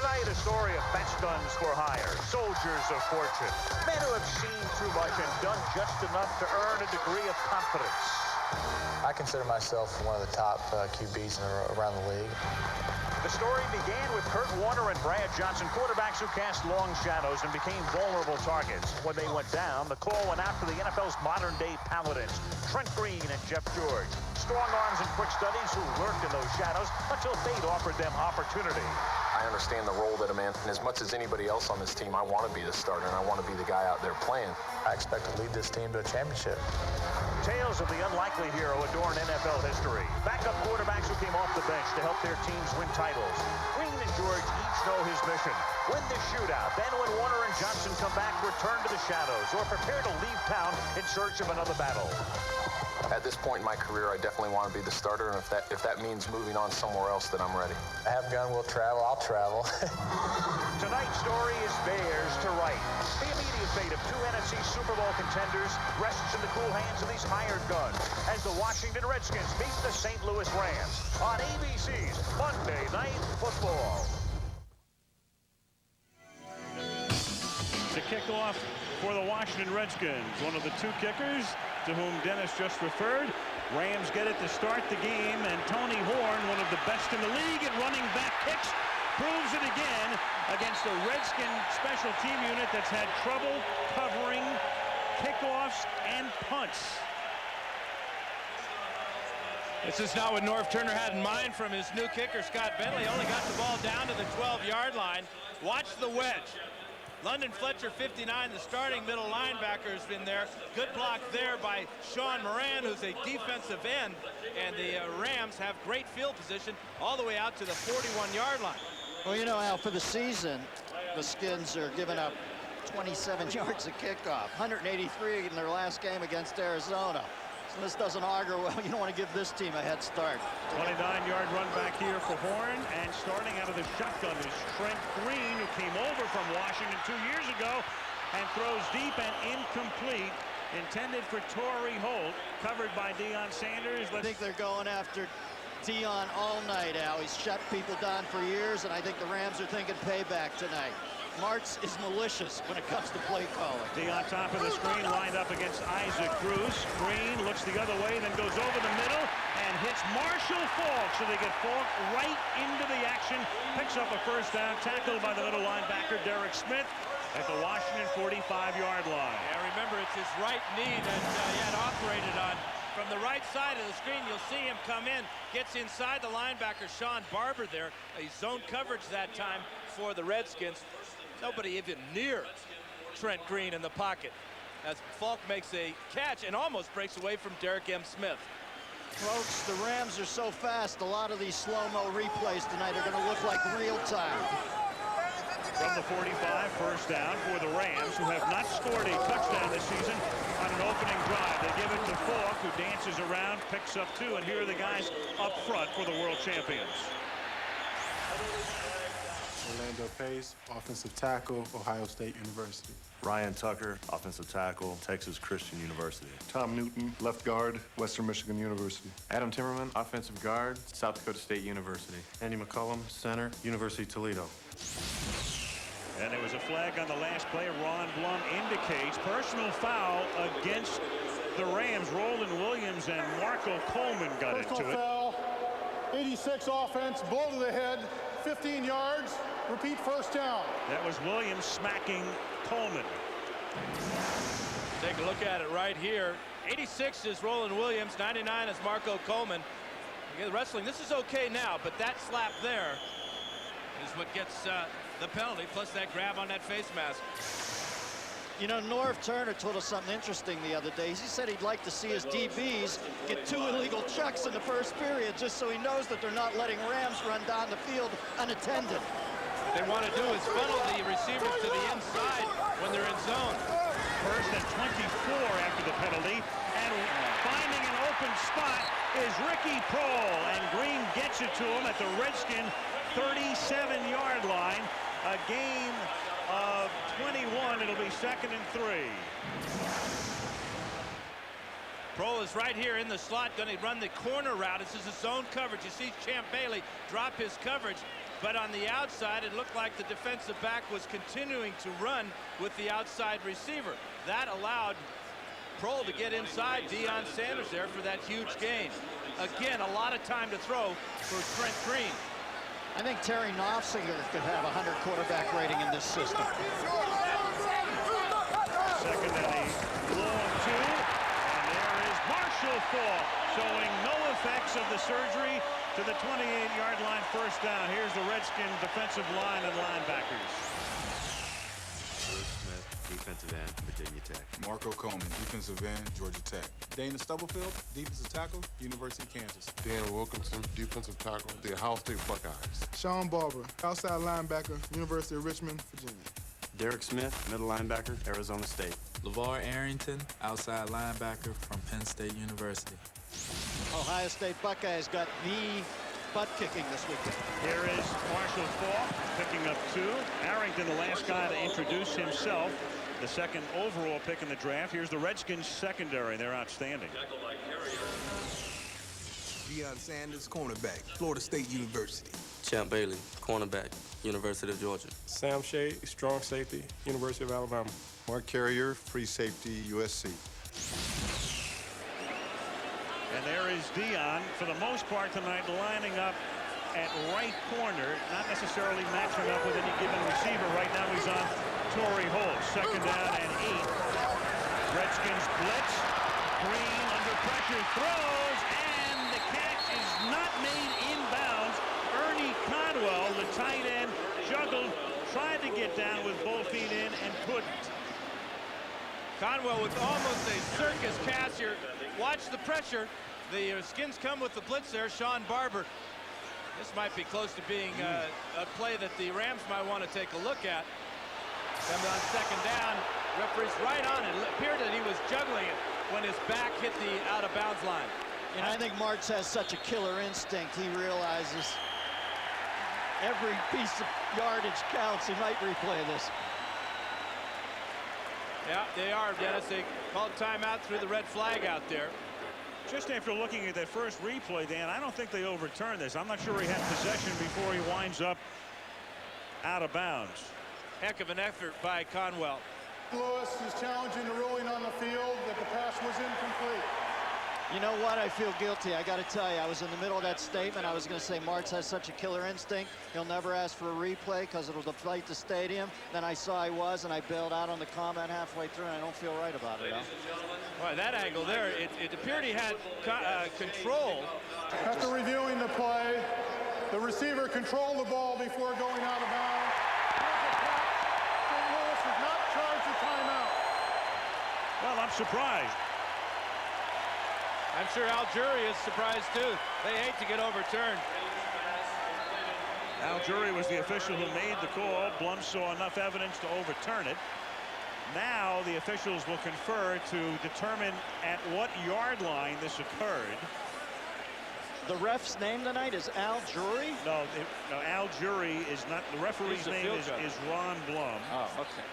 Tonight, a story of fast guns for hire, soldiers of fortune, men who have seen too much and done just enough to earn a degree of confidence. I consider myself one of the top QBs around the league. The story began with Kurt Warner and Brad Johnson, quarterbacks who cast long shadows and became vulnerable targets. When they went down, the call went out to the NFL's modern-day paladins, Trent Green and Jeff George. Strong arms and quick studies who lurked in those shadows until fate offered them opportunity. I understand the role that I'm in, and as much as anybody else on this team, I want to be the starter, and I want to be the guy out there playing. I expect to lead this team to a championship. Tales of the unlikely hero adorn NFL history. Backup quarterbacks who came off the bench to help their teams win titles. Green and George each know his mission. Win the shootout. Then when Warner and Johnson come back, return to the shadows or prepare to leave town in search of another battle. At this point in my career, I definitely want to be the starter, and if that means moving on somewhere else, then I'm ready. I have a gun, we'll travel, I'll travel. Tonight's story is theirs to write. The immediate fate of two NFC Super Bowl contenders rests in the cool hands of these hired guns as the Washington Redskins meet the St. Louis Rams on ABC's Monday Night Football. To kick off for the Washington Redskins, one of the two kickers to whom Dennis just referred. Rams get it to start the game, and Tony Horn, one of the best in the league at running back kicks, proves it again against a Redskin special team unit that's had trouble covering kickoffs and punts. This is not what Norv Turner had in mind from his new kicker, Scott Bentley. Only got the ball down to the 12-yard line. Watch the wedge. London Fletcher, 59, the starting middle linebacker, has been there. Good block there by Sean Moran, who's a defensive end. And the Rams have great field position all the way out to the 41-yard line. Well, you know, Al, for the season, the Skins are giving up 27 yards of kickoff, 183 in their last game against Arizona. So this doesn't augur well. You don't want to give this team a head start. 29-yard run back here for Horn, and starting out of the shotgun is Trent Green, who came over from Washington 2 years ago and throws deep and incomplete, intended for Torrey Holt, covered by Deion Sanders. I think they're going after Deion all night, Al. He's shut people down for years, and I think the Rams are thinking payback tonight. Martz is malicious when it comes to play calling. Deion top of the screen, lined up against Isaac Cruz. Green looks the other way, then goes over the middle and hits Marshall Faulk. So they get Faulk right into the action. Picks up a first down, tackled by the middle linebacker, Derek Smith, at the Washington 45-yard line. Yeah, remember, it's his right knee that he had operated on. From the right side of the screen, you'll see him come in, gets inside the linebacker, Sean Barber there. A zone coverage that time for the Redskins. Nobody even near Trent Green in the pocket as Faulk makes a catch and almost breaks away from Derek M. Smith. Folks, the Rams are so fast, a lot of these slow-mo replays tonight are going to look like real time. From the 45, first down for the Rams, who have not scored a touchdown this season on an opening drive. They give it to Faulk, who dances around, picks up two, and here are the guys up front for the world champions. Orlando Pace, offensive tackle, Ohio State University. Ryan Tucker, offensive tackle, Texas Christian University. Tom Newton, left guard, Western Michigan University. Adam Timmerman, offensive guard, South Dakota State University. Andy McCullum, center, University of Toledo. And there was a flag on the last play. Ron Blum indicates personal foul against the Rams. Roland Williams and Marco Coleman got into it. Foul, 86 offense, blow to the head, 15 yards, repeat first down. That was Williams smacking Coleman. Take a look at it right here. 86 is Roland Williams, 99 is Marco Coleman. Again, wrestling, this is okay now, but that slap there is what gets the penalty, plus that grab on that face mask. You know, Norv Turner told us something interesting the other day. He said he'd like to see his DBs get 2 illegal chucks in the first period just so he knows that they're not letting Rams run down the field unattended. What they want to do is funnel the receivers to the inside when they're in zone. First and 24 after the penalty, and finding an open spot is Ricky Prohl, and Green gets it to him at the Redskin 37-yard line. A gain of 21. It'll be 2nd and 3. Prohl is right here in the slot, going to run the corner route. This is a zone coverage. You see Champ Bailey drop his coverage. but on the outside, it looked like the defensive back was continuing to run with the outside receiver. That allowed Prohl to get inside Deion Sanders there for that huge gain. Again, a lot of time to throw for Trent Green. I think Terry Knopfsinger could have a 100 quarterback rating in this system. Second and a long two, and there is Marshall Faulk showing no effects of the surgery to the 28-yard line, first down. Here's the Redskins defensive line and linebackers. Smith, defensive end, Virginia Tech. Marco Coleman, defensive end, Georgia Tech. Dana Stubblefield, defensive tackle, University of Kansas. Dan Wilkinson, defensive tackle, the Ohio State Buckeyes. Sean Barber, outside linebacker, University of Richmond, Virginia. Derek Smith, middle linebacker, Arizona State. LeVar Arrington, outside linebacker from Penn State University. Ohio State Buckeyes got the butt kicking this weekend. Here is Marshall Faulk picking up 2. Arrington, the last guy to introduce himself, the second overall pick in the draft. Here's the Redskins secondary. They're outstanding. Deion Sanders, cornerback, Florida State University. Champ Bailey, cornerback, University of Georgia. Sam Shea, strong safety, University of Alabama. Mark Carrier, free safety, USC. And there is Deion, for the most part tonight, lining up at right corner, not necessarily matching up with any given receiver. Right now he's on Torrey Holt. Second down and 8. Redskins blitz. Green under pressure throws, and the catch is not made inbounds. Ernie Conwell, the tight end, juggled, tried to get down with both feet in and couldn't. Conwell with almost a circus catch here. Watch the pressure. The Skins come with the blitz there. Sean Barber. This might be close to being a play that the Rams might want to take a look at. Coming on second down. Referee's right on it. It appeared that he was juggling it when his back hit the out-of-bounds line. And I think Martz has such a killer instinct. He realizes every piece of yardage counts. He might replay this. Yeah, they are, Dennis. They called timeout, threw the red flag out there. Just after looking at that first replay, Dan, I don't think they overturned this. I'm not sure he had possession before he winds up out of bounds. Heck of an effort by Conwell. Lewis is challenging the ruling on the field that the pass was incomplete. You know what? I feel guilty. I got to tell you, I was in the middle of that statement. I was going to say Martz has such a killer instinct. He'll never ask for a replay because it'll deflate the stadium. Then I saw he was, and I bailed out on the comment halfway through, and I don't feel right about it. Well, that angle there, it appeared he had control. After reviewing the play, the receiver controlled the ball before going out of bounds. St. Louis has not charged a timeout. Well, I'm surprised. I'm sure Al Jury is surprised too. They hate to get overturned. Al Jury was the official who made the call. Blum saw enough evidence to overturn it. Now the officials will confer to determine at what yard line this occurred. The ref's name tonight is Al Jury? No, Al Jury is not. The referee's name is Ron Blum. Oh, okay.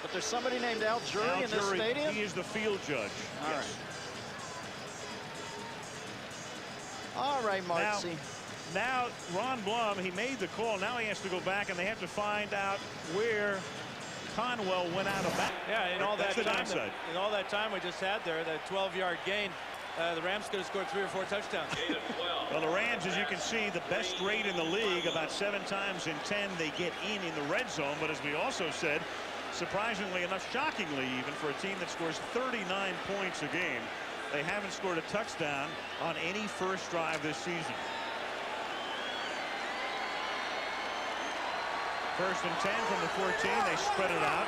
But there's somebody named Al Jury in this stadium? He is the field judge. All right. All right, Marcy. Now, Ron Blum, he made the call. Now he has to go back, and they have to find out where Conwell went out of bounds. Yeah, in all that time, in all that time we just had there, that 12-yard gain, the Rams could have scored 3 or 4 touchdowns. Well, the Rams, as you can see, the best rate in the league. About 7 times in 10 they get in the red zone. But as we also said, surprisingly enough, shockingly even, for a team that scores 39 points a game, they haven't scored a touchdown on any first drive this season. First and 10 from the 14. They spread it out.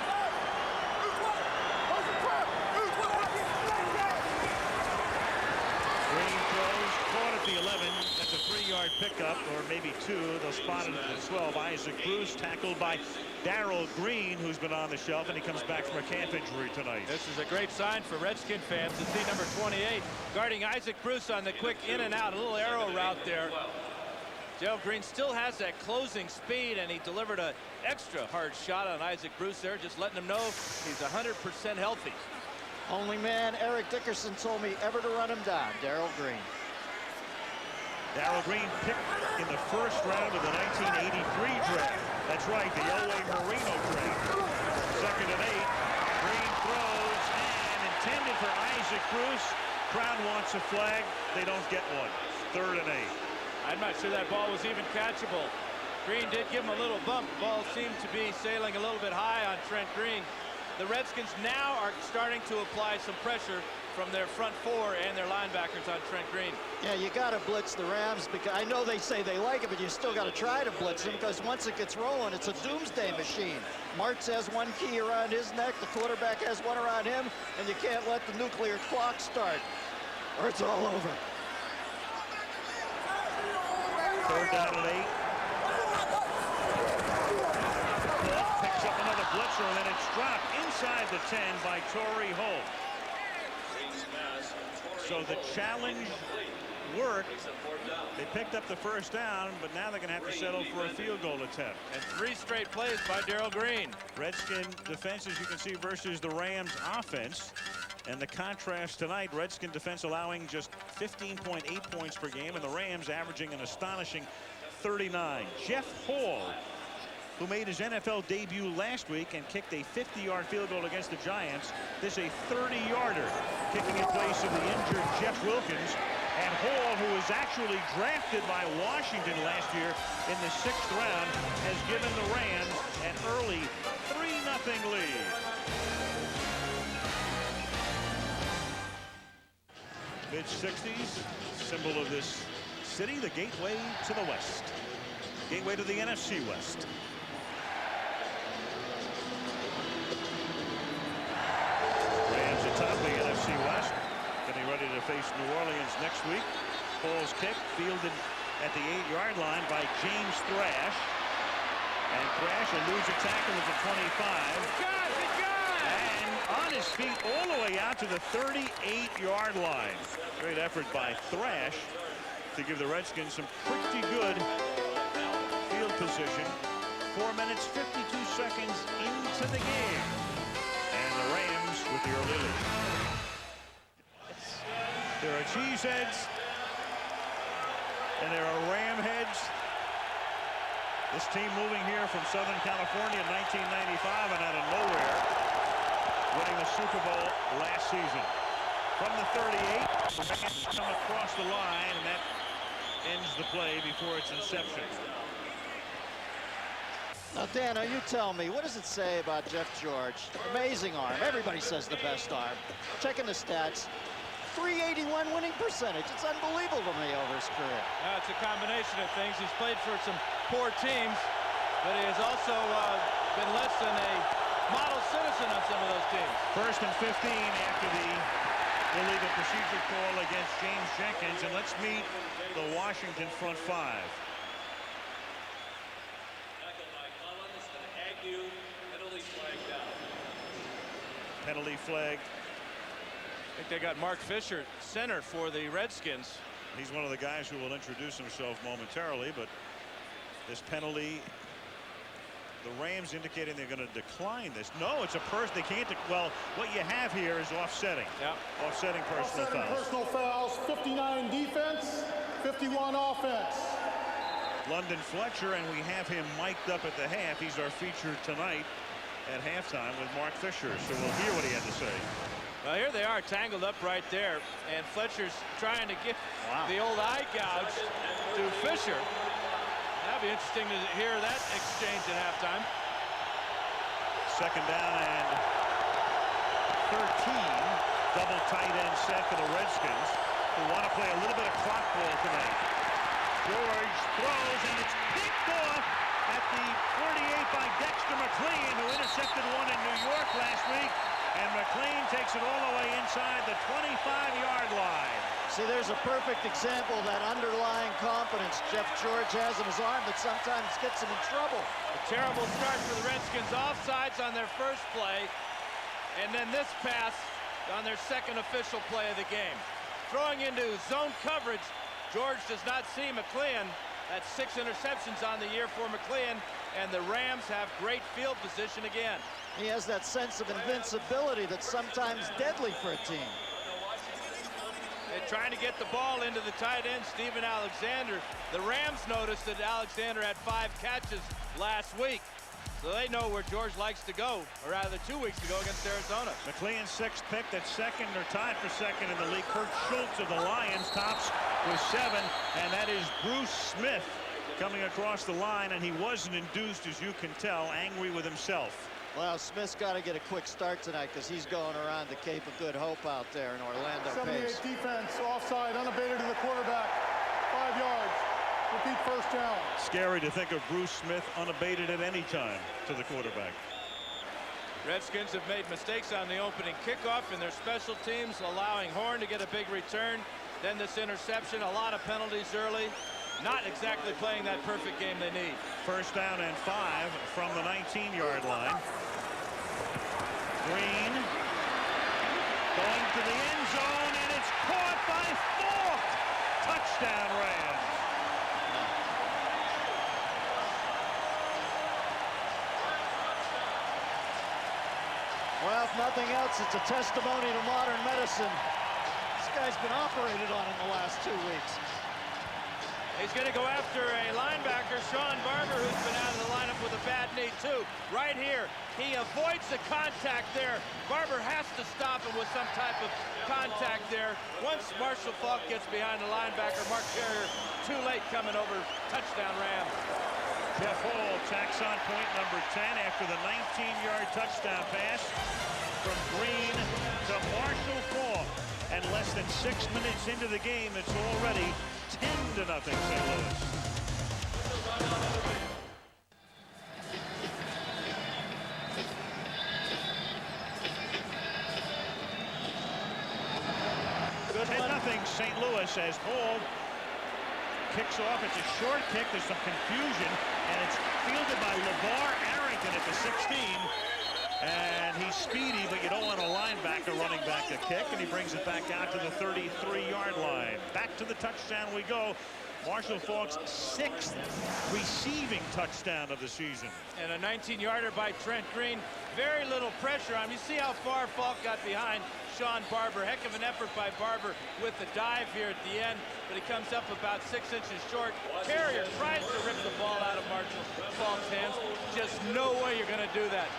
Green throws, caught at the 11. That's a 3-yard pickup, or maybe 2. They'll spot it at the 12. Isaac Bruce tackled by Darrell Green, who's been on the shelf, and he comes back from a calf injury tonight. This is a great sign for Redskin fans to see number 28 guarding Isaac Bruce on the quick in and out, a little arrow route there. Darrell Green still has that closing speed, and he delivered an extra hard shot on Isaac Bruce there, just letting him know he's 100% healthy. Only man Eric Dickerson told me ever to run him down, Darrell Green. Darryl Green picked in the first round of the 1983 draft. That's right, the Elway Marino draft. 2nd and 8. Green throws and intended for Isaac Bruce. Crowd wants a flag. They don't get one. 3rd and 8. I'm not sure that ball was even catchable. Green did give him a little bump. The ball seemed to be sailing a little bit high on Trent Green. The Redskins now are starting to apply some pressure from their front four and their linebackers on Trent Green. Yeah, you got to blitz the Rams, because I know they say they like it, but you still got to try to blitz them, because once it gets rolling, it's a doomsday machine. Martz has one key around his neck, the quarterback has one around him, and you can't let the nuclear clock start, or it's all over. 3rd down and 8. Picks up another blitzer, and then it's dropped inside the 10 by Torrey Holt. So the challenge worked. They picked up the 1st down, but now they're going to have to settle for a field goal attempt. And 3 straight plays by Darryl Green. Redskin defense, as you can see, versus the Rams offense. And the contrast tonight, Redskin defense allowing just 15.8 points per game, and the Rams averaging an astonishing 39. Jeff Hall, who made his NFL debut last week and kicked a 50-yard field goal against the Giants. This a 30-yarder, kicking in place of the injured Jeff Wilkins. And Hall, who was actually drafted by Washington last year in the 6th round, has given the Rams an early 3-0 lead. Mid-60s, symbol of this city, the gateway to the West. Gateway to the NFC West. Rams atop the NFC West, getting ready to face New Orleans next week. Hall's kick fielded at the 8-yard line by James Thrash. And Thrash will lose a tackle at the 25. And on his feet all the way out to the 38-yard line. Great effort by Thrash to give the Redskins some pretty good field position. 4 minutes, 52 seconds into the game. And the Rams with the early lead. There are Cheeseheads. And there are Ram heads. This team moving here from Southern California in 1995 and out of nowhere, winning the Super Bowl last season. From the 38, the Rams come across the line, and that ends the play before its inception. Now, Dano, you tell me, what does it say about Jeff George? Amazing arm. Everybody says the best arm. Checking the stats. 381 winning percentage. It's unbelievable to me over his career. It's a combination of things. He's played for some poor teams, but he has also been less than a model citizen on some of those teams. 1st and 15 after the illegal procedure call against James Jenkins. And let's meet the Washington front 5. Penalty flag. I think they got Mark Fisher center for the Redskins. He's one of the guys who will introduce himself momentarily, but this penalty, the Rams indicating they're going to decline this. No, it's a person. They can't. Well, what you have here is offsetting. Yeah. Offsetting personal fouls. Personal fouls, 59 defense, 51 offense. London Fletcher, and we have him mic'd up at the half. He's our feature tonight at halftime with Mark Fisher, so we'll hear what he had to say. Well, here they are tangled up right there, and Fletcher's trying to get the old eye gouge to Fisher. That'd be interesting to hear that exchange at halftime. 2nd down and 13. Double tight end set for the Redskins, who want to play a little bit of clock ball tonight. George throws, and it's picked off at the 48 by Dexter McLean, who intercepted one in New York last week. And McLean takes it all the way inside the 25-yard line. See, there's a perfect example of that underlying confidence Jeff George has in his arm that sometimes gets him in trouble. A terrible start for the Redskins. Offsides on their first play. And then this pass on their second official play of the game. Throwing into zone coverage, George does not see McLean. That's 6 interceptions on the year for McLean. And the Rams have great field position again. He has that sense of invincibility that's sometimes deadly for a team. They're trying to get the ball into the tight end, Steven Alexander. The Rams noticed that Alexander had 5 catches last week. So they know where George likes to go, or rather 2 weeks ago against Arizona. McLean's 6th pick, that's second or tied for second in the league. Kurt Schultz of the Lions tops with 7, and that is Bruce Smith coming across the line, and he wasn't induced, as you can tell, angry with himself. Well, Smith's got to get a quick start tonight because he's going around the Cape of Good Hope out there in Orlando. 78 pace. defense, offside, unabated to the quarterback, 5 yards. Repeat first down. Scary to think of Bruce Smith unabated at any time to the quarterback. Redskins have made mistakes on the opening kickoff in their special teams, allowing Horn to get a big return. Then this interception, a lot of penalties early. Not exactly playing that perfect game they need. First down and 5 from the 19-yard line. Green going to the end zone, and it's caught by Falk. Touchdown, Rams. Well, if nothing else, it's a testimony to modern medicine. This guy's been operated on in the last 2 weeks. He's going to go after a linebacker, Sean Barber, who's been out of the lineup with a bad knee, too. Right here, he avoids the contact there. Barber has to stop him with some type of contact there. Once Marshall Faulk gets behind the linebacker, Mark Carrier, too late coming over. Touchdown, Rams. Jeff Hall tacks on point number 10 after the 19-yard touchdown pass from Green to Marshall Faulk. And less than 6 minutes into the game, it's already 10-0 St. Louis. Good 10-0 St. Louis as Hall kicks off. It's a short kick. There's some confusion, and it's fielded by LeVar Arrington at the 16. And he's speedy, but you don't want a linebacker running back a kick, and he brings it back out to the 33-yard line. Back to the touchdown we go. Marshall Faulk's 6th receiving touchdown of the season. And a 19-yarder by Trent Green. Very little pressure on him. You see how far Faulk got behind Sean Barber. Heck of an effort by Barber with the dive here at the end, but he comes up about 6 inches short. Carrier tries to rip the ball out of Marshall Faulk's hands. Just no way you're going to do that.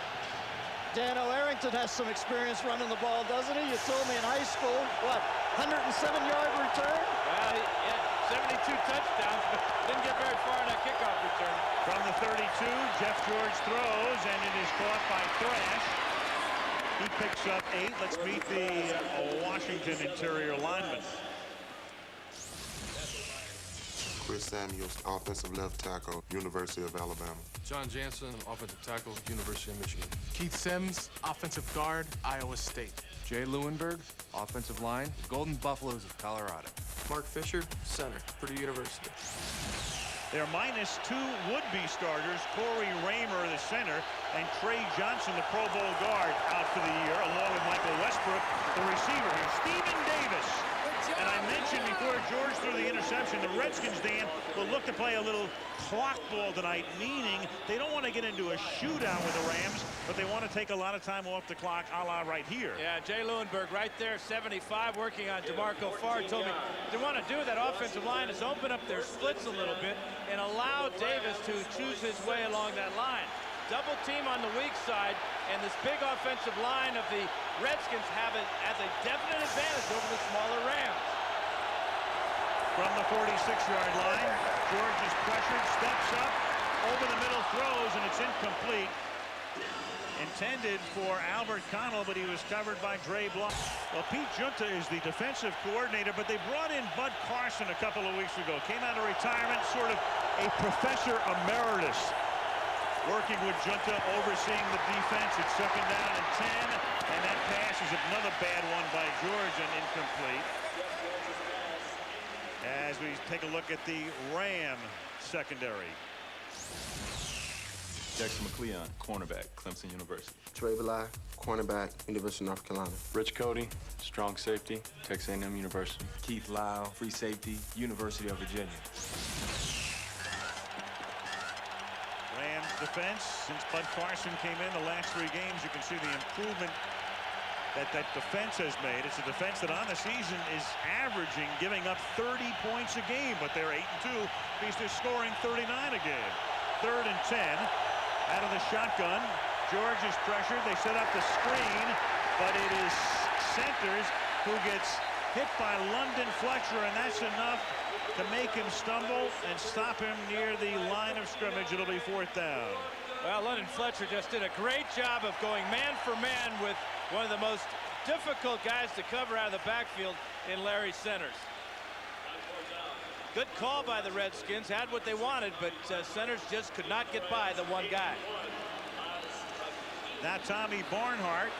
Dano Arrington has some experience running the ball, doesn't he? You told me in high school, what, 107-yard return? Well, he had 72 touchdowns, but didn't get very far in that kickoff return. From the 32, Jeff George throws, and it is caught by Thrash. He picks up 8. Let's meet the Washington interior lineman. Chris Samuels, offensive left tackle, University of Alabama. John Jansen, offensive tackle, University of Michigan. Keith Sims, offensive guard, Iowa State. Jay Lewinberg, offensive line, Golden Buffaloes of Colorado. Mark Fisher, center, Purdue University. They're minus 2 would-be starters, Corey Raymer, the center, and Trey Johnson, the Pro Bowl guard, out for the year, along with Michael Westbrook, the receiver here. Stephen Davis. And I mentioned before George threw the interception, the Redskins, Dan, will look to play a little clock ball tonight, meaning they don't want to get into a shootout with the Rams, but they want to take a lot of time off the clock, a la right here. Yeah, Jay Lewinberg right there, 75, working on DeMarco Farr. Told me they want to do that offensive line is open up their splits a little bit and allow Davis to choose his way along that line. Double team on the weak side, and this big offensive line of the Redskins have it as a definite advantage over the smaller Rams. From the 46-yard line, George is pressured, steps up, over the middle throws, and it's incomplete. Intended for Albert Connell, but he was covered by Dre Block. Well, Pete Junta is the defensive coordinator, but they brought in Bud Carson a couple of weeks ago. Came out of retirement, sort of a professor emeritus, working with Junta, overseeing the defense. It's 2nd down and 10, and that pass is another bad one by George and incomplete. As we take a look at the Ram secondary. Jackson McLeon, cornerback, Clemson University. Trey Bly, cornerback, University of North Carolina. Rich Cody, strong safety, Texas A&M University. Keith Lyle, free safety, University of Virginia. Rams defense, since Bud Carson came in the last 3 games, you can see the improvement that defense has made. It's a defense that on the season is averaging giving up 30 points a game, but they're 8-2 because they're scoring 39 a game. 3rd and 10 out of the shotgun. George is pressured. They set up the screen, but it is Centers who gets hit by London Fletcher, and that's enough to make him stumble and stop him near the line of scrimmage. It'll be 4th down. Well, London Fletcher just did a great job of going man for man with one of the most difficult guys to cover out of the backfield in Larry Centers. Good call by the Redskins. Had what they wanted, but Centers just could not get by the one guy. Now Tommy Barnhart,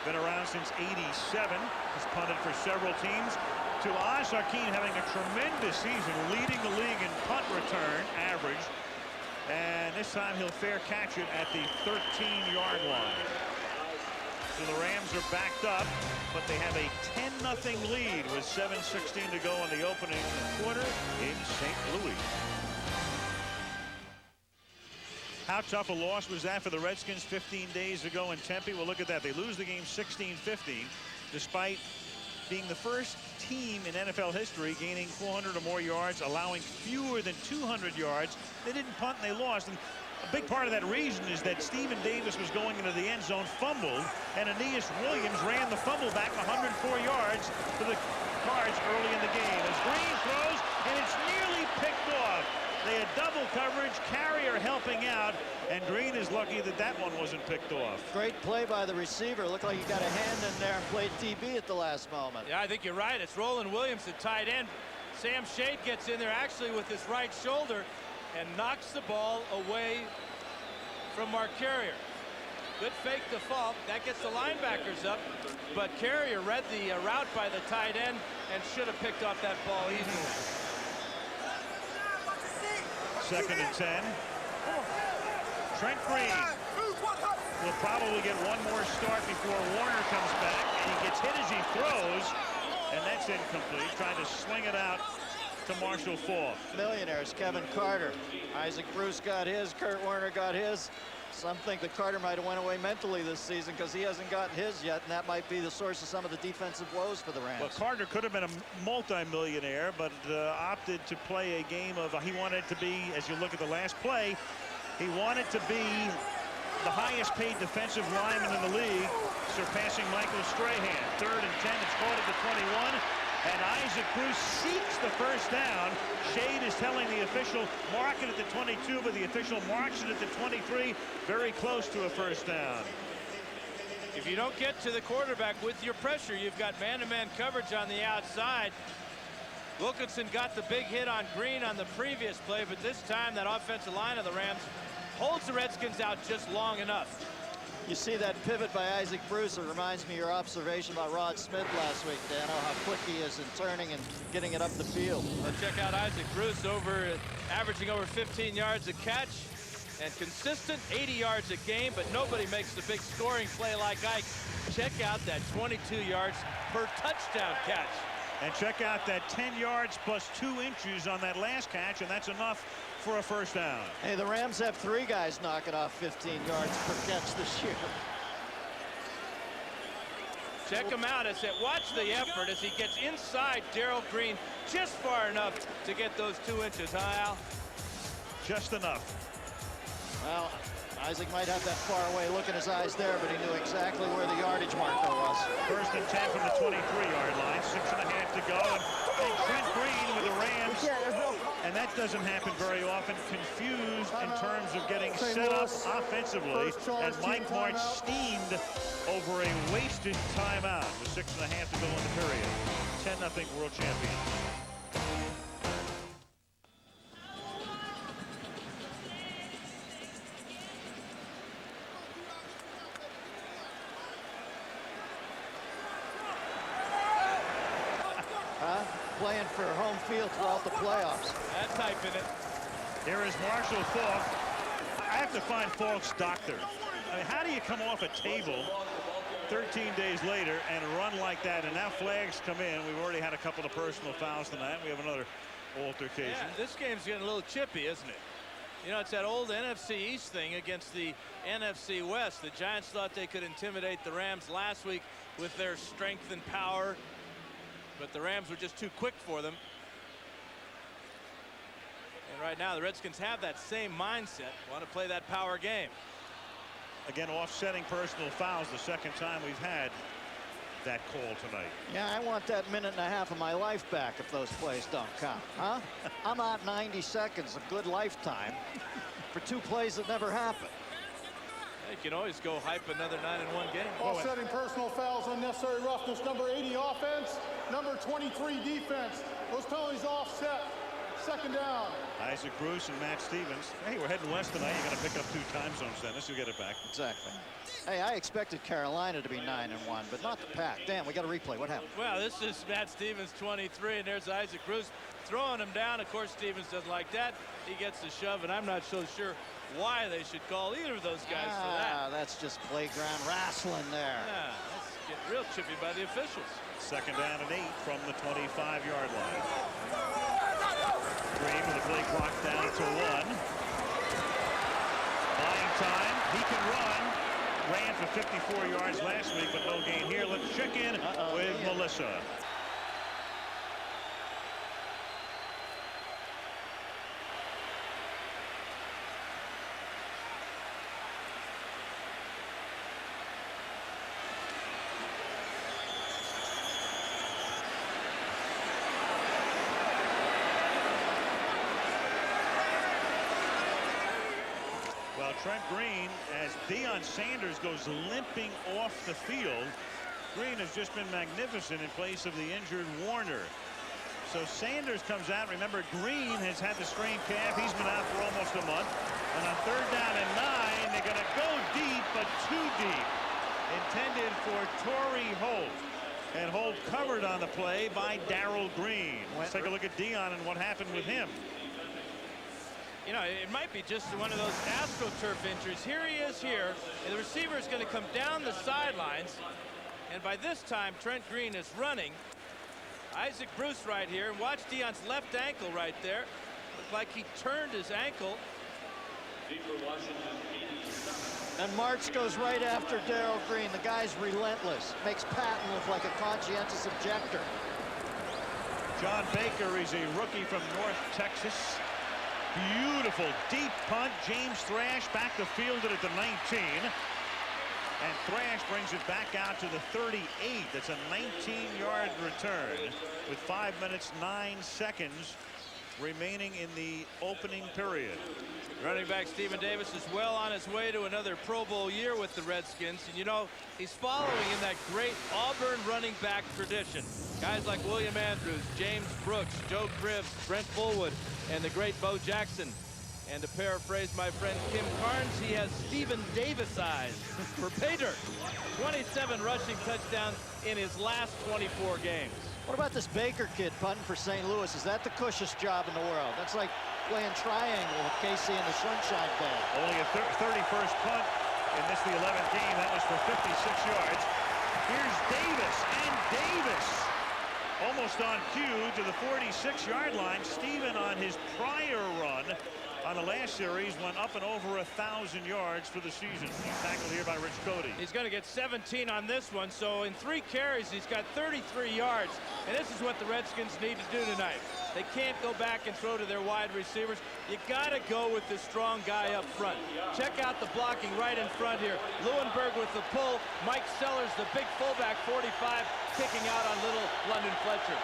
been around since '87. Has punted for several teams. To Oz Arkeen having a tremendous season, leading the league in punt return average. And this time he'll fair catch it at the 13-yard line. So the Rams are backed up, but they have a 10-0 lead with 7:16 to go in the opening quarter in St. Louis. How tough a loss was that for the Redskins 15 days ago in Tempe? Well, look at that. They lose the game 16-15, despite being the first team in NFL history gaining 400 or more yards, allowing fewer than 200 yards. They didn't punt and they lost. And a big part of that reason is that Stephen Davis was going into the end zone, fumbled, and Aeneas Williams ran the fumble back 104 yards to the Cards early in the game. As Green throws, and it's nearly picked off. They had double coverage, Carrier helping out, and Green is lucky that that one wasn't picked off. Great play by the receiver. Looked like he got a hand in there and played DB at the last moment. Yeah, I think you're right. It's Roland Williams at tight end. Sam Shade gets in there actually with his right shoulder and knocks the ball away from Mark Carrier. Good fake default. That gets the linebackers up, but Carrier read the route by the tight end and should have picked off that ball easily. 2nd and 10. Trent Green will probably get one more start before Warner comes back. And he gets hit as he throws, and that's incomplete. Trying to swing it out to Marshall Faulk. Millionaires, Kevin Carter. Isaac Bruce got his, Kurt Warner got his. Some think that Carter might have went away mentally this season because he hasn't gotten his yet, and that might be the source of some of the defensive woes for the Rams. Well, Carter could have been a multi-millionaire, but opted to play a game of, he wanted to be, as you look at the last play, he wanted to be the highest paid defensive lineman in the league, surpassing Michael Strahan. 3rd and 10, it's caught at the 21. And Isaac Bruce seeks the first down. Shade is telling the official, mark it at the 22, but the official marks it at the 23. Very close to a first down. If you don't get to the quarterback with your pressure, you've got man-to-man coverage on the outside. Wilkinson got the big hit on Green on the previous play, but this time that offensive line of the Rams holds the Redskins out just long enough. You see that pivot by Isaac Bruce. It reminds me of your observation about Rod Smith last week, Dano, how quick he is in turning and getting it up the field. Well, check out Isaac Bruce, averaging over 15 yards a catch and consistent 80 yards a game, but nobody makes the big scoring play like Ike. Check out that 22 yards per touchdown catch. And check out that 10 yards plus 2 inches on that last catch, and that's enough for a first down. Hey, the Rams have 3 guys knocking off 15 yards per catch this year. Check him out. Watch the effort as he gets inside Darrell Green just far enough to get those 2 inches, huh, Al? Just enough. Well, Isaac might have that far away look in his eyes there, but he knew exactly where the yardage marker was. 1st and 10 from the 23-yard line. 6.5 to go. And Trent Green with the Rams. And that doesn't happen very often. Confused in terms of getting set up offensively. And Mike March steamed over a wasted timeout with 6.5 to go in the period. 10-0 world champion. Playing for home field throughout the playoffs. That type in it. Here is Marshall Faulk. I have to find Faulk's doctor. I mean, how do you come off a table 13 days later and run like that? And now flags come in. We've already had a couple of personal fouls tonight. We have another altercation. Yeah, this game's getting a little chippy, isn't it? You know, it's that old NFC East thing against the NFC West. The Giants thought they could intimidate the Rams last week with their strength and power, but the Rams were just too quick for them. And right now, the Redskins have that same mindset, want to play that power game. Again, offsetting personal fouls, the second time we've had that call tonight. Yeah, I want that minute and a half of my life back if those plays don't count, huh? I'm out 90 seconds, a good lifetime, for 2 plays that never happened. You can always go hype another 9-1 game. Offsetting personal fouls, unnecessary roughness, number 80 offense, number 23 defense. Those penalties offset. Second down. Isaac Bruce and Matt Stevens. Hey, we're heading west tonight. You're going to pick up 2 time zones, Dennis. You'll get it back. Exactly. Hey, I expected Carolina to be 9-1, but not the Pack. Damn, we got a replay. What happened? Well, this is Matt Stevens, 23, and there's Isaac Bruce throwing him down. Of course, Stevens doesn't like that. He gets the shove, and I'm not so sure why they should call either of those guys for that. That's just playground wrestling there. Yeah, that's getting real chippy by the officials. Second down and 8 from the 25-yard line. Green with the play clock down to 1. Buying time. He can run. Ran for 54 yards last week, but no gain here. Let's check in with Melissa. Trent Green, as Deion Sanders goes limping off the field. Green has just been magnificent in place of the injured Warner. So Sanders comes out. Remember, Green has had the sprained calf. He's been out for almost a month. And on 3rd down and 9, they're going to go deep, but too deep. Intended for Torrey Holt. And Holt covered on the play by Darrell Green. Let's take a look at Deion and what happened with him. You know, it might be just one of those AstroTurf injuries. Here he is here, and the receiver is going to come down the sidelines. And by this time, Trent Green is running. Isaac Bruce right here. And watch Deion's left ankle right there. Looked like he turned his ankle. And March goes right after Darrell Green. The guy's relentless. Makes Patton look like a conscientious objector. John Baker is a rookie from North Texas. Beautiful deep punt. James Thrash back to field it at the 19. And Thrash brings it back out to the 38. That's a 19-yard return with 5 minutes 9 seconds remaining in the opening period. Running back Stephen Davis is well on his way to another Pro Bowl year with the Redskins. And you know, he's following in that great Auburn running back tradition. Guys like William Andrews, James Brooks, Joe Cribbs, Brent Fullwood, and the great Bo Jackson. And to paraphrase my friend Kim Carnes, he has Stephen Davis eyes for pay dirt. 27 rushing touchdowns in his last 24 games. What about this Baker kid punting for St. Louis? Is that the cushest job in the world? That's like playing triangle with Casey and the Sunshine Band. Only a 31st punt in this, the 11th game. That was for 56 yards. Here's Davis, and Davis almost on cue to the 46-yard line. Stephen on his prior run on the last series went up and over 1,000 yards for the season. He's tackled here by Rich Cody. He's going to get 17 on this one, so in 3 carries he's got 33 yards, and this is what the Redskins need to do tonight. They can't go back and throw to their wide receivers. You got to go with the strong guy up front. Check out the blocking right in front here. Lewenberg with the pull. Mike Sellers, the big fullback, 45, kicking out on little London Fletcher.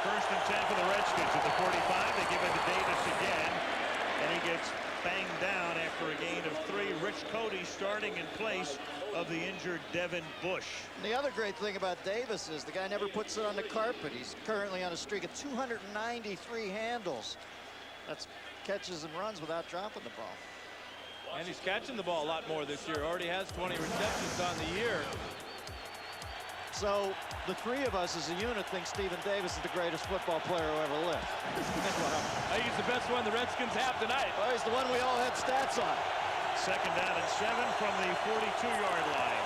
1st and 10 for the Redskins at the 45. They give it to Davis again. And he gets banged down after a gain of 3. Rich Cody starting in place of the injured Devin Bush. And the other great thing about Davis is the guy never puts it on the carpet. He's currently on a streak of 293 handles. That's catches and runs without dropping the ball. And he's catching the ball a lot more this year. Already has 20 receptions on the year. So the 3 of us as a unit think Stephen Davis is the greatest football player who ever lived. Well, I think he's the best one the Redskins have tonight. Well, he's the one we all had stats on. 2nd down and 7 from the 42-yard line.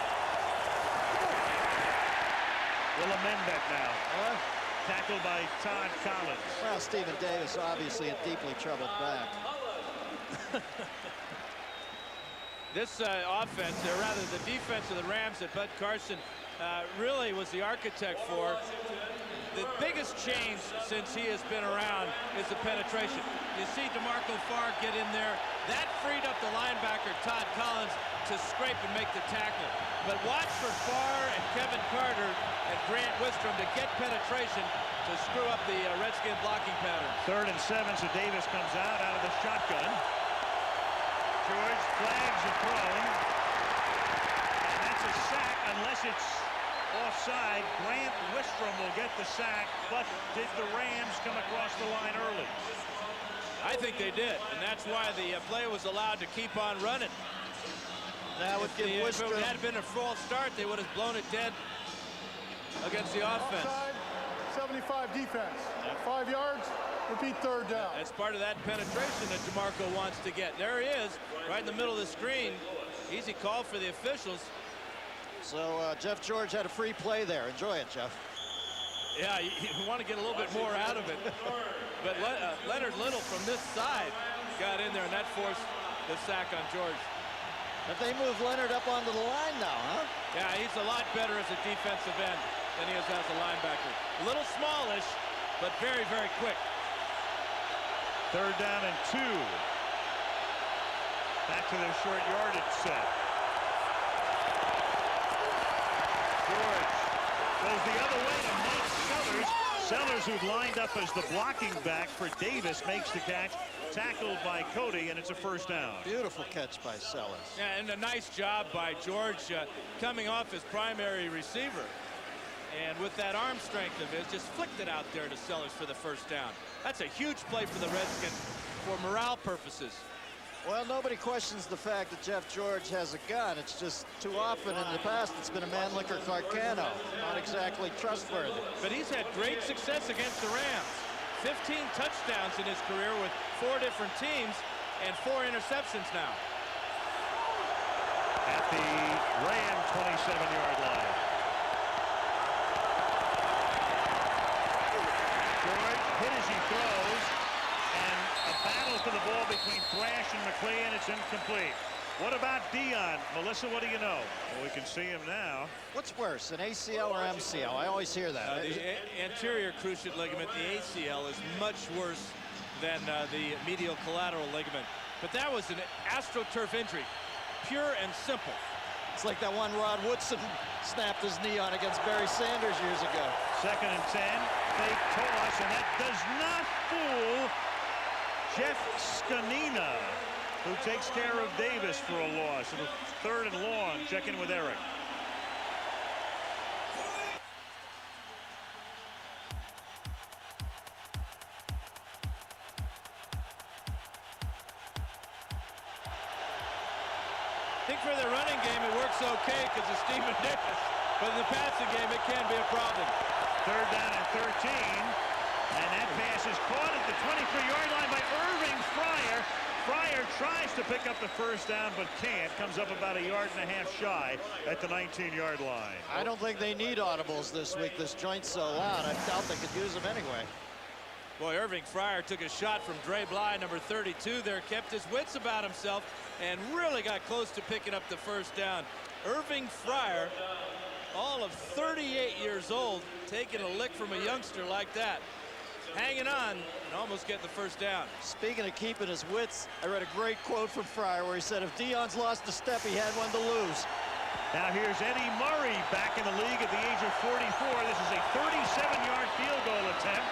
We'll amend that now. Tackled by Todd Collins. Well, Stephen Davis obviously a deeply troubled back. This offense, or rather the defense of the Rams that Bud Carson really was the architect for. The biggest change since he has been around is the penetration. You see DeMarco Farr get in there. That freed up the linebacker, Todd Collins, to scrape and make the tackle. But watch for Farr and Kevin Carter and Grant Wistrom to get penetration to screw up the Redskin blocking pattern. 3rd and 7, so Davis comes out of the shotgun. George flags a throw. And that's a sack unless it's offside. Grant Wistrom will get the sack, but did the Rams come across the line early? I think they did, and that's why the play was allowed to keep on running. That would give Wistrom. If it had been a false start, they would have blown it dead against the offense. Offside, 75 defense. 5 yards, repeat 3rd down. That's part of that penetration that DeMarco wants to get. There he is, right in the middle of the screen. Easy call for the officials. So Jeff George had a free play there. Enjoy it, Jeff. Yeah, you want to get a little bit more out of it. But Leonard Little from this side got in there, and that forced the sack on George. But they move Leonard up onto the line now, huh? Yeah, he's a lot better as a defensive end than he is as a linebacker. A little smallish, but very, very quick. 3rd down and 2. Back to their short yardage set. George goes the other way to Mike Sellers. Sellers, who's lined up as the blocking back for Davis, makes the catch. Tackled by Cody, and it's a 1st down. Beautiful catch by Sellers. Yeah, and a nice job by George coming off his primary receiver. And with that arm strength of his, just flicked it out there to Sellers for the 1st down. That's a huge play for the Redskins for morale purposes. Well, nobody questions the fact that Jeff George has a gun. It's just too often in the past it's been a Mannlicher Carcano. Not exactly trustworthy. But he's had great success against the Rams. 15 touchdowns in his career with 4 different teams and 4 interceptions now. At the Ram 27-yard line. George hit as he throws, and a battle for the ball between Thrash and McLean. It's incomplete. What about Dion? Melissa, what do you know? Well, we can see him now. What's worse, an ACL or MCL? I always hear that. The anterior cruciate ligament, the ACL, is much worse than the medial collateral ligament. But that was an AstroTurf injury, pure and simple. It's like that one Rod Woodson snapped his knee on against Barry Sanders years ago. 2nd and 10, fake toss, and that does not fool Jeff Scanina, who takes care of Davis for a loss. 3rd and long. Check in with Eric. I think for the running game it works okay because of Stephen Davis. But in the passing game it can be a problem. 3rd down and 13. And that pass is caught at the 23-yard line by Irving Fryer. Fryer tries to pick up the 1st down, but can't. Comes up about 1.5 yards shy at the 19-yard line. I don't think they need audibles this week. This joint's so loud, I doubt they could use them anyway. Boy, Irving Fryer took a shot from Dre Bly, number 32 there, kept his wits about himself, and really got close to picking up the 1st down. Irving Fryer, all of 38 years old, taking a lick from a youngster like that. Hanging on and almost getting the 1st down. Speaking of keeping his wits, I read a great quote from Fryer where he said if Dion's lost a step, he had one to lose. Now here's Eddie Murray back in the league at the age of 44. This is a 37-yard field goal attempt.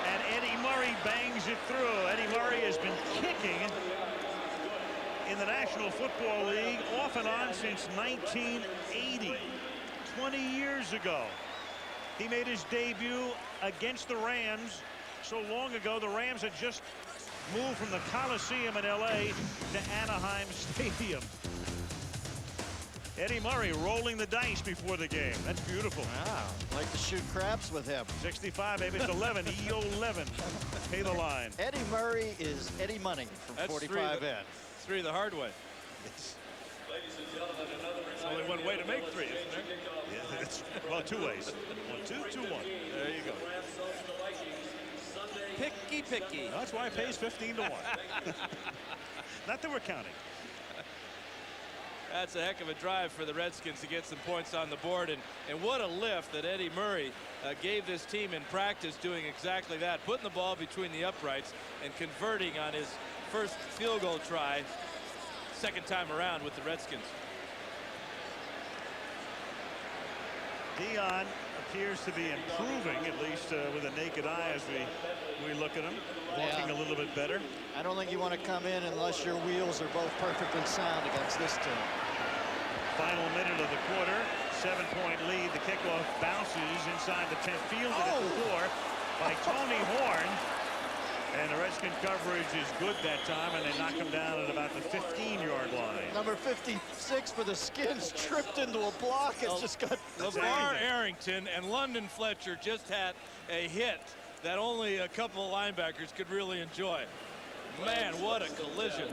And Eddie Murray bangs it through. Eddie Murray has been kicking in the National Football League off and on since 1980, 20 years ago. He made his debut against the Rams so long ago. The Rams had just moved from the Coliseum in LA to Anaheim Stadium. Eddie Murray rolling the dice before the game. That's beautiful. Wow. Like to shoot craps with him. 65, maybe it's 11. EO11. Pay the line. Eddie Murray is Eddie Money from 45 in. 3 the hard way. Yes. There's only one way to make 3, isn't there? Yeah, well, 2 ways. 1, 2, 2, 1. There you go. picky. That's why it pays 15 to 1. Not that we're counting. That's a heck of a drive for the Redskins to get some points on the board. And what a lift that Eddie Murray gave this team in practice, doing exactly that, putting the ball between the uprights and converting on his first field goal try, second time around with the Redskins. Dion appears to be improving, at least with a naked eye as we look at him, walking a little bit better. I don't think you want to come in unless your wheels are both perfectly sound against this team. Final minute of the quarter, 7-point lead. The kickoff bounces inside the 10, fielded at the 4 by Tony Horn. And the Redskin coverage is good that time, and they knock him down at about the 15-yard line. Number 56 for the Skins tripped into a block and just got... LeVar Arrington and London Fletcher just had a hit that only a couple of linebackers could really enjoy. Man, what a collision.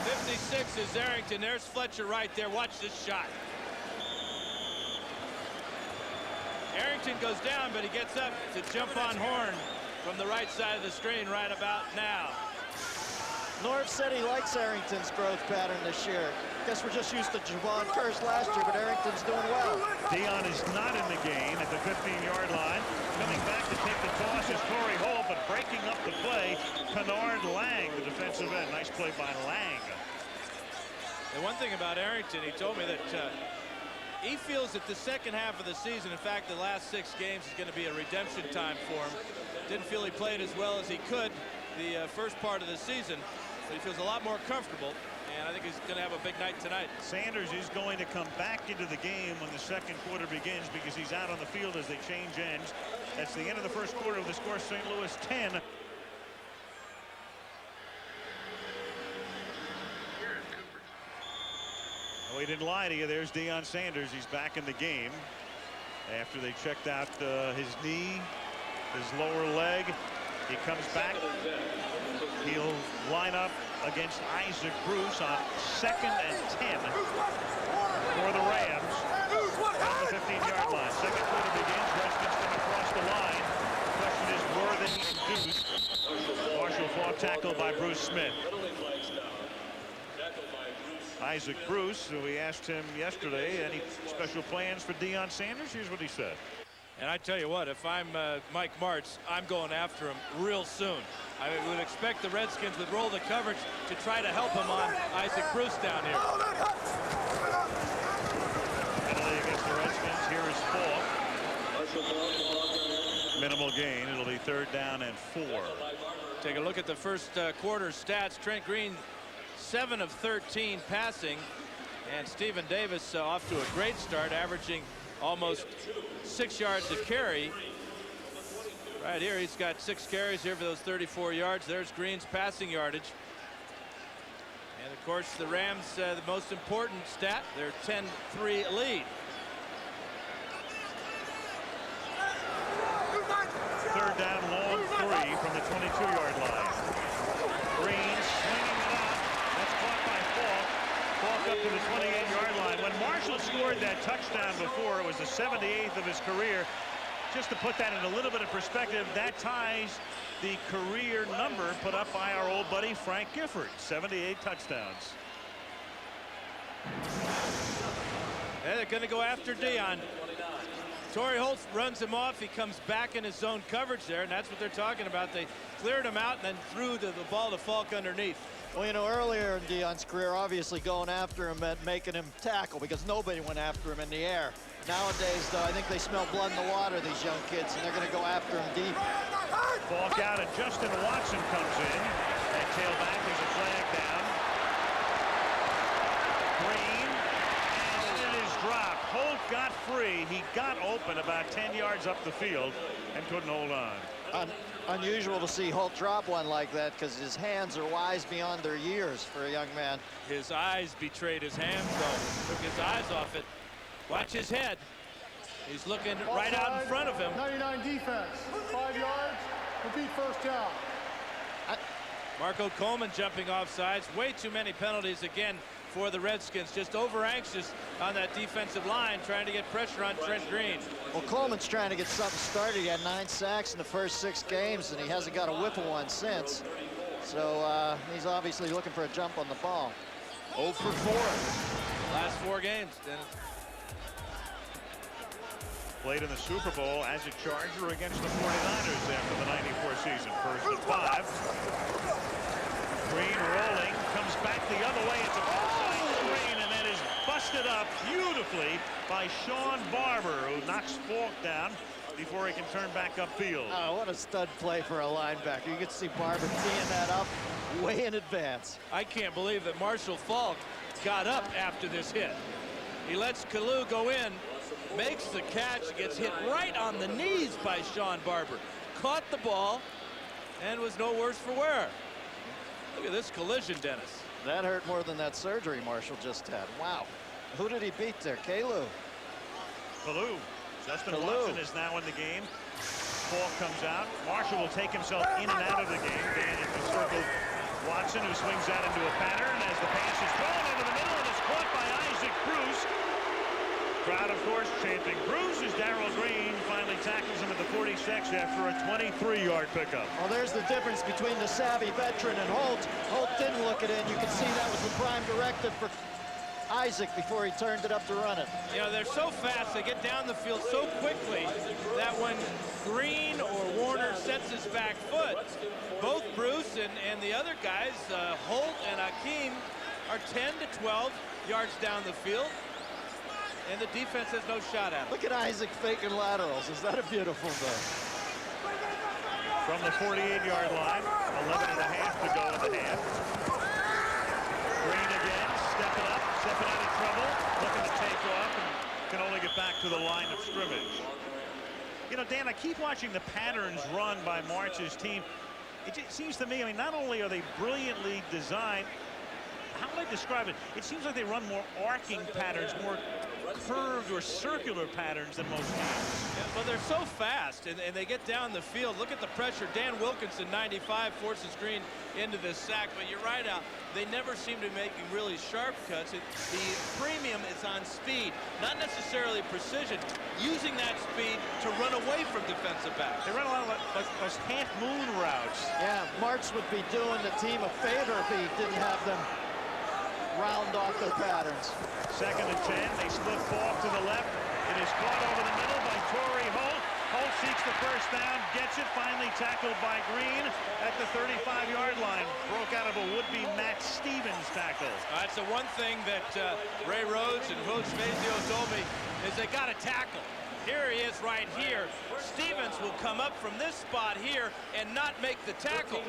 56 is Arrington. There's Fletcher right there. Watch this shot. Arrington goes down, but he gets up to jump on Horn from the right side of the screen right about now. Norv said he likes Arrington's growth pattern this year. Guess we're just used to Javon Curse last year, but Arrington's doing well. Dion is not in the game at the 15-yard line. Coming back to take the toss is Torrey Holt, but breaking up the play, Kennard Lang, the defensive end. Nice play by Lang. The one thing about Arrington, he told me that he feels that the second half of the season, in fact, the last 6 games, is going to be a redemption time for him. Didn't feel he played as well as he could the first part of the season, but he feels a lot more comfortable, and I think he's going to have a big night tonight. Sanders is going to come back into the game when the second quarter begins because he's out on the field as they change ends. That's the end of the first quarter. Of the score, St. Louis 10. Oh, he didn't lie to you. There's Deion Sanders. He's back in the game after they checked out his knee, his lower leg. He comes back. He'll line up against Isaac Bruce on 2nd and 10 for the Rams at the 15-yard line. Second quarter begins. Redskins come across the line. The question is, were they induced? Marshall fought tackle by Bruce Smith. Isaac Bruce, we asked him yesterday, any special plans for Deion Sanders? Here's what he said. And I tell you what, if I'm Mike Martz, I'm going after him real soon. I would expect the Redskins would roll the coverage to try to help him on Isaac Bruce down here. Penalty against the Redskins. Here is Falk. Minimal gain. It'll be 3rd down and 4. Take a look at the first quarter stats. Trent Green, 7 of 13 passing, and Stephen Davis off to a great start, averaging almost 6 yards a carry. Right here, he's got 6 carries here for those 34 yards. There's Green's passing yardage. And of course, the Rams, the most important stat, their 10-3 lead. 3rd down, long 3 from the 22-yard line. Green swinging it out. That's caught by Falk. Falk up to the 28-yard line. When Marshall scored that touchdown before, it was the 78th of his career. Just to put that in a little bit of perspective, that ties the career number put up by our old buddy Frank Gifford, 78 touchdowns. And they're going to go after Deion. Torrey Holt runs him off. He comes back in his zone coverage there, and that's what they're talking about. They cleared him out and then threw the ball to Falk underneath. Well, you know, earlier in Deion's career, obviously going after him meant making him tackle because nobody went after him in the air. Nowadays, though, I think they smell blood in the water, these young kids, and they're going to go after him deep. Falk out, and Justin Watson comes in. And tailback, there's a flag down. Green, and it is dropped. Holt got free. He got open about 10 yards up the field and couldn't hold on. Unusual to see Holt drop one like that because his hands are wise beyond their years for a young man. His eyes betrayed his hands, though. Took his eyes off it. Watch his head. He's looking right out in front of him. 99 defense. 5 yards. Repeat 1st down. Marco Coleman jumping off sides. Way too many penalties again for the Redskins, just over anxious on that defensive line, trying to get pressure on Trent Green. Well, Coleman's trying to get something started. He had 9 sacks in the first 6 games, and he hasn't got a whiff of one since. So he's obviously looking for a jump on the ball. 0 for 4. Last 4 games, Dennis. Played in the Super Bowl as a Charger against the 49ers after the '94 season. 1st and 5. Green rolling, comes back the other way. It's a offside screen, and that is busted up beautifully by Sean Barber, who knocks Falk down before he can turn back upfield. Oh, what a stud play for a linebacker. You can see Barber teeing that up way in advance. I can't believe that Marshall Falk got up after this hit. He lets Kalu go in, makes the catch, gets hit right on the knees by Sean Barber. Caught the ball and was no worse for wear. Look at this collision, Dennis. That hurt more than that surgery Marshall just had. Wow. Who did he beat there? Kalu. Kalu. Justin Watson is now in the game. Falk comes out. Marshall will take himself in and out of the game. Dan has encircled Watson, who swings that into a pattern as the pass is thrown over the middle and is caught by Isaac Bruce. Crowd, of course, chanting Bruce as Darrell Green finally tackles him at the 46 after a 23-yard pickup. Well, there's the difference between the savvy veteran and Holt. Holt didn't look it in. You can see that was the prime directive for Isaac before he turned it up to run it. You know, they're so fast, they get down the field so quickly that when Green or Warner sets his back foot, both Bruce and the other guys, Holt and Hakeem, are 10 to 12 yards down the field. And the defense has no shot at him. Look at Isaac faking laterals. Is that a beautiful thing? From the 48-yard line, 11 and a half to go in the half. Green again, stepping up, stepping out of trouble, looking to take off, and can only get back to the line of scrimmage. You know, Dan, I keep watching the patterns run by March's team. It just seems to me, I mean, not only are they brilliantly designed, how would I describe it? It seems like they run more arcing patterns, more curved or circular patterns than most teams. Yeah, well, they're so fast, and they get down the field. Look at the pressure. Dan Wilkinson, 95, forces Green into this sack. But you're right, Al. They never seem to be making really sharp cuts. The premium is on speed, not necessarily precision. Using that speed to run away from defensive backs. They run a lot of those half-moon routes. Yeah, March would be doing the team a favor if he didn't have them round off their patterns. 2nd and 10. They split Falk to the left. It is caught over the middle by Torrey Holt. Holt seeks the first down, gets it, finally tackled by Green at the 35-yard line. Broke out of a would-be Matt Stevens tackle. That's the one thing that Ray Rhodes and Coach Fazio told me is they got to tackle. Here he is right here. Stevens will come up from this spot here and not make the tackle.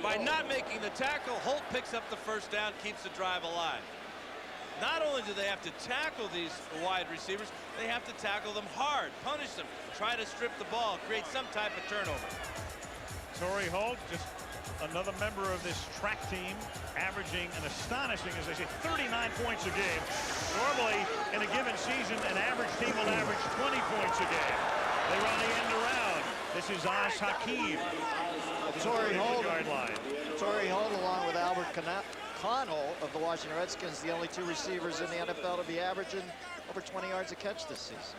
By not making the tackle, Holt picks up the first down, keeps the drive alive. Not only do they have to tackle these wide receivers, they have to tackle them hard, punish them, try to strip the ball, create some type of turnover. Torrey Holt, just another member of this track team, averaging an astonishing, as I say, 39 points a game. Normally, in a given season, an average team will average 20 points a game. They run the end around. This is Oz Hakeem. Torrey Holt, along with Albert Connell of the Washington Redskins, the only 2 receivers in the NFL to be averaging over 20 yards a catch this season.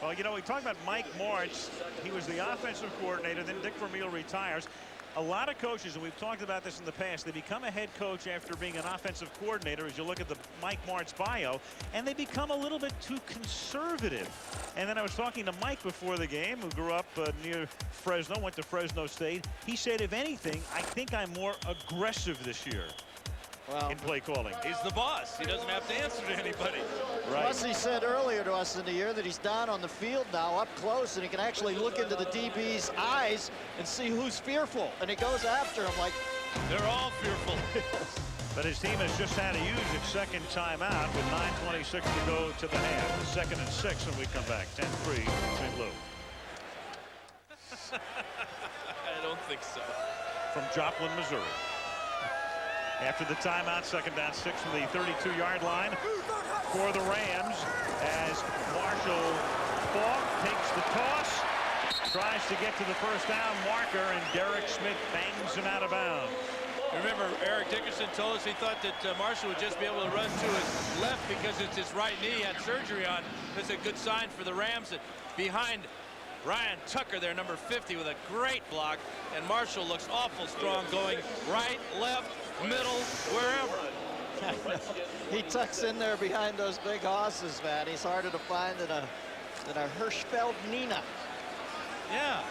Well, you know, we talked about Mike March. He was the offensive coordinator, then Dick Vermeil retires. A lot of coaches, and we've talked about this in the past, they become a head coach after being an offensive coordinator, as you look at the Mike March bio, and they become a little bit too conservative. And then I was talking to Mike before the game, who grew up near Fresno, went to Fresno State. He said, if anything, I think I'm more aggressive this year. Well, in play calling. He's the boss. He doesn't have to answer to anybody. Right. Plus, he said earlier to us in the year that he's down on the field now, up close, and he can actually look into the DB's eyes and see who's fearful. And he goes after him like... They're all fearful. But his team has just had to use its second timeout with 9:26 to go to the half. 2nd and 6 when we come back. 10-3, St. Louis. I don't think so. From Joplin, Missouri. After the timeout, 2nd down 6 from the 32-yard line for the Rams as Marshall Falk takes the toss, tries to get to the first down marker, and Derek Smith bangs him out of bounds. Remember, Eric Dickerson told us he thought that Marshall would just be able to run to his left because it's his right knee he had surgery on. That's a good sign for the Rams. That behind Ryan Tucker there, number 50, with a great block. And Marshall looks awful strong going right, left, middle, wherever. He tucks in there behind those big hosses, man. He's harder to find than a Hirschfeld Nina. Yeah.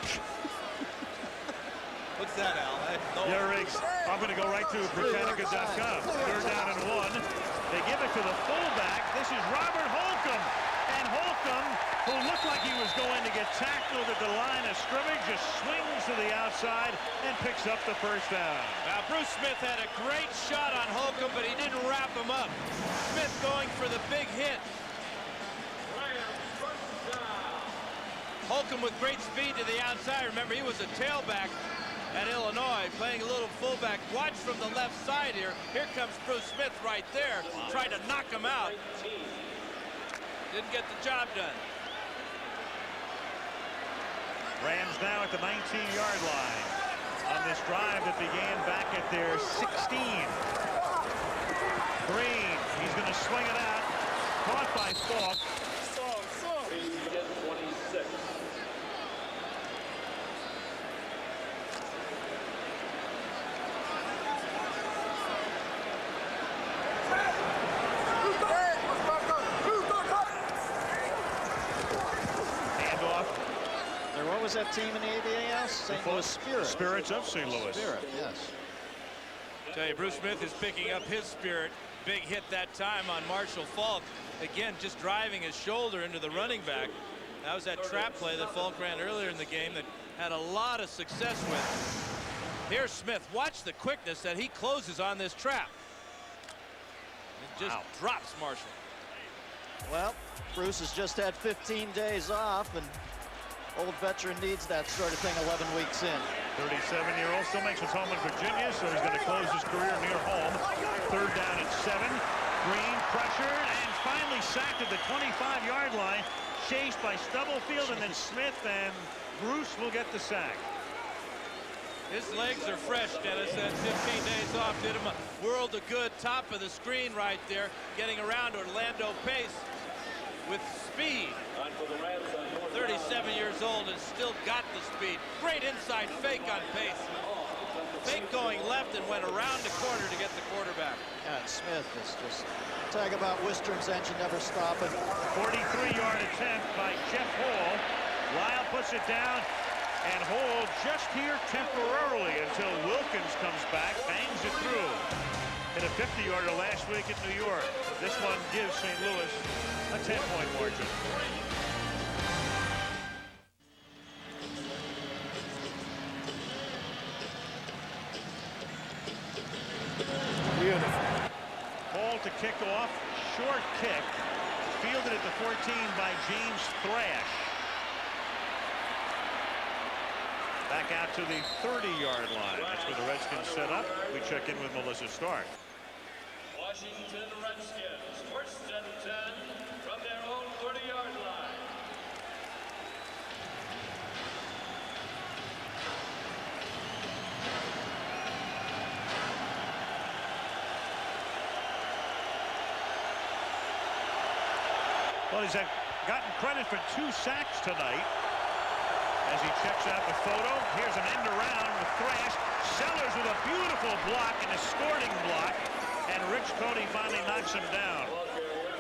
What's that, Al? Yeah, Riggs. I'm going to go right to Britannica.com. 3rd down and 1. They give it to the fullback. This is Robert Holcomb. And Holcomb, who looked like he was going to get tackled at the line of scrimmage, just swings to the outside and picks up the 1st down. Now, Bruce Smith had a great shot on Holcomb, but he didn't wrap him up. Smith going for the big hit. Holcomb with great speed to the outside. Remember, he was a tailback at Illinois, playing a little fullback. Watch from the left side here. Here comes Bruce Smith right there, trying to knock him out. Didn't get the job done. Rams now at the 19-yard line on this drive that began back at their 16. Green, he's going to swing it out. Caught by Falk. What was that team in the ABA? St. Louis Spirit. Spirits of St. Louis. Spirit, yes. Tell you, Bruce Smith is picking up his spirit. Big hit that time on Marshall Falk. Again, just driving his shoulder into the running back. That was that trap play that Falk ran earlier in the game that had a lot of success with. Here's Smith. Watch the quickness that he closes on this trap. It just drops Marshall. Well, Bruce has just had 15 days off, and old veteran needs that sort of thing 11 weeks in. 37-year-old still makes his home in Virginia, so he's going to close his career near home. 3rd down and 7. Green pressured and finally sacked at the 25-yard line. Chased by Stubblefield and then Smith, and Bruce will get the sack. His legs are fresh, Dennis. That 15 days off did him a world of good. Top of the screen right there, getting around Orlando Pace with speed. 37 years old and still got the speed. Great inside fake on Pace. Fake going left and went around the corner to get the quarterback. Yeah, and Smith is just, talk about Wistern's engine never stopping. 43-yard attempt by Jeff Hall. Lyle puts it down, and Hall just here temporarily until Wilkins comes back, bangs it through. Hit a 50-yarder last week at New York. This one gives St. Louis a 10-point margin. Beautiful. Ball to kick off. Short kick. Fielded at the 14 by James Thrash. Back out to the 30-yard line. That's where the Redskins set up. We check in with Melissa Stark. Washington Redskins, 1st and 10 from their own 30-yard line. Well, he's gotten credit for 2 sacks tonight. As he checks out the photo, here's an end around with Thrash. Sellers with a beautiful block and a scoring block. And Rich Cody finally knocks him down.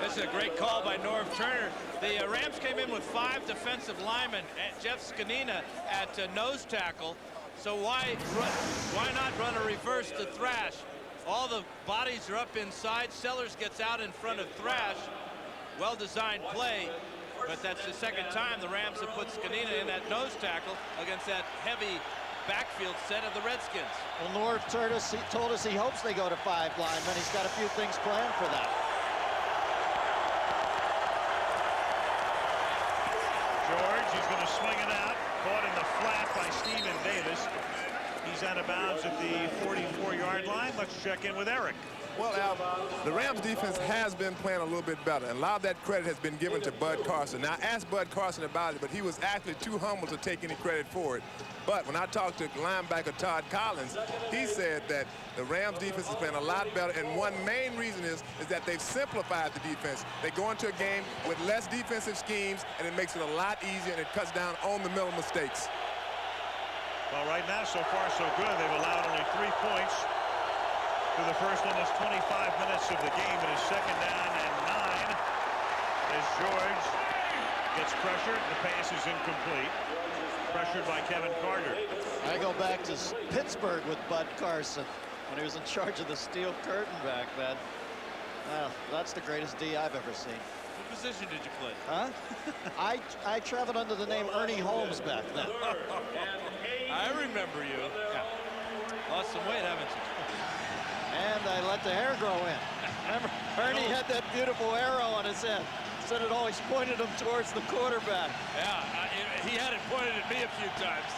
This is a great call by Norv Turner. The Rams came in with 5 defensive linemen. Jeff Scanina at nose tackle. So why not run a reverse to Thrash? All the bodies are up inside. Sellers gets out in front of Thrash. Well-designed play. But that's the second time the Rams have put Scanina in that nose tackle against that heavy backfield set of the Redskins. Well, Norv Turner told us he hopes they go to 5 linemen. He's got a few things planned for that. George, he's going to swing it out. Caught in the flat by Stephen Davis. He's out of bounds at the 44-yard line. Let's check in with Eric. Well, Al, the Rams defense has been playing a little bit better, and a lot of that credit has been given to Bud Carson. Now, I asked Bud Carson about it, but he was actually too humble to take any credit for it. But when I talked to linebacker Todd Collins, he said that the Rams defense is playing a lot better, and one main reason is that they've simplified the defense. They go into a game with less defensive schemes, and it makes it a lot easier, and it cuts down on the middle mistakes. Well, right now, so far, so good. They've allowed only 3 points through the first almost 25 minutes of the game. It is 2nd down and 9 as George gets pressured. The pass is incomplete. Pressured by Kevin Carter. I go back to Pittsburgh with Bud Carson when he was in charge of the steel curtain back then. Well, that's the greatest D I've ever seen. What position did you play? Huh? I traveled under the name Ernie Holmes back then. I remember you. Yeah. Lost some weight, haven't you? And I let the hair grow in. Remember, Ernie had that beautiful arrow on his head. Said it always pointed him towards the quarterback. Yeah, he had it pointed at me a few times.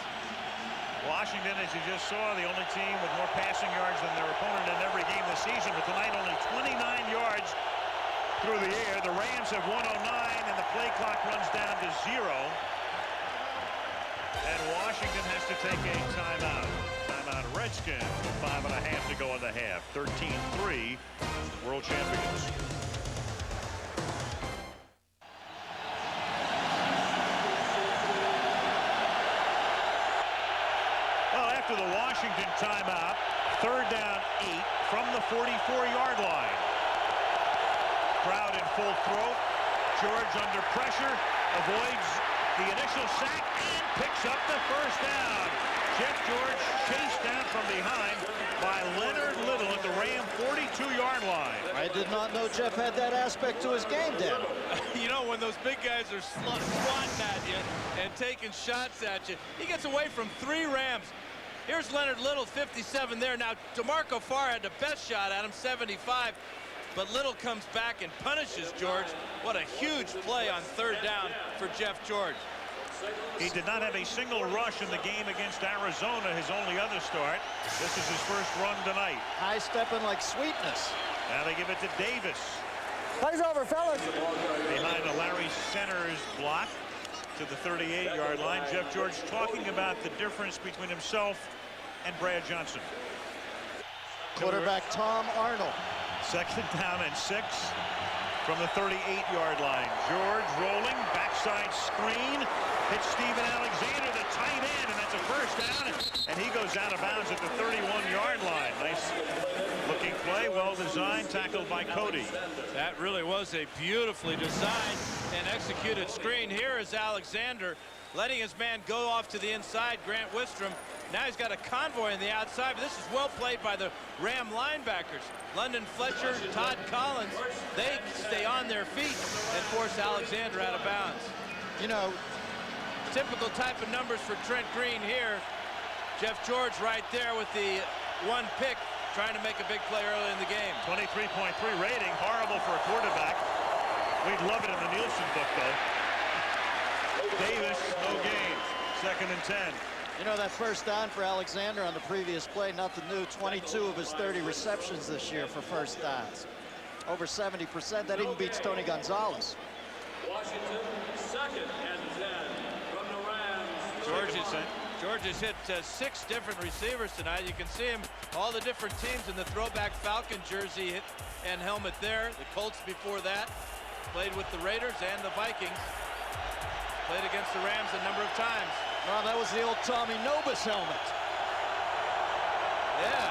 Washington, as you just saw, the only team with more passing yards than their opponent in every game this season, but tonight only 29 yards through the air. The Rams have 109, and the play clock runs down to 0. And Washington has to take a timeout. Timeout Redskins with 5.5 to go in the half. 13-3, world champions. Well, after the Washington timeout, 3rd down 8 from the 44-yard line. Crowd in full throat. George under pressure, avoids the initial sack and picks up the 1st down. Jeff George chased down from behind by Leonard Little at the Ram 42-yard line. I did not know Jeff had that aspect to his game, Dan. You know, when those big guys are swatting at you and taking shots at you, he gets away from 3 Rams. Here's Leonard Little, 57 there. Now, DeMarco Farr had the best shot at him, 75. But Little comes back and punishes George. What a huge play on 3rd down for Jeff George. He did not have a single rush in the game against Arizona, his only other start. This is his first run tonight. High stepping like sweetness. Now they give it to Davis. Plays over, fellas. Behind the Larry Centers block to the 38-yard line. Jeff George talking about the difference between himself and Brad Johnson. Quarterback Tom Arnold. 2nd down and 6 from the 38-yard line. George rolling, backside screen, hits Steven Alexander, the tight end, and that's a 1st down, and he goes out of bounds at the 31-yard line. Nice looking play, well designed, tackled by Cody. That really was a beautifully designed and executed screen. Here is Alexander letting his man go off to the inside, Grant Wistrom. Now he's got a convoy on the outside, but this is well played by the Ram linebackers. London Fletcher, Todd Collins, they stay on their feet and force Alexander out of bounds. You know, typical type of numbers for Trent Green here. Jeff George right there with the 1 pick, trying to make a big play early in the game. 23.3 rating, horrible for a quarterback. We'd love it in the Nielsen book, though. Davis, no gain. 2nd and 10. You know, that 1st down for Alexander on the previous play, nothing new. 22 of his 30 receptions this year for 1st downs. Over 70%. That even beats Tony Gonzalez. Washington, 2nd and 10 from the Rams. George has hit 6 different receivers tonight. You can see him, all the different teams in the throwback Falcon jersey and helmet there. The Colts before that. Played with the Raiders and the Vikings. Played against the Rams a number of times. Well, that was the old Tommy Nobis helmet. Yeah.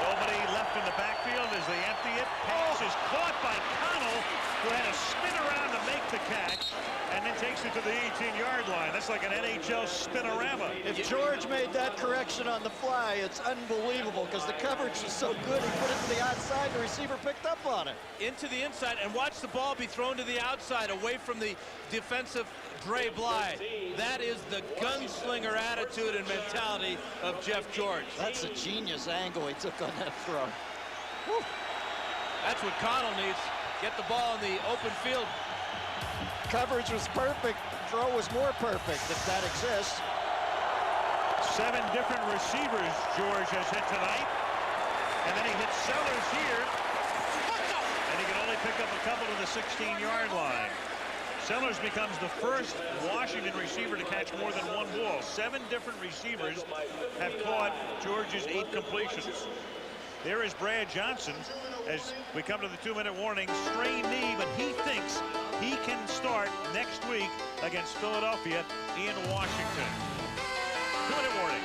Nobody left in the backfield as they empty it. Pass is caught by Connell, who had to spin around to make the catch, and then takes it to the 18-yard line. That's like an NHL spinorama. If George made that correction on the fly, it's unbelievable because the coverage was so good. He put it to the outside, the receiver picked up on it. Into the inside, and watch the ball be thrown to the outside, away from the defensive Dre Blythe. That is the gunslinger attitude and mentality of Jeff George. That's a genius angle he took on that throw. Whew. That's what Connell needs. Get the ball in the open field. Coverage was perfect. Throw was more perfect, if that exists. 7 different receivers George has hit tonight. And then he hits Sellers here. And he can only pick up a couple to the 16-yard line. Sellers becomes the first Washington receiver to catch more than one ball. 7 different receivers have caught Georgia's 8 completions. There is Brad Johnson as we come to the 2-minute warning. Strained knee, but he thinks he can start next week against Philadelphia in Washington. 2-minute warning.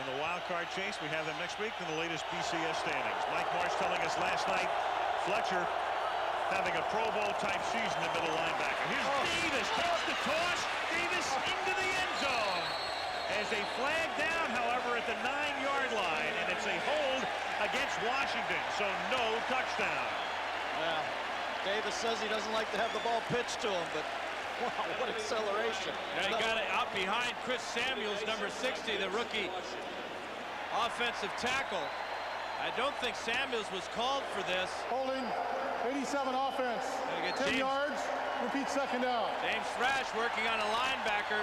In the wild card chase, we have them next week in the latest BCS standings. Mike Marsh telling us last night, Fletcher having a Pro Bowl type season at middle linebacker. Here's Davis, takes the toss, Davis into the end zone. As they flag down, however, at the 9-yard line, and it's a hold against Washington, so no touchdown. Yeah, Davis says he doesn't like to have the ball pitched to him, but wow, what acceleration. Yeah, he got it out behind Chris Samuels, number 60, the rookie offensive tackle. I don't think Samuels was called for this. Holding, 87 offense, 10 yards, repeat second down. James Thrash working on a linebacker.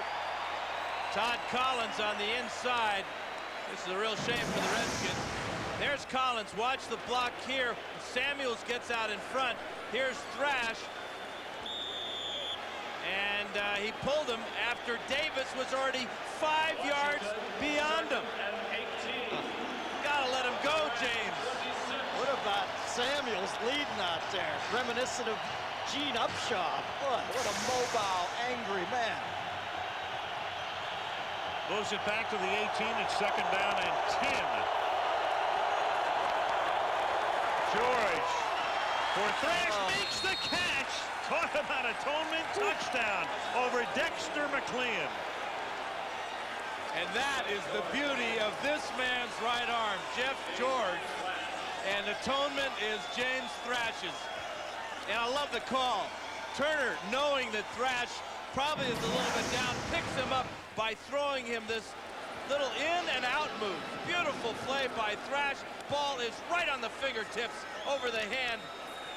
Todd Collins on the inside. This is a real shame for the Redskins. There's Collins. Watch the block here. Samuels gets out in front. Here's Thrash. And he pulled him after Davis was already 5 yards beyond him. Gotta let him go, James. What about Samuels leading out there? Reminiscent of Gene Upshaw. What a mobile, angry man. Moves it back to the 18. It's second down and 10. George for Thrash makes the catch. Talk about atonement touchdown over Dexter McClean. And that is the beauty of this man's right arm, Jeff George. And atonement is James Thrash's. And I love the call. Turner, knowing that Thrash probably is a little bit down, picks him up by throwing him this little in and out move. Beautiful play by Thrash. Ball is right on the fingertips over the hand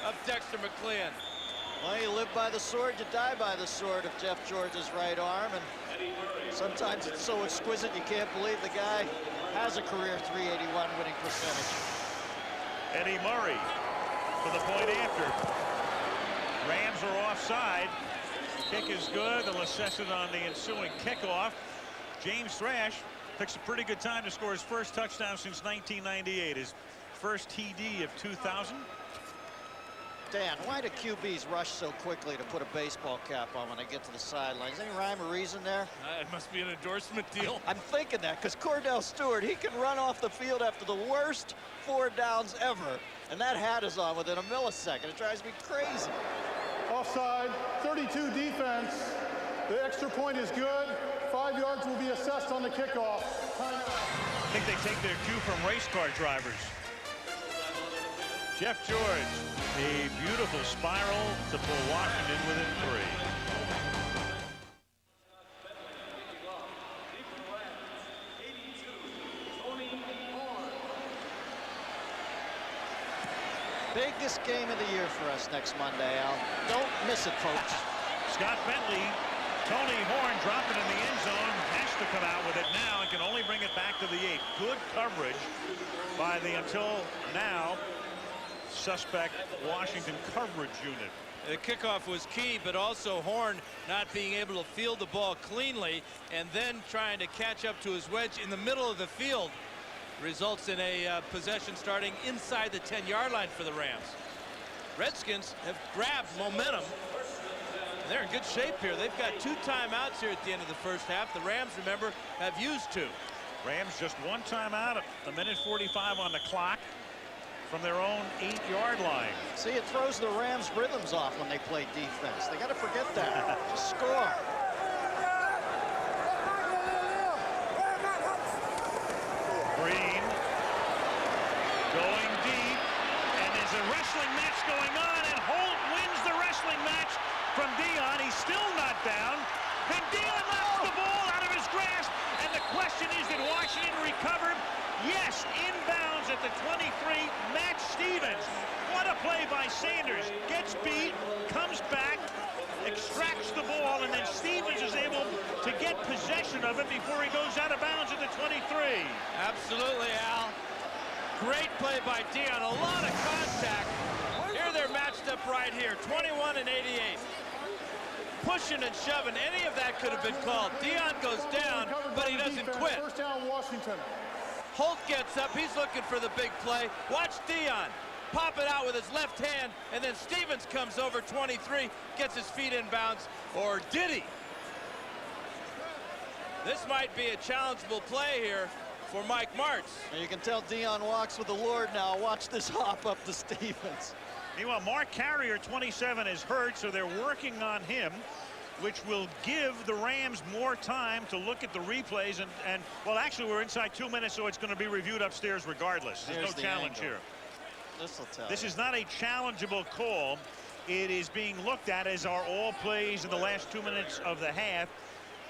of Dexter McClean. Well, you live by the sword, you die by the sword of Jeff George's right arm, and sometimes it's so exquisite you can't believe the guy has a career .381 winning percentage. Eddie Murray for the point after. Rams are offside. Kick is good. The Lacesses on the ensuing kickoff. James Thrash picks a pretty good time to score his first touchdown since 1998. His first TD of 2000. Dan, why do QBs rush so quickly to put a baseball cap on when they get to the sidelines? Any rhyme or reason there? It must be an endorsement deal. I'm thinking that because Cordell Stewart, he can run off the field after the worst 4 downs ever, and that hat is on within a millisecond. It drives me crazy. Offside, 32 defense. The extra point is good. 5 yards will be assessed on the kickoff. I think they take their cue from race car drivers. Jeff George, a beautiful spiral to pull Washington within 3. Biggest game of the year for us next Monday, Al. Don't miss it, folks. Scott Bentley, Tony Horn dropped it in the end zone, has to come out with it now and can only bring it back to the 8. Good coverage by the until now suspect Washington coverage unit. The kickoff was key, but also Horn not being able to field the ball cleanly and then trying to catch up to his wedge in the middle of the field results in a possession starting inside the 10-yard line for the Rams. Redskins have grabbed momentum. And they're in good shape here. They've got 2 timeouts here at the end of the first half. The Rams, remember, have used 2. Rams just 1 timeout, a minute 45 on the clock from their own 8-yard line. See, it throws the Rams' rhythms off when they play defense. They got to forget that. Just score. Green going deep, and there's a wrestling match going on, and Holt wins the wrestling match from Dion. He's still not down, and Dion knocks the ball out of his grasp, and the question is, did Washington recover? Yes, inbounds at the 23, Matt Stevens. What a play by Sanders. Gets beat, comes back, extracts the ball, and then Stevens is able to get possession possession of it before he goes out of bounds at the 23. Absolutely, Al. Great play by Dion. A lot of contact. Here they're matched up right here. 21 and 88. Pushing and shoving. Any of that could have been called. Dion goes down, but he doesn't quit. First down, Washington. Holt gets up. He's looking for the big play. Watch Dion pop it out with his left hand, and then Stevens comes over 23, gets his feet in bounds. Or did he? This might be a challengeable play here for Mike Martz. And you can tell Dion walks with the Lord now. Watch this hop up to Stevens. Meanwhile, Mark Carrier, 27, is hurt, so they're working on him, which will give the Rams more time to look at the replays. And well, actually, we're inside 2 minutes, so it's going to be reviewed upstairs regardless. There's no challenge here. This is not a challengeable call. It is being looked at, as are all plays in the last 2 minutes of the half,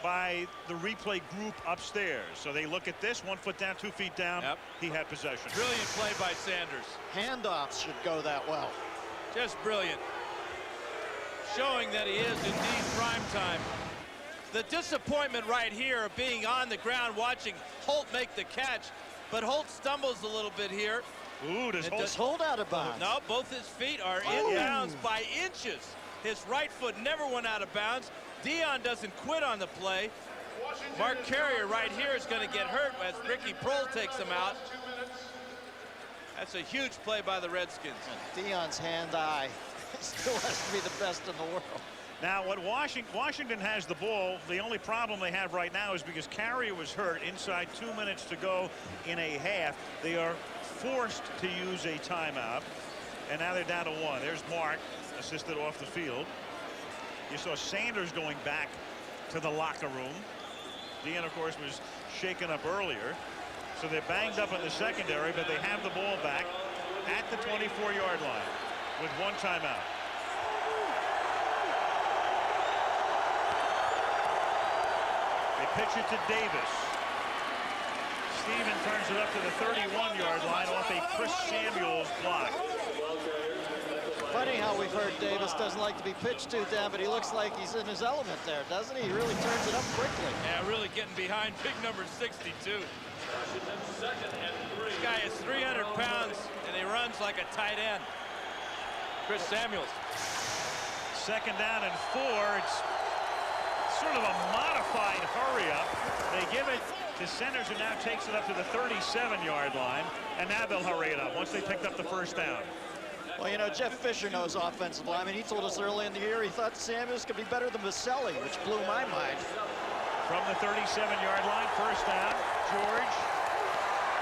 by the replay group upstairs. So they look at this, 1 foot down, 2 feet down. Yep. He had possession. Brilliant play by Sanders. Handoffs should go that well. Just brilliant. Showing that he is indeed prime time. The disappointment right here of being on the ground watching Holt make the catch, but Holt stumbles a little bit here. Ooh, does Holt out of bounds? No, both his feet are in bounds by inches. His right foot never went out of bounds. Dion doesn't quit on the play. Mark Carrier right here is going to get hurt as Ricky Prohl takes him out. That's a huge play by the Redskins. And Dion's hand-eye still has to be the best in the world. Now, what Washington has the ball. The only problem they have right now is because Carrier was hurt inside 2 minutes to go in a half. They are forced to use a timeout, and now they're down to 1. There's Mark, assisted off the field. You saw Sanders going back to the locker room. Dion, of course, was shaken up earlier. So they're banged up in the secondary, but they have the ball back at the 24-yard line with 1 timeout. They pitch it to Davis. Steven turns it up to the 31-yard line off a Chris Samuels block. Funny how we've heard Davis doesn't like to be pitched to, Dan, but he looks like he's in his element there, doesn't he? He really turns it up quickly. Yeah, really getting behind big number 62. This guy is 300 pounds, and he runs like a tight end. Chris Samuels. Second down and 4. It's sort of a modified hurry up. They give it to Sanders, who now takes it up to the 37-yard line, and now they'll hurry it up once they picked up the first down. Well, you know, Jeff Fisher knows offensive line. I mean, he told us early in the year he thought Samuels could be better than Maselli, which blew my mind. From the 37-yard line, first down, George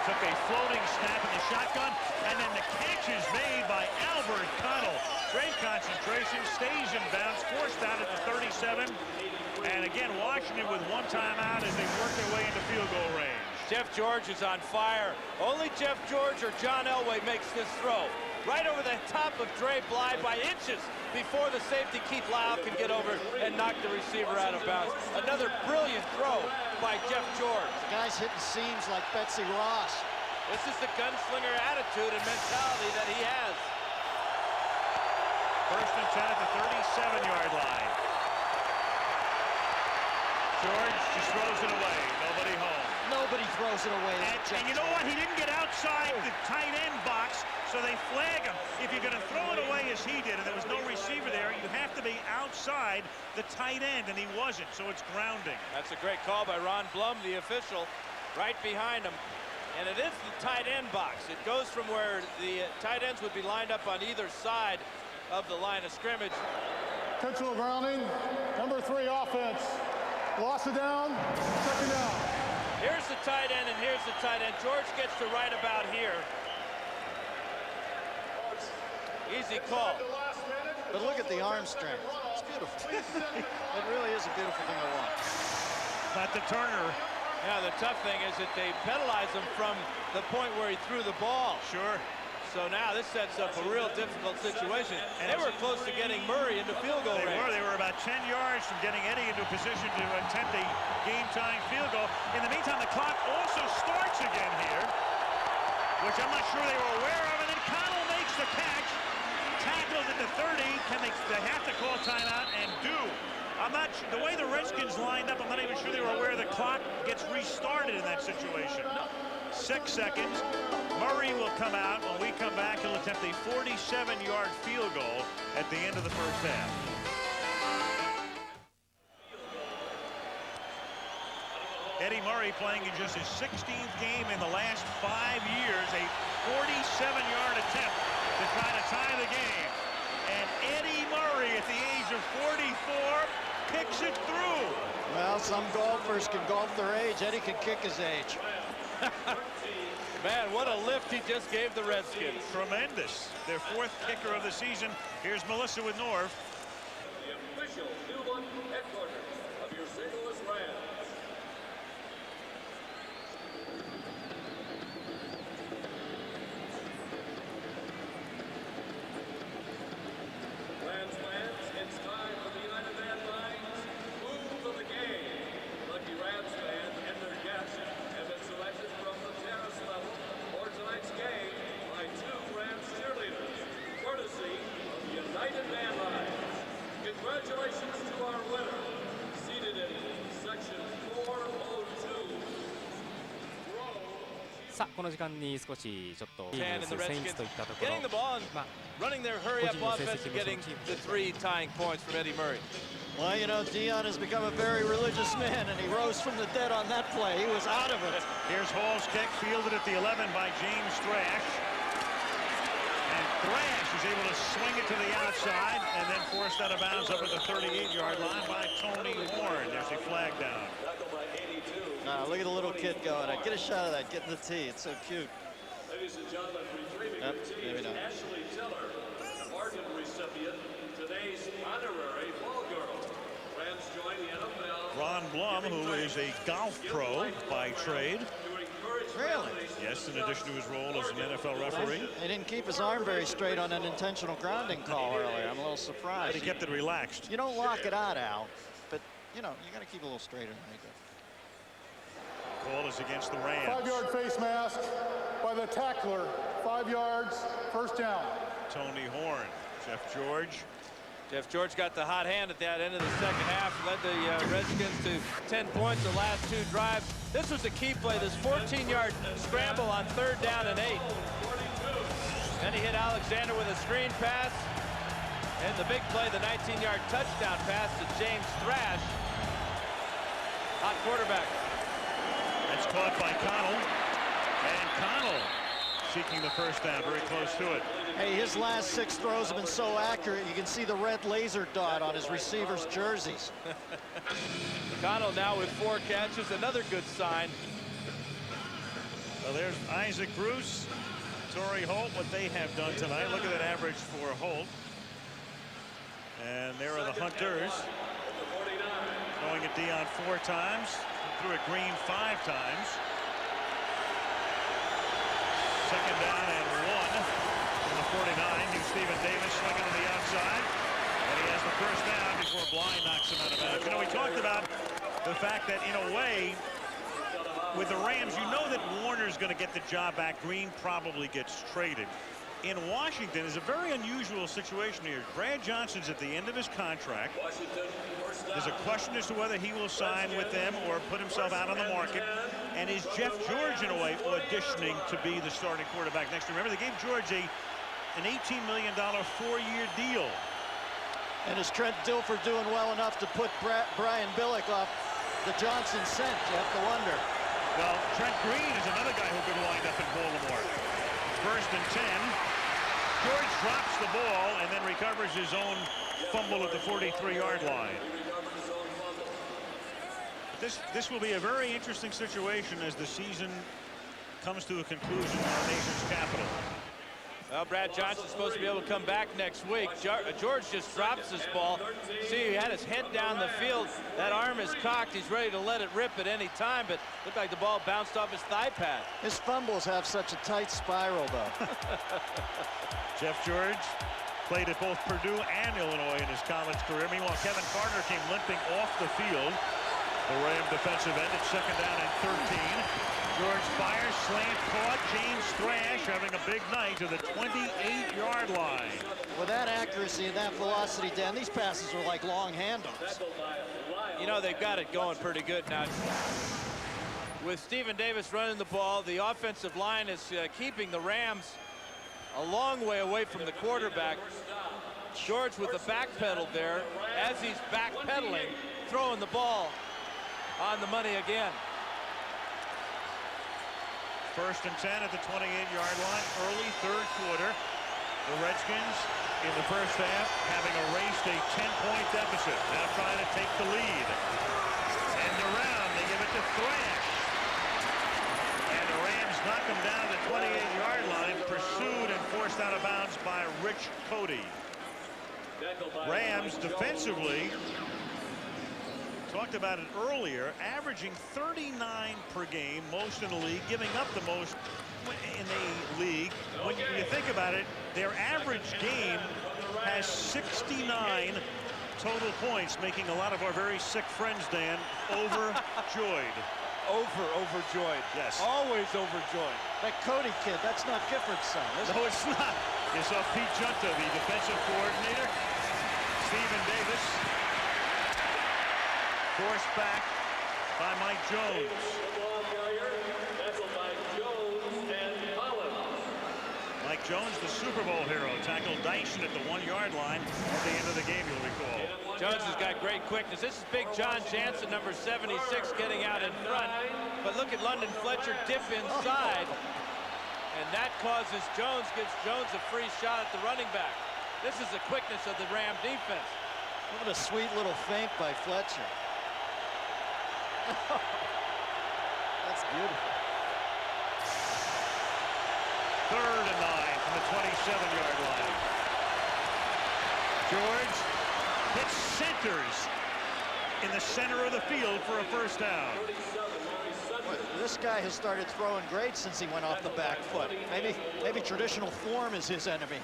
took a floating snap in the shotgun, and then the catch is made by Albert Connell. Great concentration, stays in bounds, forced out at the 37. And again, Washington with 1 timeout as they work their way into field goal range. Jeff George is on fire. Only Jeff George or John Elway makes this throw. Right over the top of Dre Bly by inches before the safety Keith Lyle can get over and knock the receiver out of bounds. Another brilliant throw by Jeff George. The guy's hitting seams like Betsy Ross. This is the gunslinger attitude and mentality that he has. First and 10 at the 37-yard line. George just throws it away. Nobody home. Nobody throws it away. And you know what? He didn't get outside the tight end box, so they flag him. If you're going to throw it away as he did, and there was no receiver there, you have to be outside the tight end, and he wasn't, so it's grounding. That's a great call by Ron Blum, the official, right behind him. And it is the tight end box. It goes from where the tight ends would be lined up on either side of the line of scrimmage. Intentional grounding, number 3 offense. Lost it down, second down. Here's the tight end, and here's the tight end. George gets to right about here. Easy call. But look at the arm strength. It's beautiful. It really is a beautiful thing to watch. But the Turner. Yeah, the tough thing is that they penalize him from the point where he threw the ball. Sure. So now this sets up a real difficult situation. And they were close to getting Murray into field goal range. They were about 10 yards from getting Eddie into a position to attempt a game-tying field goal. In the meantime, the clock also starts again here, which I'm not sure they were aware of. And then Connell makes the catch, tackled at the 30. They have to call timeout and do. I'm not sure. The way the Redskins lined up, I'm not even sure they were aware the clock gets restarted in that situation. 6 seconds. Murray will come out. When we come back, he'll attempt a 47-yard field goal at the end of the first half. Eddie Murray playing in just his 16th game in the last 5 years. A 47-yard attempt to try to tie the game. And Eddie Murray, at the age of 44, kicks it through. Well, some golfers can golf their age. Eddie can kick his age. Man, what a lift he just gave the Redskins. Tremendous. Their 4th kicker of the season. Here's Melissa with Norv. The official New Look headquarters of your St. Louis Rams. Rams fans, it's time for the United Van Lines Move of the Game. Lucky Rams fans and their guests have been selected from the terrace level for tonight's game by 2 Rams cheerleaders, courtesy of the United Van Lines. Congratulations to our winner, seated in section 402. さあこの時間に少しちょっと And the セインツ Redskins といったところ getting the ball and running their hurry-up offense and getting the 3 tying points from Eddie Murray. Well, you know, Dion has become a very religious man, and he rose from the dead on that play. He was out of it. Here's Hall's kick, fielded at the 11 by James Thrash. And Thrash is able to swing it to the outside and then forced out of bounds up at the 38-yard line by Tony Horn. There's a flag down. Look at the little kid going. Get a shot of that, getting the tee. It's so cute. Ladies and gentlemen, retrieving the tee is Ashley Tiller, Martin recipient, today's honorary ball girl. Rams join the NFL. Ron Blum, who is a golf pro by trade. Really? Yes, in addition to his role as an NFL referee. He didn't keep his arm very straight on an intentional grounding call earlier. I'm a little surprised. But he kept it relaxed. You don't lock it out, Al, but, you know, you got to keep it a little straighter than they do. Call is against the Rams. 5-yard face mask by the tackler. 5 yards, first down. Tony Horn, Jeff George. Jeff George got the hot hand at that end of the second half, led the Redskins to 10 points the last 2 drives. This was the key play, this 14-yard scramble on 3rd down and 8. Then he hit Alexander with a screen pass. And the big play, the 19-yard touchdown pass to James Thrash. Hot quarterback. That's caught by Connell. And Connell seeking the first down, very close to it. Hey, his last 6 throws have been so accurate, you can see the red laser dot on his receivers' jerseys. Connell now with 4 catches, another good sign. So there's Isaac Bruce, Torrey Holt, what they have done tonight. Look at that average for Holt. And there are the Hunters. Going at Dion 4 times. Threw at Green 5 times. 2nd down and 1 from the 49. Here's Stephen Davis swinging on the outside. And he has the first down before Blind knocks him out of bounds. You know, we talked about the fact that, in a way, with the Rams, you know that Warner's going to get the job back. Green probably gets traded. In Washington is a very unusual situation here. Brad Johnson's at the end of his contract. There's a question as to whether he will sign with them or put himself out on the market. And is Jeff George, in a way, auditioning to be the starting quarterback next year? Remember, they gave George an $18 million 4-year deal. And is Trent Dilfer doing well enough to put Brian Billick off the Johnson scent? You have to wonder. Well, Trent Green is another guy who could wind up in Baltimore. 1st and 10. George drops the ball and then recovers his own fumble at the 43-yard line. This will be a very interesting situation as the season comes to a conclusion in our nation's capital. Well, Brad Johnson's supposed to be able to come back next week. George just drops this ball. See, he had his head down the field. That arm is cocked. He's ready to let it rip at any time, but looked like the ball bounced off his thigh pad. His fumbles have such a tight spiral, though. Jeff George played at both Purdue and Illinois in his college career. Meanwhile, Kevin Carter came limping off the field. The Ram defensive end at 2nd down and 13. George fires, slant caught. James Thrash having a big night to the 28-yard line. With that accuracy and that velocity, Dan, these passes are like long handoffs. You know, they've got it going pretty good now. With Stephen Davis running the ball, the offensive line is keeping the Rams a long way away from the quarterback. George with the back pedal there. As he's backpedaling, throwing the ball on the money again. 1st and 10 at the 28-yard line. Early 3rd quarter. The Redskins in the first half having erased a 10-point deficit. Now trying to take the lead. And around, they give it to Thrash. And the Rams knock him down to the 28-yard line. Pursued and forced out of bounds by Rich Cody. Rams defensively, talked about it earlier, averaging 39 per game, most in the league, giving up the most in the league. When you think about it, their average game has 69 total points, making a lot of our very sick friends, Dan, overjoyed. Overjoyed. Yes. Always overjoyed. That Cody kid, that's not Gifford's son, is it? No, it's not. You saw Pete Junta, the defensive coordinator. Stephen Davis. Forced back by Mike Jones. Mike Jones, the Super Bowl hero, tackled Dyson at the 1-yard line at the end of the game, you'll recall. Jones has got great quickness. This is Big John Jansen, number 76, getting out in front. But look at London Fletcher dip inside. And that causes Jones, gives Jones a free shot at the running back. This is the quickness of the Ram defense. What a sweet little feint by Fletcher. That's beautiful. 3rd and 9 from the 27-yard line. George hits centers in the center of the field for a 1st down. This guy has started throwing great since he went off the back foot. Maybe traditional form is his enemy.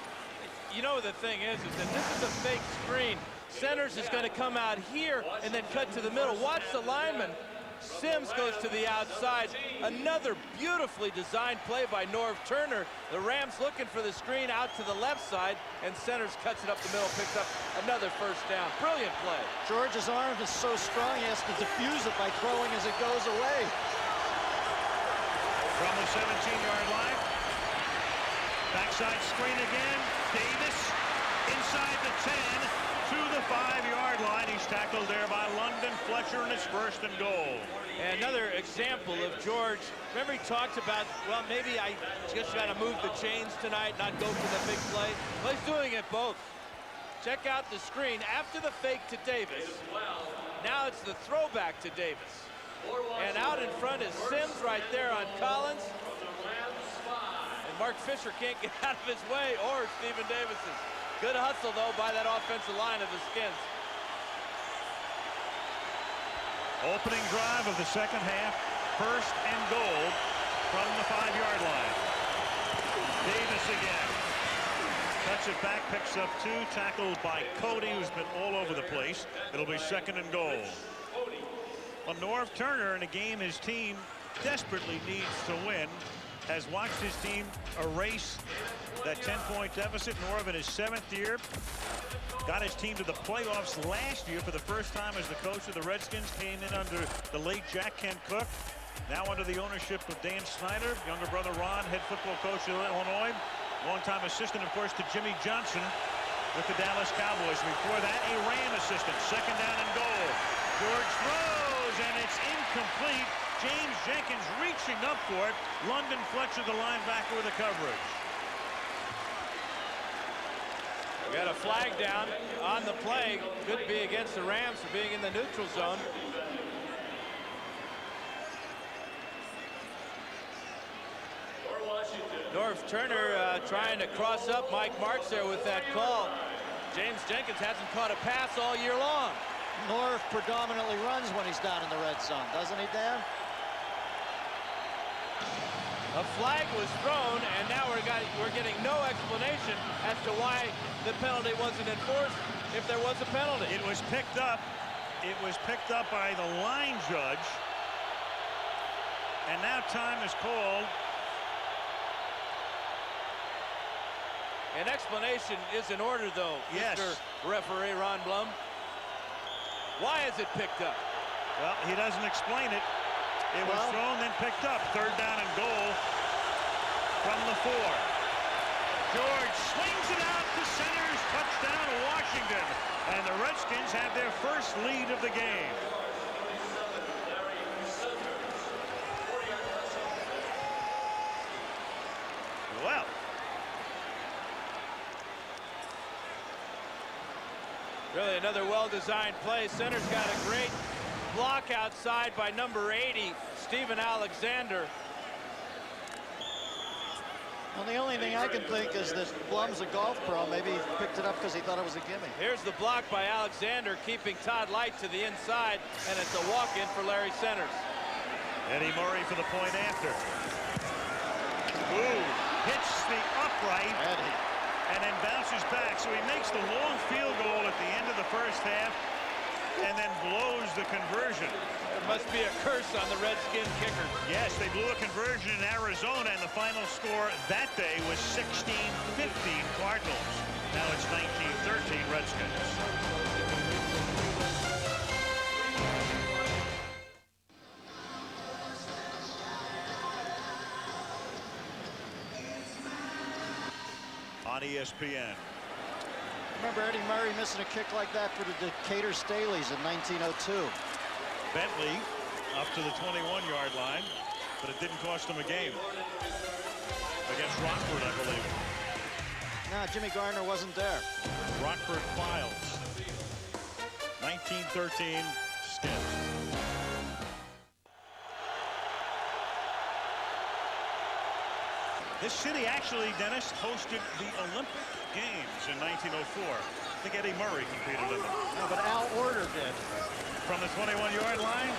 You know, the thing is that this is a fake screen. Centers is going to come out here and then cut to the middle. Watch the lineman. Sims goes to the outside. Another beautifully designed play by Norv Turner. The Rams looking for the screen out to the left side, and Centers cuts it up the middle, picks up another 1st down. Brilliant play. George's arm is so strong he has to diffuse it by throwing as it goes away. From the 17-yard line. Backside screen again. Davis inside the 10 to the 5-yard line. He's tackled there by London Fletcher, and it's 1st and goal. And another example of George. Remember he talked about, well, maybe I just got to move the chains tonight, not go for the big play. Well, he's doing it both. Check out the screen after the fake to Davis. Now it's the throwback to Davis. And out in front is Sims right there on Collins. And Mark Fisher can't get out of his way, or Stephen Davis's. Good hustle, though, by that offensive line of the Skins. Opening drive of the 2nd half. 1st and goal from the 5-yard line. Davis again. Cuts it back, picks up 2. Tackled by Cody, who's been all over the place. It'll be 2nd and goal. Well, Norv Turner, in a game his team desperately needs to win, has watched his team erase that 10-point deficit. Norv in his 7th year got his team to the playoffs last year for the first time as the coach of the Redskins. Came in under the late Jack Kent Cooke. Now under the ownership of Dan Snyder, younger brother Ron, head football coach of Illinois. Longtime assistant, of course, to Jimmy Johnson with the Dallas Cowboys. Before that, a Ram assistant. 2nd down and goal. George throws, and it's incomplete. James Jenkins reaching up for it. London Fletcher, the linebacker, with the coverage. We got a flag down on the play. Could be against the Rams for being in the neutral zone. Norv Turner trying to cross up Mike Marks there with that call. James Jenkins hasn't caught a pass all year long. Norv predominantly runs when he's down in the red zone, doesn't he, Dan? A flag was thrown, and now we're getting no explanation as to why the penalty wasn't enforced if there was a penalty. It was picked up It was picked up by the line judge. And now time is called. An explanation is in order, though, yes. Mr. Referee Ron Blum. Why is it picked up? Well, he doesn't explain it. It was thrown, then picked up. 3rd down and goal from the 4. George swings it out to centers. Touchdown to Washington. And the Redskins have their first lead of the game. Well. Really another well-designed play. Center's got a great block outside by number 80, Stephen Alexander. Well, the only thing I can think is that Blum's a golf pro. Maybe he picked it up because he thought it was a gimme. Here's the block by Alexander, keeping Todd Light to the inside, and it's a walk-in for Larry Centers. Eddie Murray for the point after. Ooh, hits the upright. Eddie. And then bounces back. So he makes the long field goal at the end of the first half and then blows the conversion. There must be a curse on the Redskin kickers. Yes, they blew a conversion in Arizona, and the final score that day was 16-15 Cardinals. Now it's 19-13 Redskins. On ESPN. Remember Eddie Murray missing a kick like that for the Decatur Staleys in 1902. Bentley up to the 21-yard line, but it didn't cost him a game against Rockford, I believe. No, Jimmy Garner wasn't there. Rockford Files. 1913 Skins. This city actually, Dennis, hosted the Olympic Games in 1904. I think Eddie Murray competed in them. No, but Al Order did. From the 21-yard line,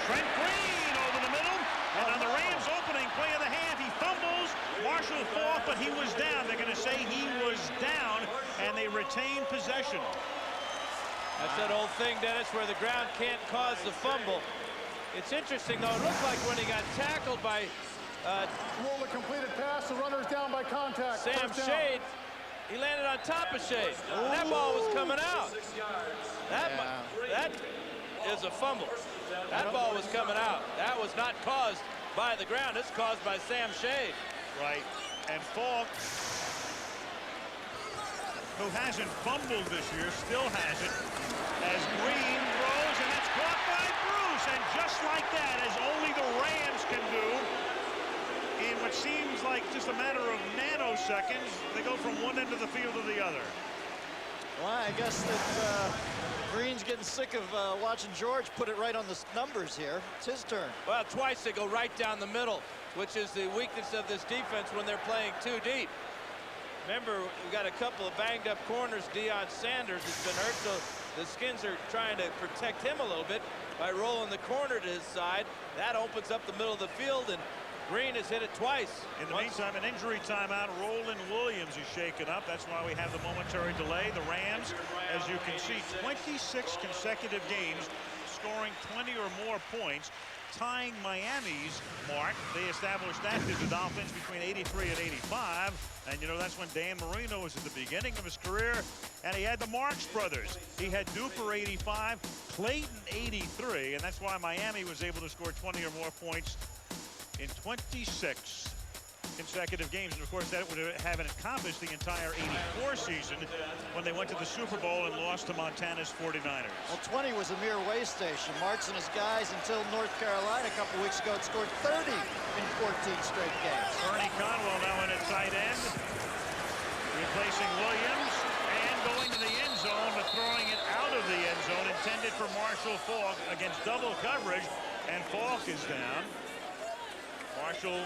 Trent Green over the middle. And on the Rams opening play of the half, he fumbles. Marshall Faulk, but he was down. They're going to say he was down, and they retain possession. That's that old thing, Dennis, where the ground can't cause the fumble. It's interesting, though. It looked like when he got tackled by Roll the completed pass. The runner's down by contact. Sam Shade. He landed on top of Shade. That ball was coming out. That is a fumble. That ball was coming out. That was not caused by the ground. It's caused by Sam Shade. Right. And Faulk, who hasn't fumbled this year, still hasn't, as Green throws, and that's caught by Bruce. And just like that, as only the Rams can do, in what seems like just a matter of nanoseconds, they go from one end of the field to the other. Well, I guess that Green's getting sick of watching George put it right on the numbers here. It's his turn. Well, twice they go right down the middle, which is the weakness of this defense when they're playing too deep. Remember, we got a couple of banged up corners. Deion Sanders has been hurt, so the Skins are trying to protect him a little bit by rolling the corner to his side. That opens up the middle of the field, and Green has hit it twice. In the meantime, an injury timeout. Roland Williams is shaken up. That's why we have the momentary delay. The Rams, as you can see, 26 consecutive games scoring 20 or more points, tying Miami's mark. They established that through the Dolphins between 83 and 85. And, you know, that's when Dan Marino was at the beginning of his career. And he had the Marks brothers. He had Duper 85, Clayton 83. And that's why Miami was able to score 20 or more points in 26 consecutive games. And of course, that would have encompassed the entire 84 season when they went to the Super Bowl and lost to Montana's 49ers. Well, 20 was a mere way station. Marks and his guys until North Carolina a couple weeks ago had scored 30 in 14 straight games. Ernie Conwell now in at tight end, replacing Williams, and going to the end zone, but throwing it out of the end zone, intended for Marshall Faulk against double coverage, and Faulk is down. Marshall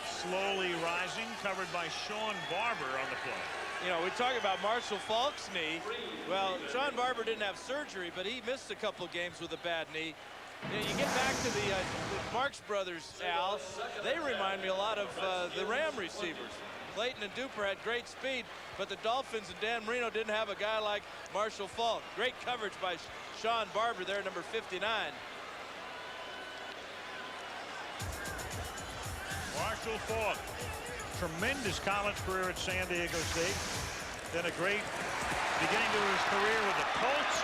slowly rising, covered by Sean Barber on the play. You know, we talk about Marshall Faulk's knee. Well, Sean Barber didn't have surgery, but he missed a couple games with a bad knee. You know, you get back to the Marks brothers, Al, they remind me a lot of the Ram receivers. Clayton and Duper had great speed, but the Dolphins and Dan Marino didn't have a guy like Marshall Faulk. Great coverage by Sean Barber there, number 59. Marshall Faulk, tremendous college career at San Diego State. Then a great beginning to his career with the Colts.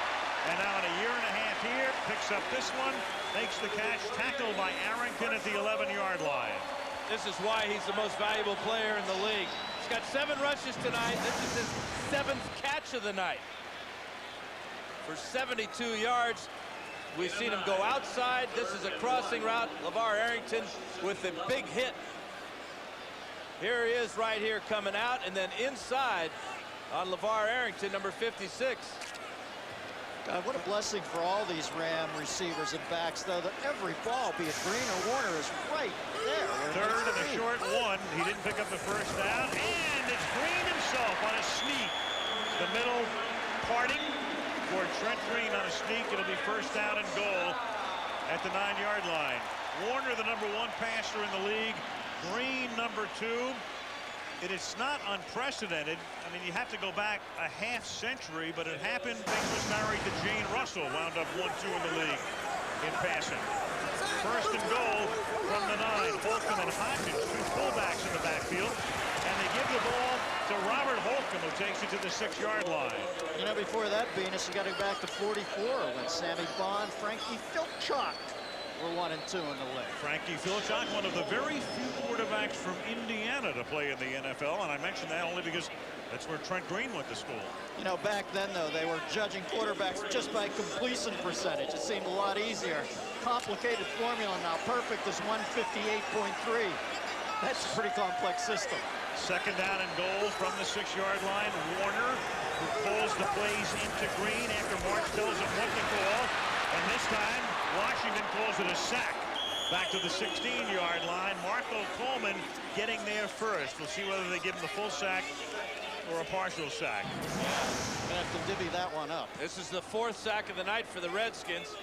And now in a year and a half here, picks up this one, makes the catch, tackled by Arrington at the 11-yard line. This is why he's the most valuable player in the league. He's got 7 rushes tonight. This is his 7th catch of the night. For 72 yards, we've seen him go outside. This is a crossing route. LeVar Arrington with the big hit. Here he is right here coming out, and then inside on LeVar Arrington, number 56. God, what a blessing for all these Ram receivers and backs, though, that every ball, be it Green or Warner, is right there. Third and a short one. He didn't pick up the first down, and it's Green himself on a sneak. The middle parting for Trent Green on a sneak. It'll be first down and goal at the 9-yard line. Warner, the number 1 passer in the league. Green, number 2. It is not unprecedented. I mean, you have to go back a half century, but it happened. Bing was married to Jane Russell, wound up 1-2 in the league in passing. First and goal from the 9. Holcomb and Hodgins, 2 fullbacks in the backfield, and they give the ball to Robert Holcomb, who takes it to the 6-yard line. You know, before that, Venus, you got to go back to 44 when Sammy Bond, Frankie Filchuk were 1 and 2 in the league. Frankie Filchuk, one of the very few quarterbacks from Indiana to play in the NFL, and I mentioned that only because that's where Trent Green went to school. You know, back then, though, they were judging quarterbacks just by completion percentage. It seemed a lot easier. Complicated formula now. Perfect is 158.3. That's a pretty complex system. Second down and goal from the 6-yard line. Warner, who pulls the plays into Green after March tells him what to call. And this time, Washington calls it a sack. Back to the 16-yard line. Marco Coleman getting there first. We'll see whether they give him the full sack or a partial sack. Gonna have to divvy that one up. This is the 4th sack of the night for the Redskins.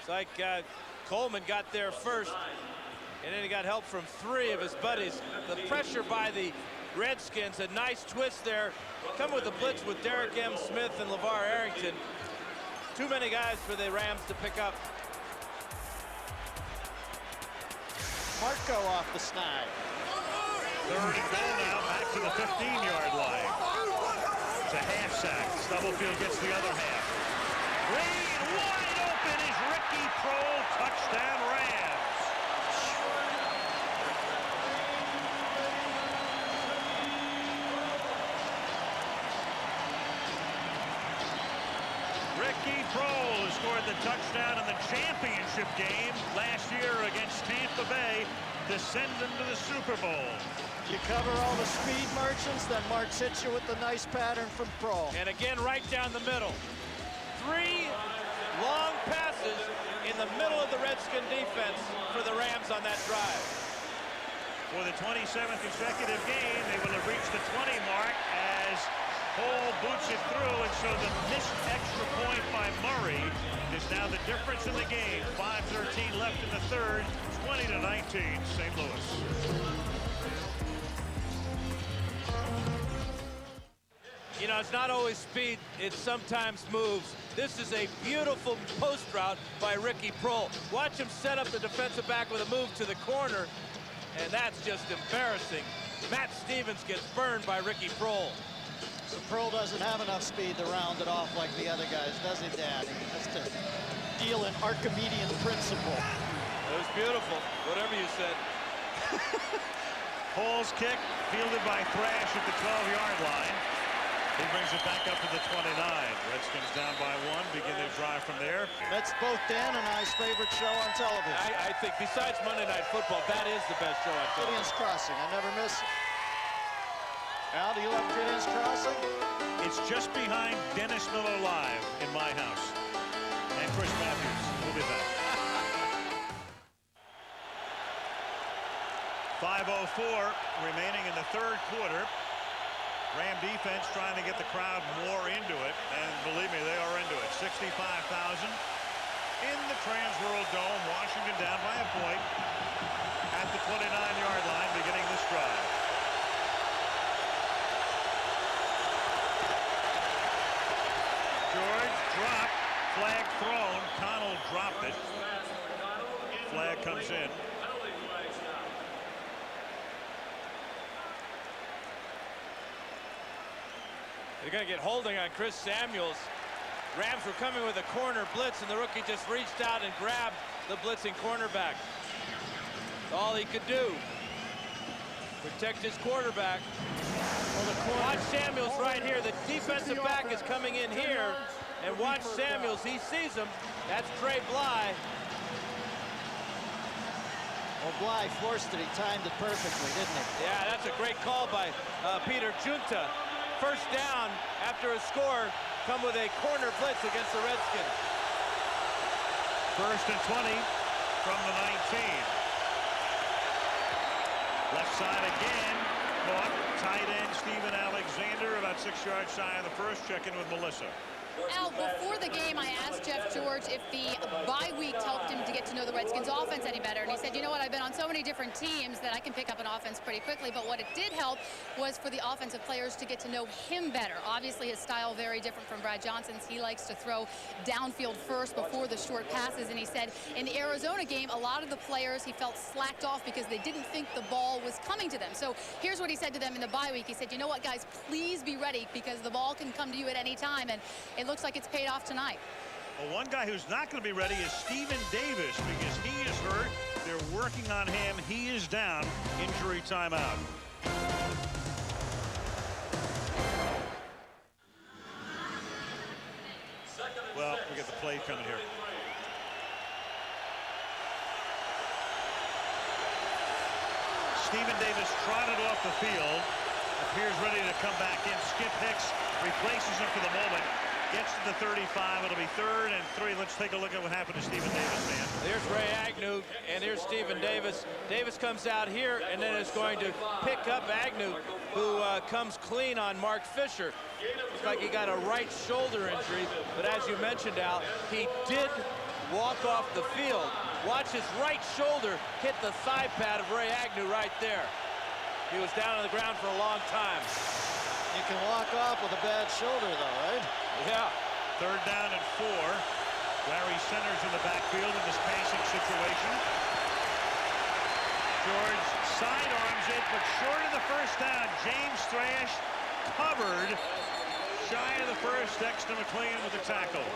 It's like Coleman got there first, and then he got help from 3 of his buddies. The pressure by the Redskins, a nice twist there. Come with the blitz with Derek M. Smith and LeVar Arrington. Too many guys for the Rams to pick up. Marco off the snag. Third and goal now, back to the 15-yard line. It's a half sack. Stubblefield gets the other half. Green wide open is Ricky Prohl. Touchdown Rams. Ricky Prohl scored the touchdown in the championship game last year against Tampa Bay to send them to the Super Bowl. You cover all the speed merchants, then Marks hits you with the nice pattern from Prohl. And again, right down the middle. 3 long passes in the middle of the Redskin defense for the Rams on that drive. For the 27th consecutive game, they will have reached the 20 mark as Cole boots it through, and so the missed extra point by Murray is now the difference in the game. 5:13 left in the third, 20-19, St. Louis. You know, it's not always speed, it's sometimes moves. This is a beautiful post route by Ricky Prohl. Watch him set up the defensive back with a move to the corner, and that's just embarrassing. Matt Stevens gets burned by Ricky Prohl. So Prohl doesn't have enough speed to round it off like the other guys, does he, Dad? He has to deal in Archimedean principle. It was beautiful, whatever you said. Prohl's kick fielded by Thrash at the 12-yard line. He brings it back up to the 29. Redskins down by 1, begin their drive from there. That's both Dan and I's favorite show on television. I think besides Monday Night Football, that is the best show on television. Gideon's Crossing, I never miss it. Al, do you love Gideon's Crossing? It's just behind Dennis Miller Live in my house. And Chris Matthews. We'll be back. 5:04 remaining in the third quarter. Ram defense trying to get the crowd more into it. And believe me, they are into it. 65,000 in the Trans World Dome. Washington down by a point at the 29-yard line beginning this drive. dropped. Flag thrown. Connell dropped it. Flag comes in. They're going to get holding on Chris Samuels. Rams were coming with a corner blitz, and the rookie just reached out and grabbed the blitzing cornerback. All he could do. Protect his quarterback. Watch Samuels right here. The defensive back is coming in here. And watch Samuels. He sees him. That's Trey Bly. Well, Bly forced it. He timed it perfectly, didn't he? Yeah, that's a great call by Peter Junta. First down after a score. Come with a corner blitz against the Redskins. 1st and 20 from the 19. Left side again. Caught. Tight end Steven Alexander about 6 yards shy of the first. Check in with Melissa. Al, before the game, I asked Jeff George if the bye week helped him to get to know the Redskins offense any better. And he said, you know what, I've been on so many different teams that I can pick up an offense pretty quickly. But what it did help was for the offensive players to get to know him better. Obviously, his style very different from Brad Johnson's. He likes to throw downfield first before the short passes. And he said in the Arizona game, a lot of the players he felt slacked off because they didn't think the ball was coming to them. So here's what he said to them in the bye week. He said, you know what, guys, please be ready because the ball can come to you at any time. And it looks like it's paid off tonight. Well, one guy who's not going to be ready is Steven Davis because he is hurt. They're working on him. He is down. Injury timeout. Well, we got the play coming here. Steven Davis trotted off the field. Appears ready to come back in. Skip Hicks replaces him for the moment. Gets to the 35. It'll be 3rd and 3. Let's take a look at what happened to Steven Davis, man. There's Ray Agnew, and here's Steven Davis. Davis comes out here, and then is going to pick up Agnew, who comes clean on Mark Fisher. Looks like he got a right shoulder injury, but as you mentioned, Al, he did walk off the field. Watch his right shoulder hit the thigh pad of Ray Agnew right there. He was down on the ground for a long time. You can walk off with a bad shoulder, though, right? Yeah. 3rd down and 4. Larry Centers in the backfield in this passing situation. George sidearms it, but short of the first down. James Thrash covered. Shy of the first. Dexter McLean with the tackle.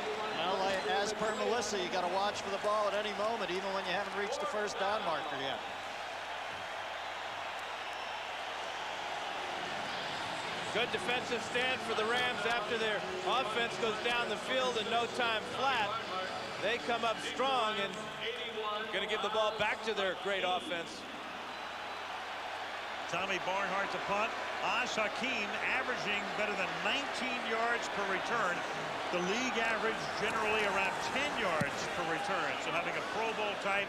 Well, as per Melissa, you got to watch for the ball at any moment, even when you haven't reached the first down marker yet. Good defensive stand for the Rams after their offense goes down the field in no time flat. They come up strong and going to give the ball back to their great offense. Tommy Barnhart to punt. Oz Hakeem averaging better than 19 yards per return. The league average generally around 10 yards per return. So having a Pro Bowl type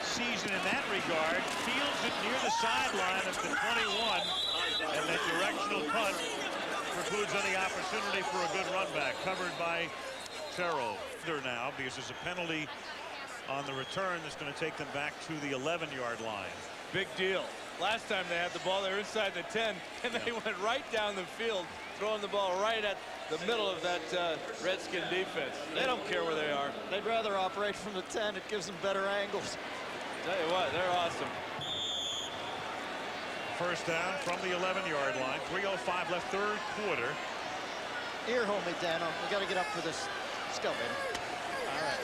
season in that regard, fields it near the sideline at the 21, and that directional punt precludes any opportunity for a good run back. Covered by Terrell. There now, because there's a penalty on the return that's going to take them back to the 11-yard line. Big deal. Last time they had the ball, they were inside the 10, and they went right down the field, throwing the ball right at the middle of that Redskin defense. They don't care where they are. They'd rather operate from the 10. It gives them better angles. Tell you what, they're awesome. First down from the 11-yard line. 3:05 left, 3rd quarter. Ear hold me, Dano. We got to get up for this. Let's go, baby. All right.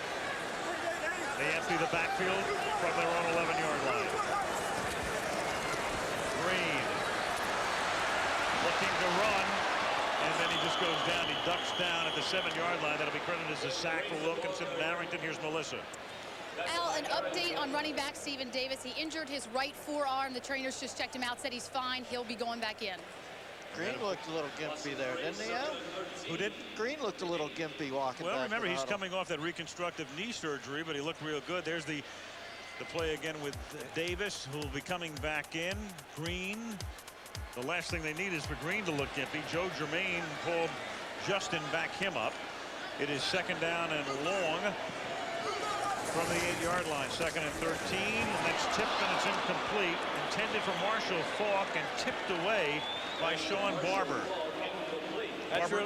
They empty the backfield from their own 11-yard line. Green looking to run, and then he just goes down. He ducks down at the 7-yard line. That'll be credited as a sack for Wilkinson and Arrington. Here's Melissa. Al, an update on running back Steven Davis. He injured his right forearm. The trainers just checked him out, said he's fine. He'll be going back in. Green looked a little gimpy there, didn't he, Al? Who did? Green looked a little gimpy walking back. Well, remember, he's coming off that reconstructive knee surgery, but he looked real good. There's the play again with Davis, who will be coming back in. Green. The last thing they need is for Green to look gimpy. Joe Germain pulled Justin back him up. It is 2nd down and long from the 8-yard line. 2nd and 13. And that's tipped and it's incomplete. Intended for Marshall Faulk and tipped away by Sean Barber.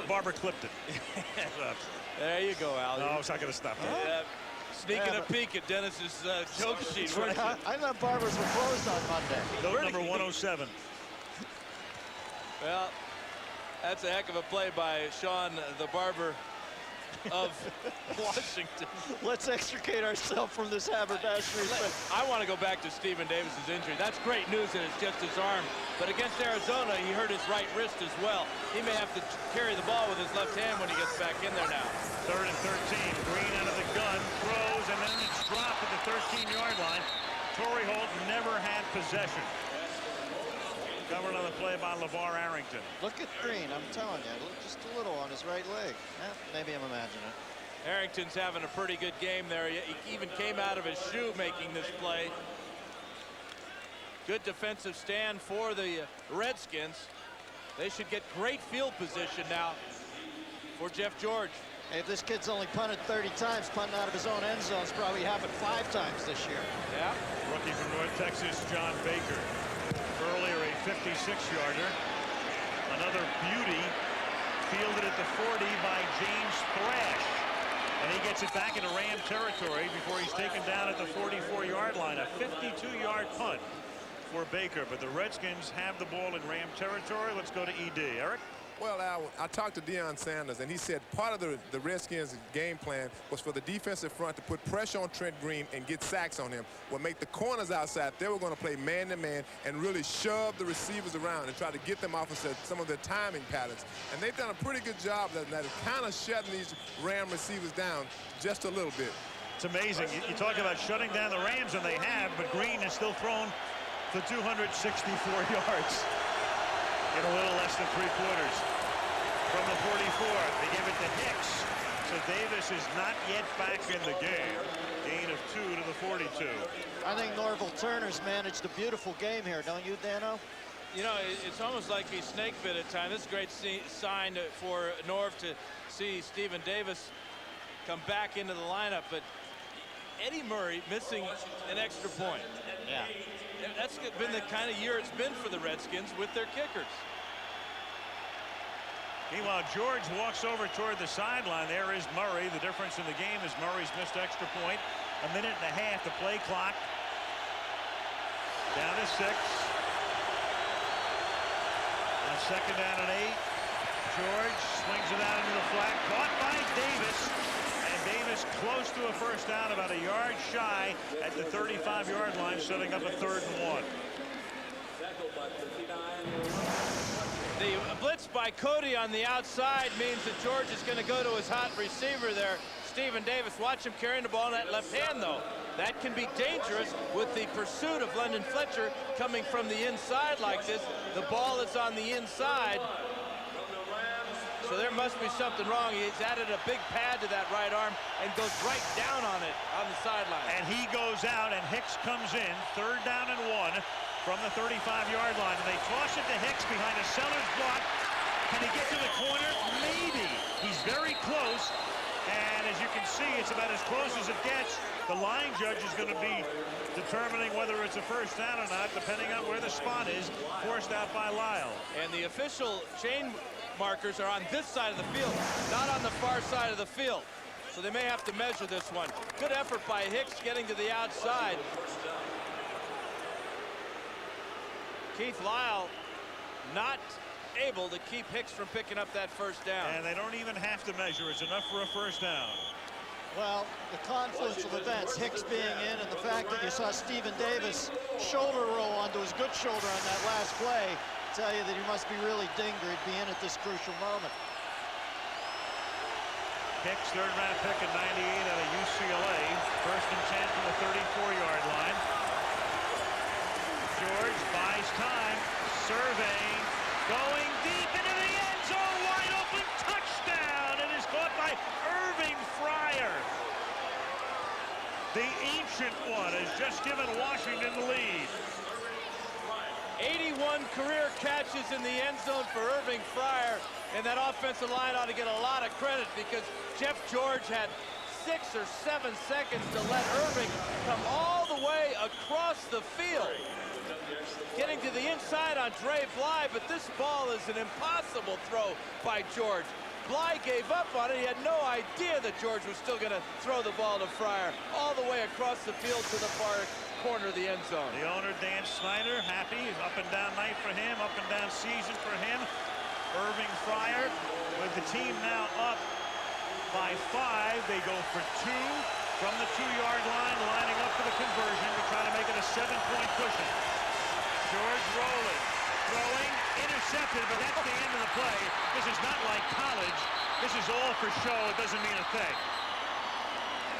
Barber clipped it. There you go, Al. No, I was not going to stop that. Sneaking a peek at Dennis's joke sheet. I thought Barbers were closed on Monday. Note number 107. Well, that's a heck of a play by Sean the Barber of Washington. Let's extricate ourselves from this haberdashery. I want to go back to Stephen Davis's injury. That's great news that it's just his arm. But against Arizona, he hurt his right wrist as well. He may have to carry the ball with his left hand when he gets back in there now. 3rd and 13. Green out of the gun, throws, and then it's dropped at the 13-yard line. Torrey Holt never had possession. Covered on the play by LeVar Arrington. Look at Green, I'm telling you, just a little on his right leg. Maybe I'm imagining it. Arrington's having a pretty good game there. He even came out of his shoe making this play. Good defensive stand for the Redskins. They should get great field position now for Jeff George. Hey, if this kid's only punted 30 times, punting out of his own end zone's probably happened 5 times this year. Yeah. Rookie from North Texas, John Baker. Earlier, a 56-yarder. Another beauty, fielded at the 40 by James Thrash. And he gets it back into Ram territory before he's taken down at the 44-yard line. A 52-yard punt for Baker. But the Redskins have the ball in Ram territory. Let's go to ED. Eric? Well, I talked to Deion Sanders, and he said part of the Redskins' game plan was for the defensive front to put pressure on Trent Green and get sacks on him. Would make the corners outside. They were going to play man-to-man and really shove the receivers around and try to get them off of some of their timing patterns. And they've done a pretty good job of that, kind of shutting these Ram receivers down just a little bit. It's amazing. You talk about shutting down the Rams, and they have, but Green has still thrown for 264 yards. In a little less than 3 quarters. From the 44, they give it to Hicks. So Davis is not yet back in the game. Gain of 2 to the 42. I think Norville Turner's managed a beautiful game here, don't you, Dano? You know, it's almost like he's snake bit at time. This is a great sign for Norv to see Stephen Davis come back into the lineup. But Eddie Murray missing an extra point. Yeah. That's been the kind of year it's been for the Redskins with their kickers. Meanwhile, George walks over toward the sideline. There is Murray. The difference in the game is Murray's missed extra point. 1.5 minutes to play clock. Down to 6. On 2nd down and 8. George swings it out into the flat. Caught by Davis. And Davis close to a first down, about a yard shy at the 35-yard line, setting up a 3rd and 1. The blitz by Cody on the outside means that George is going to go to his hot receiver there, Stephen Davis. Watch him carrying the ball in that left hand, though. That can be dangerous with the pursuit of London Fletcher coming from the inside like this. The ball is on the inside. So there must be something wrong. He's added a big pad to that right arm and goes right down on it on the sideline. And he goes out, and Hicks comes in. 3rd down and 1 from the 35-yard line. And they toss it to Hicks behind a Sellers block. Can he get to the corner? Maybe. He's very close. And as you can see, it's about as close as it gets. The line judge is going to be determining whether it's a first down or not, depending on where the spot is, forced out by Lyle. And the official chain markers are on this side of the field, not on the far side of the field. So they may have to measure this one. Good effort by Hicks getting to the outside. Keith Lyle not able to keep Hicks from picking up that first down. And they don't even have to measure. It's enough for a first down. Well, the confluence of events, Hicks being in, and the fact that you saw Stephen Davis shoulder roll onto his good shoulder on that last play, tell you that he must be really dinged or he'd be in at this crucial moment. Hicks, 3rd round pick in 98 out of UCLA. 1st and 10 from the 34-yard line. George buys time, surveying, going deep into the end zone, wide open, touchdown! It is caught by Irving Fryer. The ancient one has just given Washington the lead. 81 career catches in the end zone for Irving Fryer, and that offensive line ought to get a lot of credit because Jeff George had 6 or 7 seconds to let Irving come all the way across the field. getting to the inside on Dre Bly, but this ball is an impossible throw by George. Bly gave up on it. He had no idea that George was still going to throw the ball to Fryer all the way across the field to the far corner of the end zone. The owner, Dan Snyder, happy. Up and down night for him, up and down season for him. Irving Fryer with the team now up by 5. They go for 2 from the 2-yard line, lining up for the conversion to try to make it a 7-point cushion. George rolling, throwing, intercepted, but that's the end of the play. This is not like college. This is all for show. It doesn't mean a thing.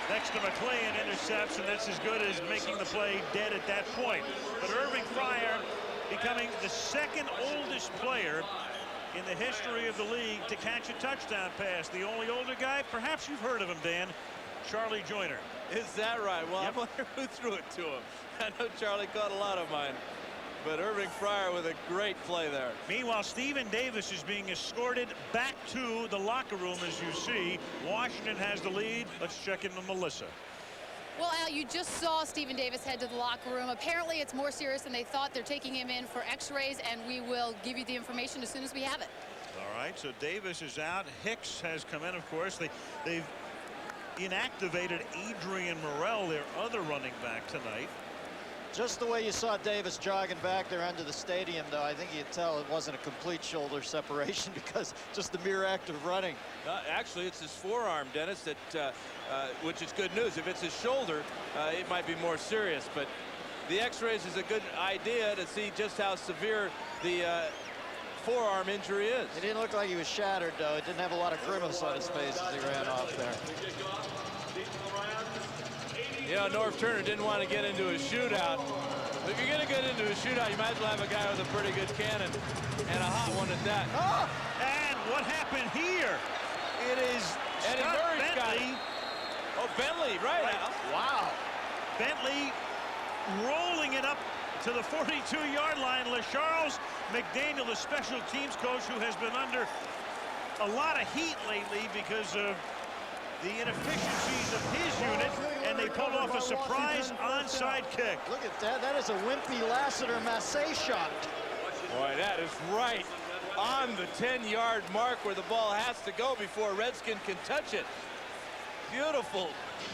Next to McLean intercepts, and that's as good as making the play dead at that point. But Irving Fryer becoming the second oldest player in the history of the league to catch a touchdown pass. The only older guy, perhaps you've heard of him, Dan, Charlie Joyner. Is that right? Well, yep. I wonder who threw it to him. I know Charlie caught a lot of mine. But Irving Fryer with a great play there. Meanwhile, Stephen Davis is being escorted back to the locker room, as you see. Washington has the lead. Let's check in with Melissa. Well, Al, you just saw Stephen Davis head to the locker room. Apparently, it's more serious than they thought. They're taking him in for x-rays, and we will give you the information as soon as we have it. All right, so Davis is out. Hicks has come in, of course. They've inactivated Adrian Morrell, their other running back, tonight. Just the way you saw Davis jogging back there under the stadium, though, I think you'd tell it wasn't a complete shoulder separation because just the mere act of running. Actually, it's his forearm, Dennis, that which is good news. If it's his shoulder, it might be more serious. But the x-rays is a good idea to see just how severe the forearm injury is. It didn't look like he was shattered, though. It didn't have a lot of grimace on his face as he ran off there. Yeah, Norv Turner didn't want to get into a shootout. If you're going to get into a shootout, you might as well have a guy with a pretty good cannon and a hot one at that. Oh! And what happened here? It is Eddie Murray's Bentley. Oh, Bentley, right. Wow. Bentley rolling it up to the 42-yard line. LaCharles McDaniel, the special teams coach, who has been under a lot of heat lately because of the inefficiencies of his unit, and they pulled off a surprise onside kick. Look at that. That is a wimpy Lassiter-Massey shot. Boy, that is right on the 10-yard mark where the ball has to go before Redskin can touch it. Beautiful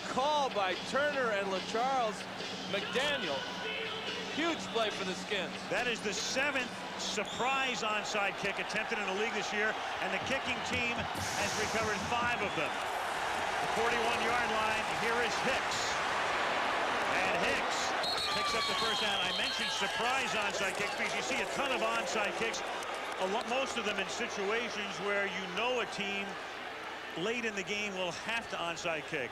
call by Turner and LaCharles McDaniel. Huge play for the Skins. That is the 7th surprise onside kick attempted in the league this year, and the kicking team has recovered 5 of them. The 41-yard line, here is Hicks. And Hicks picks up the first down. I mentioned surprise onside kicks because you see a ton of onside kicks, most of them in situations where you know a team late in the game will have to onside kick.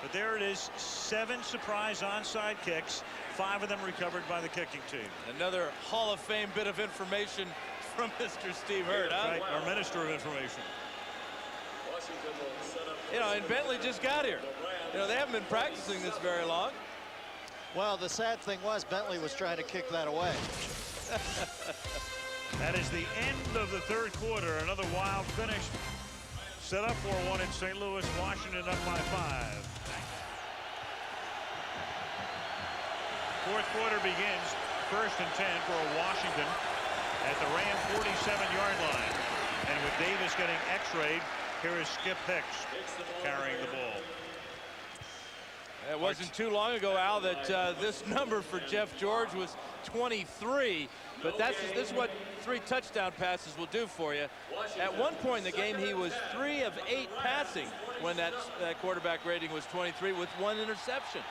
But there it is, 7 surprise onside kicks, 5 of them recovered by the kicking team. Another Hall of Fame bit of information from Mr. Steve Hurt. Huh? Right, our Minister of Information. You know, and Bentley just got here. You know, they haven't been practicing this very long. Well, the sad thing was Bentley was trying to kick that away. That is the end of the 3rd quarter. Another wild finish. Set up for one in St. Louis, Washington up by 5. 4th quarter begins. 1st and 10 for Washington at the Ram 47-yard line. And with Davis getting x-rayed, here is Skip Hicks carrying the ball. It wasn't too long ago, Al, that this number for Jeff George was 23. But this is what 3 touchdown passes will do for you. At one point in the game, he was 3 of 8 passing when that quarterback rating was 23 with 1 interception.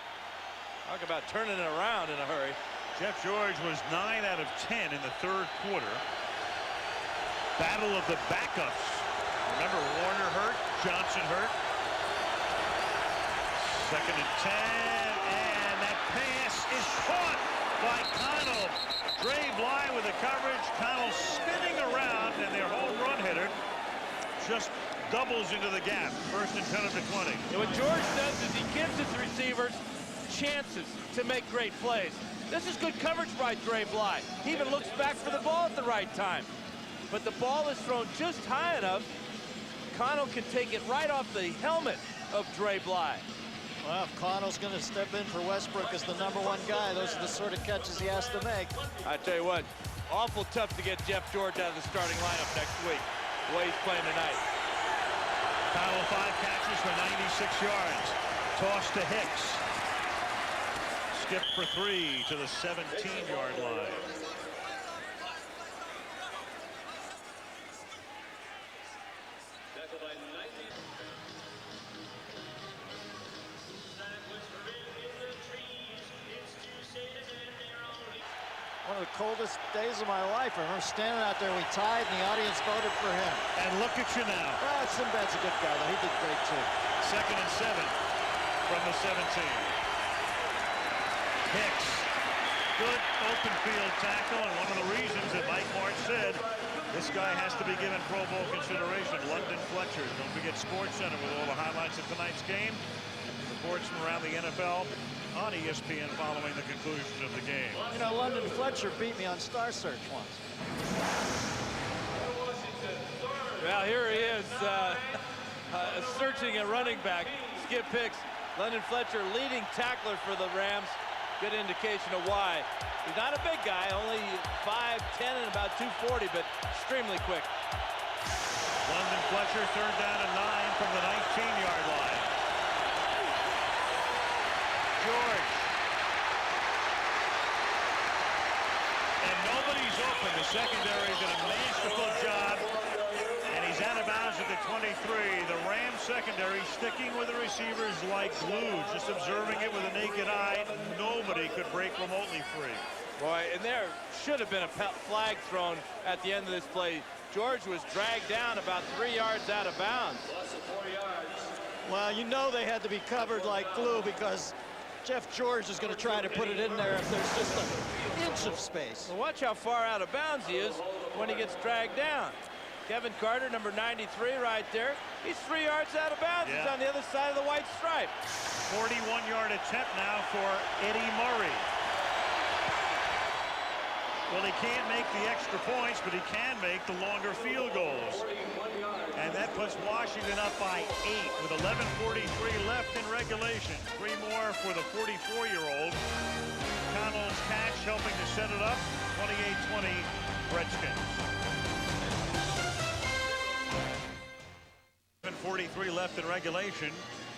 Talk about turning it around in a hurry. Jeff George was 9 out of 10 in the 3rd quarter. Battle of the backups. Remember, Warner hurt, Johnson hurt. 2nd and 10, and that pass is caught by Connell. Dre Bly with the coverage. Connell spinning around, and their home run hitter just doubles into the gap. 1st and 10 of the 20. And what George does is he gives his receivers chances to make great plays. This is good coverage by Dre Bly. He even looks back for the ball at the right time. But the ball is thrown just high enough. Connell can take it right off the helmet of Dre Bly. Well, if Connell's going to step in for Westbrook as the #1 guy, those are the sort of catches he has to make. I tell you what, awful tough to get Jeff George out of the starting lineup next week, the way he's playing tonight. Connell 5 catches for 96 yards. Toss to Hicks. Skip for 3 to the 17-yard line. One of the coldest days of my life. I remember standing out there, we tied, and the audience voted for him. And look at you now. Well, Sinbad's a good guy, though. He did great, too. 2nd and 7 from the 17. Hicks, good open field tackle, and one of the reasons that Mike Martz said this guy has to be given Pro Bowl consideration. London Fletcher. Don't forget SportsCenter with all the highlights of tonight's game. Reports from around the NFL on ESPN following the conclusion of the game. You know, London Fletcher beat me on Star Search once. Well, here he is, searching a running back. Skip Hicks, London Fletcher, leading tackler for the Rams. Good indication of why. He's not a big guy, only 5'10" and about 240, but extremely quick. London Fletcher, 3rd down and 9 from the 19-yard line. George. And nobody's open. The secondary did a masterful job. And he's out of bounds at the 23. The Rams secondary sticking with the receivers like glue. Just observing it with a naked eye. Nobody could break remotely free. Boy, and there should have been a flag thrown at the end of this play. George was dragged down about 3 yards out of bounds. Well, you know they had to be covered like glue because Jeff George is going to try to put it in there if there's just an inch of space. Well, watch how far out of bounds he is when he gets dragged down. Kevin Carter, number 93 right there. He's 3 yards out of bounds. Yeah. He's on the other side of the white stripe. 41-yard attempt now for Eddie Murray. Well, he can't make the extra points, but he can make the longer field goals. And that puts Washington up by 8 with 11:43 left in regulation. 3 more for the 44-year-old. Connell's catch helping to set it up. 28-20 Redskins. 11:43 left in regulation.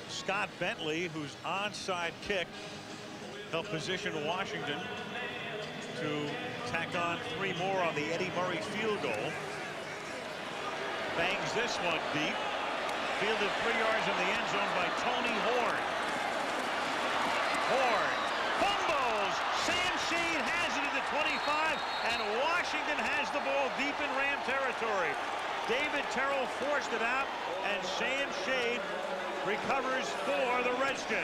Scott Bentley, whose onside kick helped position Washington to tack on 3 more on the Eddie Murray field goal. Bangs this one deep. Fielded 3 yards in the end zone by Tony Horn. Horn fumbles. Sam Shade has it at the 25, and Washington has the ball deep in Ram territory. David Terrell forced it out, and Sam Shade recovers for the Redskins.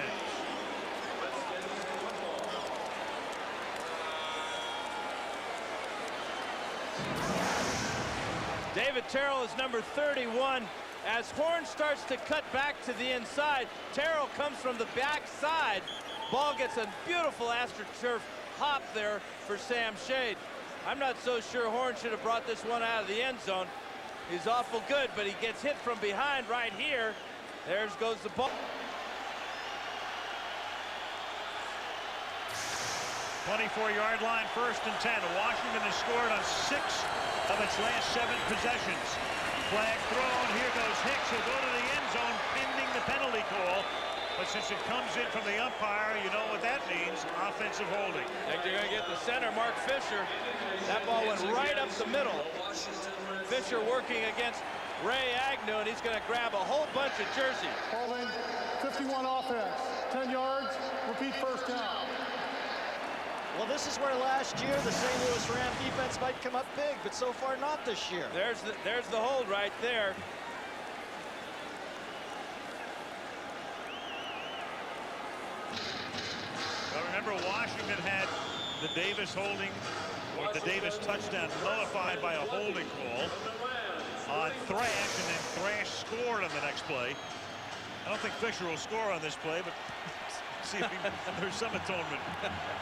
David Terrell is number 31. As Horn starts to cut back to the inside, Terrell comes from the backside. Ball gets a beautiful AstroTurf hop there for Sam Shade. I'm not so sure Horn should have brought this one out of the end zone. He's awful good, but he gets hit from behind right here. There goes the ball. 24-yard line, 1st and 10. Washington has scored on 6 of its last 7 possessions. Flag thrown. Here goes Hicks. He'll go to the end zone pending the penalty call. But since it comes in from the umpire, you know what that means. Offensive holding. I think they're going to get the center, Mark Fisher. That ball went right up the middle. Fisher working against Ray Agnew, and he's going to grab a whole bunch of jerseys. Holding, 51 offense, 10 yards, repeat 1st down. Well, this is where last year the St. Louis Rams defense might come up big, but so far not this year. There's the hold right there. Well, remember, Washington had the Davis holding, or the Davis touchdown nullified by a holding call on Thrash, and then Thrash scored on the next play. I don't think Fisher will score on this play, but see if there's some atonement.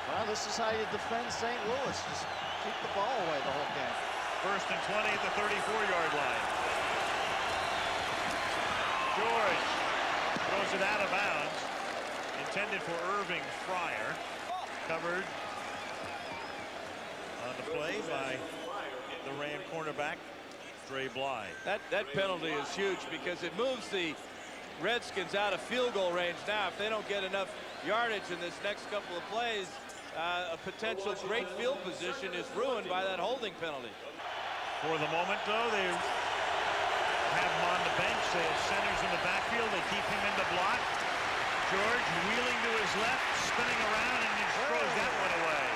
Well, this is how you defend St. Louis. Just keep the ball away the whole game. 1st and 20 at the 34-yard line. George throws it out of bounds. intended for Irving Fryer. Covered on the play by the Ram cornerback, Dre Bly. That penalty is huge because it moves the Redskins out of field goal range now. If they don't get enough yardage in this next couple of plays, a potential great field position is ruined by that holding penalty. For the moment, though, they have him on the bench. They have centers in the backfield. They keep him in the block. George wheeling to his left, spinning around, and he throws that one away.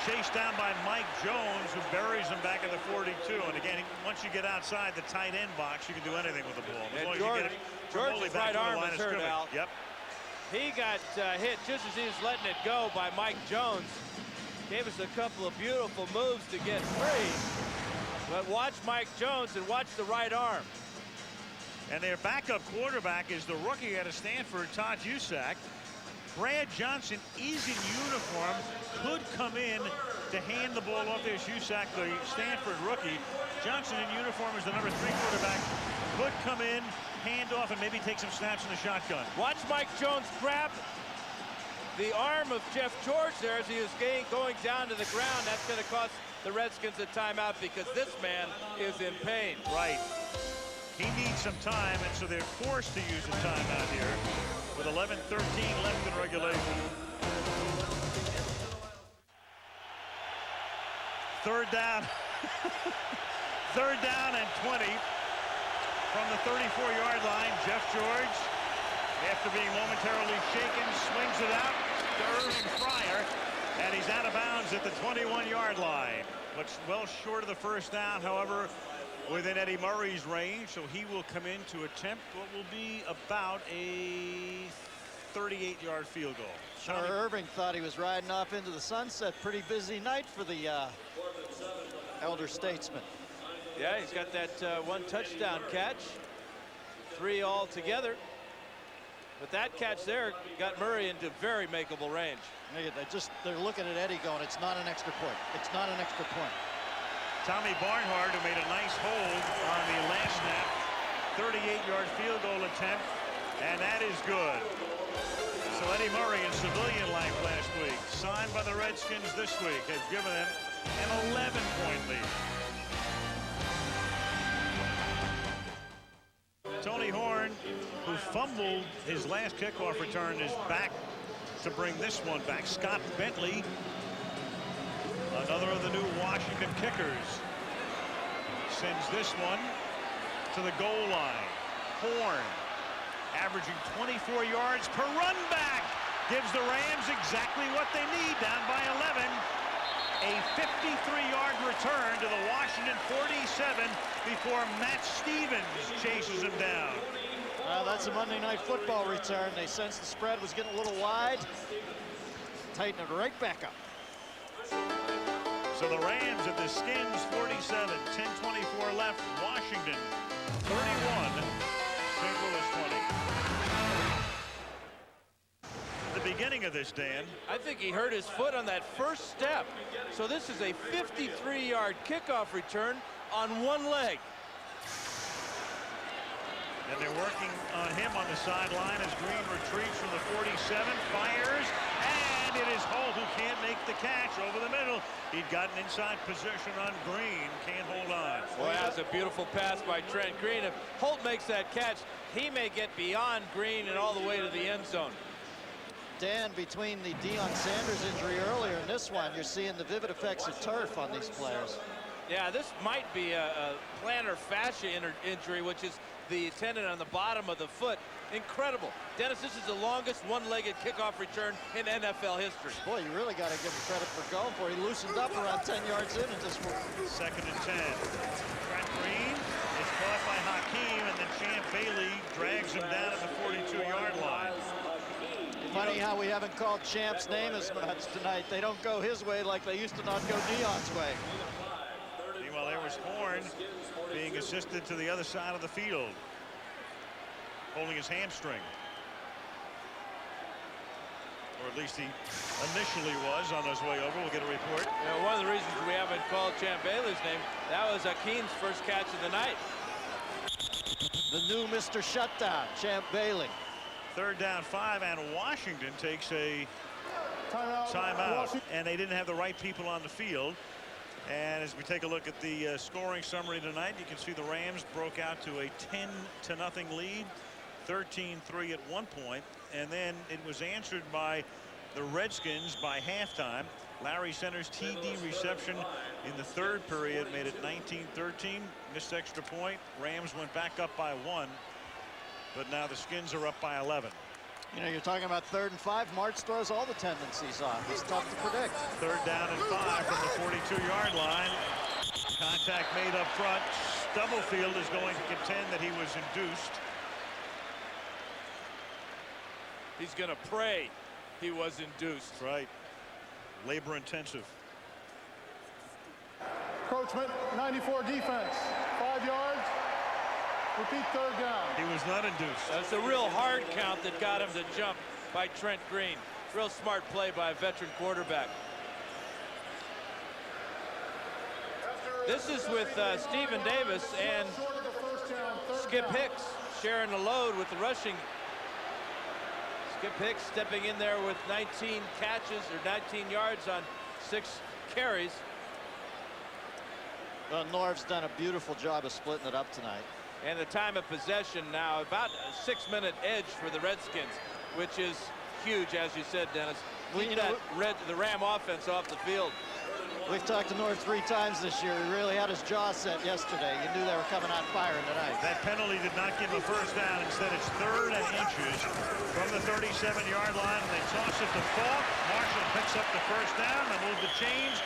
Chased down by Mike Jones, who buries him back at the 42. And again, once you get outside the tight end box, you can do anything with the ball. As long as you get it George's right arm is hurt, Al. Yep. He got hit just as he was letting it go by Mike Jones. Gave us a couple of beautiful moves to get free. But watch Mike Jones and watch the right arm. And their backup quarterback is the rookie out of Stanford, Todd Usack. Brad Johnson is in uniform, could come in to hand the ball off. There's Usack, the Stanford rookie. Johnson in uniform is the number 3 quarterback. Could come in, hand off, and maybe take some snaps in the shotgun. Watch Mike Jones grab the arm of Jeff George there as he was going down to the ground. That's going to cost the Redskins a timeout because this man is in pain. Right. He needs some time, and so they're forced to use a timeout here with 11:13 left in regulation. Third down. Third down and 20 from the 34-yard line. Jeff George, after being momentarily shaken, swings it out to Irving Fryer, and he's out of bounds at the 21-yard line. Looks well short of the first down, however, within Eddie Murray's range, so he will come in to attempt what will be about a 38-yard field goal. Sure, Irving thought he was riding off into the sunset. Pretty busy night for the elder statesman. Yeah, he's got that one touchdown catch. 3 altogether. But that catch there got Murray into very makeable range. They're looking at Eddie going, it's not an extra point. It's not an extra point. Tommy Barnhart, who made a nice hold on the last snap, 38-yard field goal attempt, and that is good. So Eddie Murray in civilian life last week, signed by the Redskins this week, has given them an 11-point lead. Tony Horn, who fumbled his last kickoff return, is back to bring this one back. Scott Bentley, another of the new Washington kickers, sends this one to the goal line. Horn, averaging 24 yards per run back, gives the Rams exactly what they need, down by 11. A 53-yard return to the Washington 47 before Matt Stevens chases him down. Well, that's a Monday Night Football return. They sensed the spread was getting a little wide. Tighten it right back up. So the Rams at the Skins 47, 10:24 left. Washington 31, St. Louis 20. The beginning of this, Dan. I think he hurt his foot on that first step. So this is a 53-yard kickoff return on one leg. And they're working on him on the sideline as Green retreats from the 47, fires, and it is Holt who can't make the catch over the middle. He'd gotten inside position on Green, can't hold on. Boy, that's a beautiful pass by Trent Green. If Holt makes that catch, he may get beyond Green and all the way to the end zone. Dan, between the Deion Sanders injury earlier and this one, you're seeing the vivid effects of turf on these players. Yeah, this might be a plantar fascia injury, which is the tendon on the bottom of the foot. Incredible. Dennis, this is the longest one-legged kickoff return in NFL history. Boy, you really got to give him credit for going for it. He loosened up around 10 yards in and just... Second and 10. Trent Green is caught by Hakeem, and then Champ Bailey drags him down at the 42-yard line. Funny how we haven't called Champ's name as much tonight. They don't go his way like they used to not go Deion's way. Meanwhile, there was Horn being assisted to the other side of the field, holding his hamstring. Or at least he initially was on his way over. We'll get a report. You know, one of the reasons we haven't called Champ Bailey's name, that was Hakeem's first catch of the night. The new Mr. Shutdown, Champ Bailey. 3rd down 5, and Washington takes a Timeout. timeout. And they didn't have the right people on the field. And as we take a look at the scoring summary tonight, you can see the Rams broke out to a 10-0 lead, 13-3 at one point, and then it was answered by the Redskins by halftime. Larry Center's TD reception in the 3rd period made it 19-13. Missed extra point. Rams went back up by 1, but now the Skins are up by 11. You know, you're talking about 3rd and 5. Martz throws all the tendencies off. It's tough to predict. 3rd down and 5 from the 42-yard line. Contact made up front. Stubblefield is going to contend that he was induced. He's going to pray he was induced. Right. Labor intensive. Encroachment, 94 defense. 5 yards. Repeat 3rd down. He was not induced. That's a real hard count that got him to jump by Trent Green. Real smart play by a veteran quarterback. This is with Stephen Davis and Skip Hicks sharing the load with the rushing. Skip Hicks stepping in there with 19 catches or 19 yards on 6 carries. Well, Norv's done a beautiful job of splitting it up tonight. And the time of possession now about a 6-minute edge for the Redskins, which is huge, as you said, Dennis. Keep the Ram offense off the field. We've talked to Norv 3 times this year. He really had his jaw set yesterday. You knew they were coming out firing tonight. That penalty did not give a 1st down. Instead, it's 3rd and inches from the 37-yard line. And they toss it to Falk. Marshall picks up the 1st down. They move the chains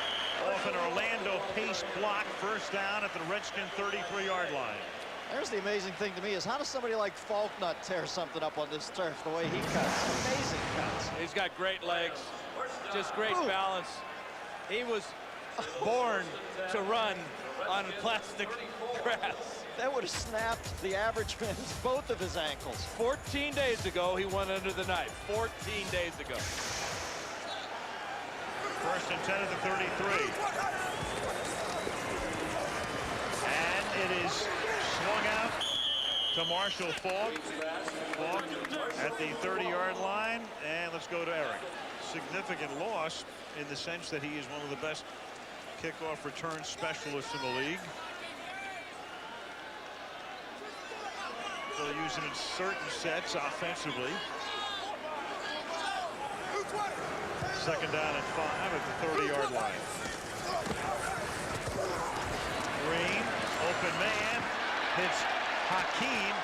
off an Orlando pace block. 1st down at the Redskin 33-yard line. There's the amazing thing to me is how does somebody like Falk not tear something up on this turf the way he cuts? Amazing cuts. He's got great legs, just great balance. He was born to run on plastic grass. That would have snapped the average man's both of his ankles. 14 days ago, he went under the knife. 14 days ago. 1st and 10 at the 33. And it is swung out to Marshall Falk. Falk at the 30-yard line. And let's go to Eric. Significant loss in the sense that he is one of the best kickoff return specialists in the league. They'll use him in certain sets offensively. 2nd down and 5 at the 30-yard line. Green, open man, hits Hakeem,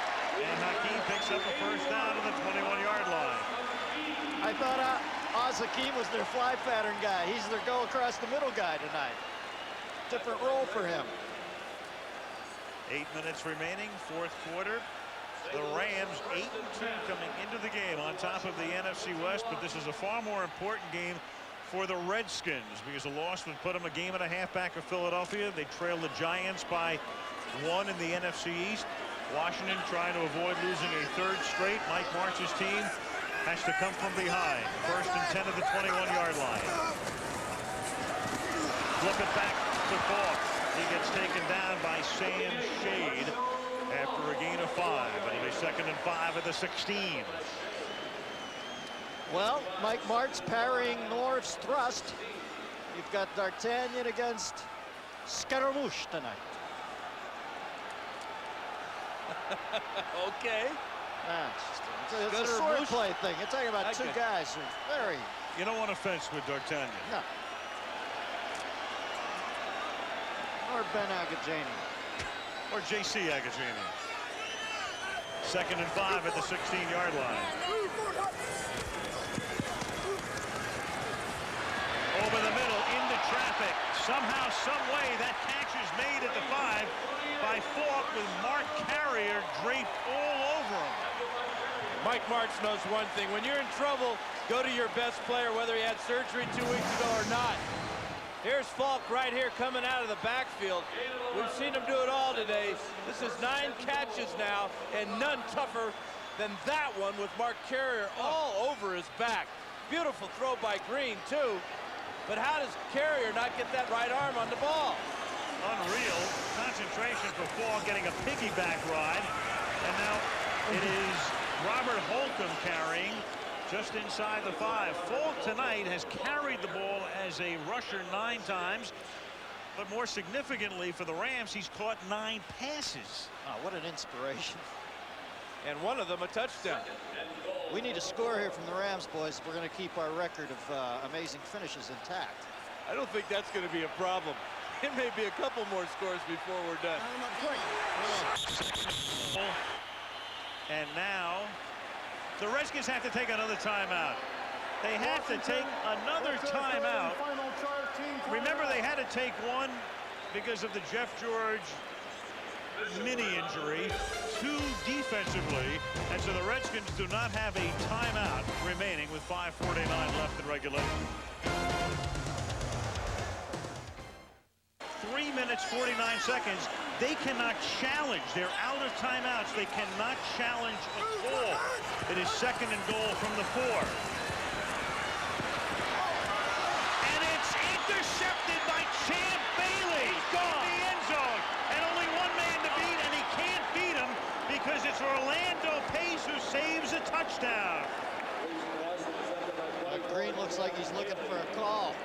and Hakeem picks up a 1st down to the 21-yard line. I thought Oz Hakeem was their fly pattern guy. He's their go across the middle guy tonight. Different role for him. 8 minutes remaining, 4th quarter. The Rams 8-2 coming into the game on top of the NFC West, but this is a far more important game for the Redskins because a loss would put them a game and a half back of Philadelphia. They trail the Giants by 1 in the NFC East. Washington trying to avoid losing a 3rd straight. Mike Martz's team has to come from behind. 1st and 10 at the 21-yard line. Flip it back to Falk. He gets taken down by Sam Shade after a gain of 5. It'll be 2nd and 5 at the 16. Well, Mike Martz parrying Norv's thrust. You've got D'Artagnan against Scaramouche tonight. Okay. It's a sword play thing. You're talking about two guys who are very... You don't want to fence with D'Artagnan. No. Or Ben Agajanian. Or J.C. Agajanian. 2nd and 5 at the 16-yard line. Over the middle, into traffic. Somehow, some way, that catch is made at the 5 by Falk with Mark Carrier draped all over him. Mike Martz knows one thing. When you're in trouble, go to your best player, whether he had surgery 2 weeks ago or not. Here's Falk right here coming out of the backfield. We've seen him do it all today. This is 9 catches now, and none tougher than that one with Mark Carrier all over his back. Beautiful throw by Green, too. But how does Carrier not get that right arm on the ball? Unreal concentration for Falk, getting a piggyback ride. And now it is Robert Holcomb carrying just inside the 5. Falk tonight has carried the ball as a rusher 9 times. But more significantly for the Rams, he's caught 9 passes. Oh, what an inspiration. And one of them a touchdown. We need a score here from the Rams, boys, if we're going to keep our record of amazing finishes intact. I don't think that's going to be a problem. It may be a couple more scores before we're done. And now the Redskins have to take another timeout. They have to take another timeout. Remember, they had to take one because of the Jeff George mini injury, 2 defensively, and so the Redskins do not have a timeout remaining with 5:49 left in regulation. 3 minutes 49 seconds. They cannot challenge. They're out of timeouts. They cannot challenge a call. It is 2nd and goal from the 4. And it's intercepted by Champ Bailey. Gone. The end zone. And only one man to beat, and he can't beat him because it's Orlando Pace who saves a touchdown. Green looks like he's looking for a call.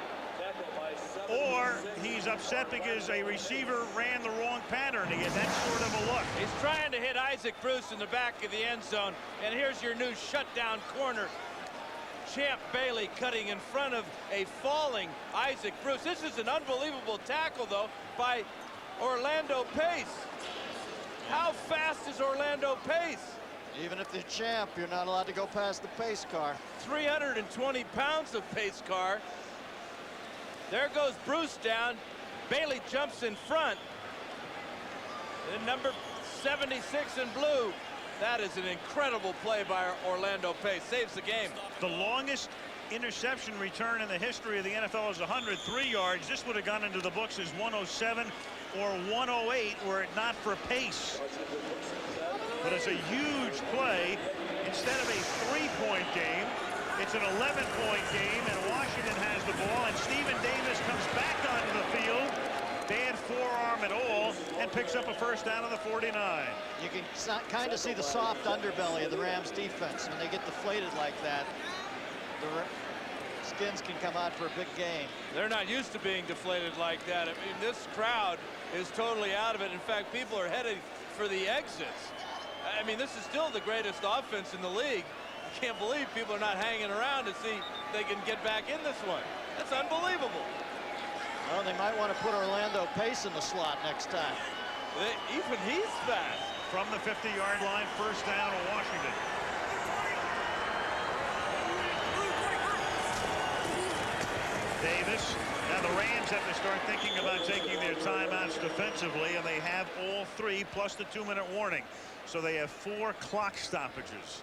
Or he's upset because a receiver ran the wrong pattern to get that sort of a look. He's trying to hit Isaac Bruce in the back of the end zone. And here's your new shutdown corner. Champ Bailey cutting in front of a falling Isaac Bruce. This is an unbelievable tackle, though, by Orlando Pace. How fast is Orlando Pace? Even if they're champ, you're not allowed to go past the pace car. 320 pounds of pace car. There goes Bruce down. Bailey jumps in front. And number 76 in blue. That is an incredible play by Orlando Pace. Saves the game. The longest interception return in the history of the NFL is 103 yards. This would have gone into the books as 107 or 108 were it not for Pace. But it's a huge play. Instead of a 3-point game, it's an 11-point game, and Washington has the ball, and Stephen Davis comes back onto the field. Bad forearm at all, and picks up a first down on the 49. You can kind of see the soft underbelly of the Rams defense when they get deflated like that. The Skins can come out for a big game. They're not used to being deflated like that. I mean, this crowd is totally out of it. In fact, people are headed for the exits. I mean, this is still the greatest offense in the league. I can't believe people are not hanging around to see if they can get back in this one. That's unbelievable. Well, they might want to put Orlando Pace in the slot next time. Even he's fast. From the 50-yard line, first down to Washington. Davis. Now the Rams have to start thinking about taking their timeouts defensively, and they have all 3 plus the 2-minute warning. So they have 4 clock stoppages.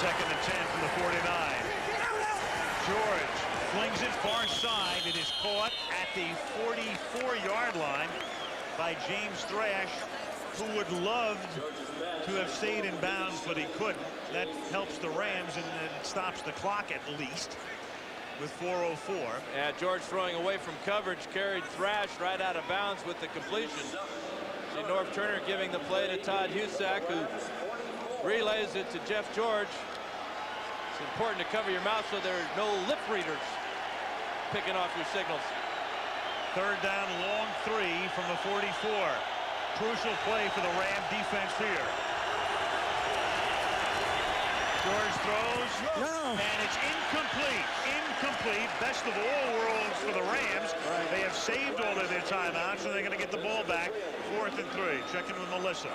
Second and 10 from the 49. George flings it far side. It is caught at the 44-yard line by James Thrash, who would love to have stayed in bounds, but he couldn't. That helps the Rams, and it stops the clock at least with 4:04. Yeah, George throwing away from coverage, carried Thrash right out of bounds with the completion. See Norv Turner giving the play to Todd Husak, who relays it to Jeff George. It's important to cover your mouth so there are no lip readers picking off your signals. Third down, long 3 from the 44. Crucial play for the Ram defense here. George throws, and it's incomplete. Incomplete. Best of all worlds for the Rams. They have saved all of their timeouts, and they're going to get the ball back. 4th and 3. Checking with Melissa.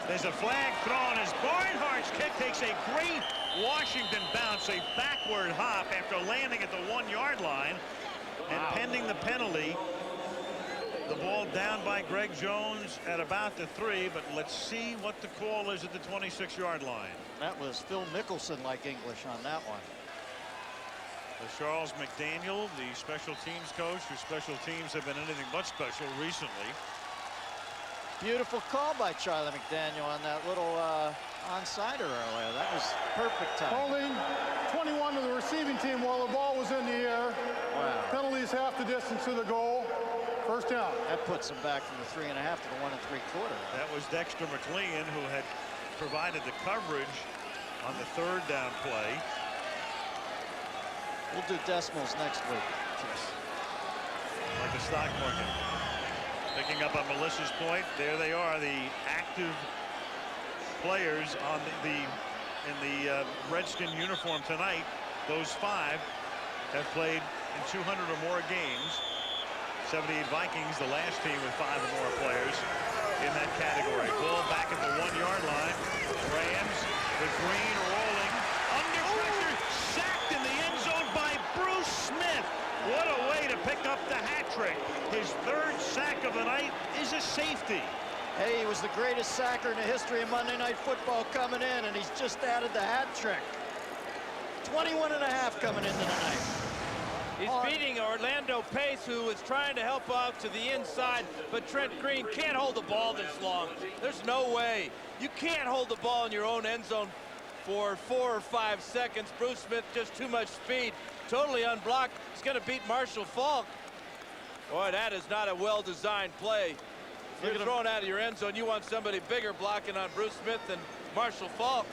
There's a flag thrown as Barnhart's kick takes a great Washington bounce, a backward hop after landing at the 1-yard line. And pending the penalty, the ball down by Greg Jones at about the 3, but let's see what the call is at the 26-yard line. That was Phil Mickelson like English on that one. Charles McDaniel, the special teams coach, whose special teams have been anything but special recently. Beautiful call by Charlie McDaniel on that little onside earlier. That was perfect time. Holding 21 to the receiving team while the ball was in the air. Wow. Penalties half the distance to the goal. First down. That puts him back from the 3.5 to the 1 3/4. That was Dexter McLean, who had provided the coverage on the third down play. We'll do decimals next week. Like the stock market. Picking up on Melissa's point, there they are, the active players on in the Redskin uniform tonight. Those 5 have played in 200 or more games. 78 Vikings, the last team with 5 or more players in that category. Ball back at the 1-yard line. Rams with Green rolling under pressure, sacked in the end zone by Bruce Smith. What a way to pick up the hat trick. His 3rd sack of the night is a safety. Hey, he was the greatest sacker in the history of Monday Night Football coming in, and he's just added the hat trick. 21.5 coming into tonight. He's beating Orlando Pace, who was trying to help out to the inside, but Trent Green can't hold the ball this long. There's no way. You can't hold the ball in your own end zone for 4 or 5 seconds. Bruce Smith, just too much speed, totally unblocked. He's going to beat Marshall Faulk. Boy, that is not a well-designed play. If you're throwing out of your end zone, you want somebody bigger blocking on Bruce Smith than Marshall Faulk.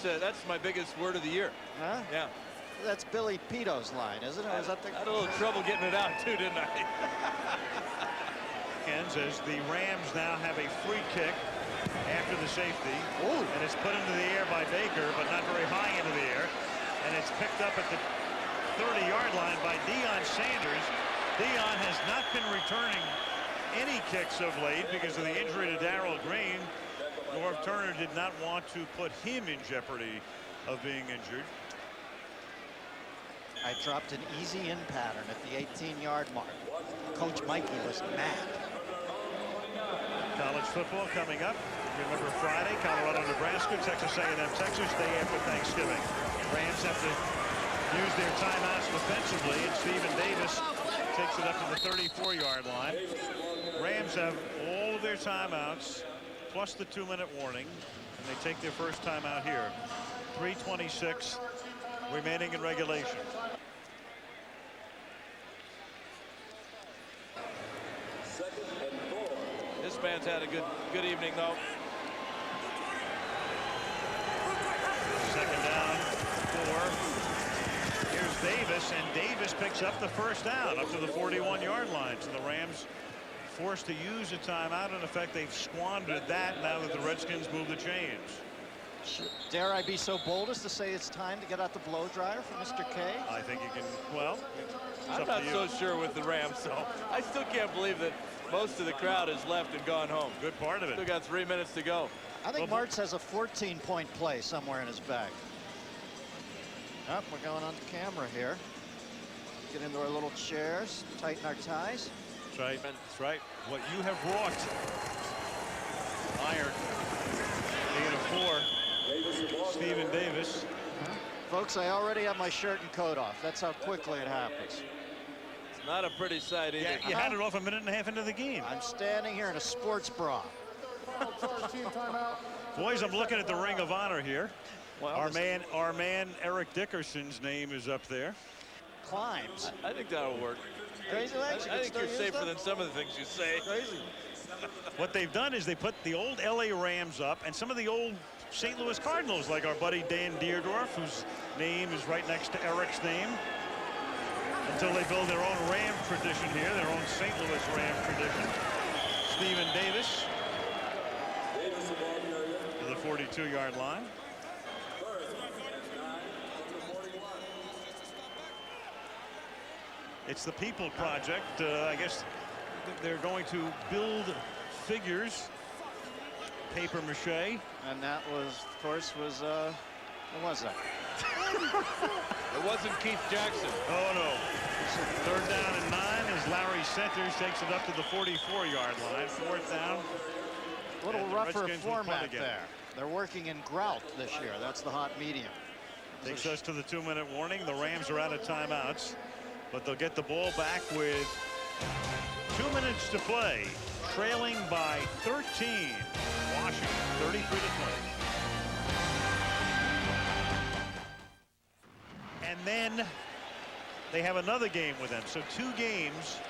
That's my biggest word of the year. Huh? Yeah. That's Billy Pito's line, isn't it? Or is that the... I had a little trouble getting it out too, didn't I? As the Rams now have a free kick after the safety. Ooh. And it's put into the air by Baker, but not very high into the air. And it's picked up at the 30-yard line by Deion Sanders. Deion has not been returning any kicks of late because of the injury to Darrell Green. Norv Turner did not want to put him in jeopardy of being injured. I dropped an easy in pattern at the 18-yard mark. Coach Mikey was mad. College football coming up. Remember Friday, Colorado, Nebraska, Texas A&M, Texas, day after Thanksgiving. Rams have to use their timeouts defensively, and Stephen Davis takes it up to the 34-yard line. Rams have all of their timeouts, plus the 2-minute warning, and they take their first timeout here. 3:26 remaining in regulation. This man's had a good evening, though. Second down, 4. Here's Davis, and Davis picks up the first down up to the 41-yard line. So the Rams forced to use a timeout. In effect, they've squandered that now that the Redskins move the chains. Dare I be so bold as to say it's time to get out the blow dryer for Mr. K? I think you can, well, I'm not so sure with the Rams, so I still can't believe that most of the crowd has left and gone home. Good part of it. Still got 3 minutes to go. I think Martz has a 14-point play somewhere in his bag. Oh, we're going on camera here. Get into our little chairs, tighten our ties. That's right. That's right. What you have wrought. Iron. Negative 4. Stephen Davis. Folks, I already have my shirt and coat off. That's how quickly it happens. It's not a pretty sight either. Yeah, you had it off a minute and a half into the game. I'm standing here in a sports bra. Boys, I'm looking at the Ring of Honor here. Well, our man Eric Dickerson's name is up there. Climbs. I think that'll work. Crazy legs. I think you're safer than some of the things you say. Crazy. What they've done is they put the old LA Rams up and some of the old St. Louis Cardinals, like our buddy Dan Deerdorf, whose name is right next to Eric's name, until they build their own Ram tradition here, their own St. Louis Ram tradition. Stephen Davis to the 42-yard line. It's the People Project. I guess they're going to build figures, paper mache. And that was, of course, what was that? It wasn't Keith Jackson. Oh, no. Third down and 9 as Larry Centers takes it up to the 44-yard line. Fourth down. A little rougher format there. They're working in grout this year. That's the hot medium. Takes us to the 2-minute warning. The Rams are out of timeouts, but they'll get the ball back with 2 minutes to play, trailing by 13. Washington 33-20. And then they have another game with them. So 2 games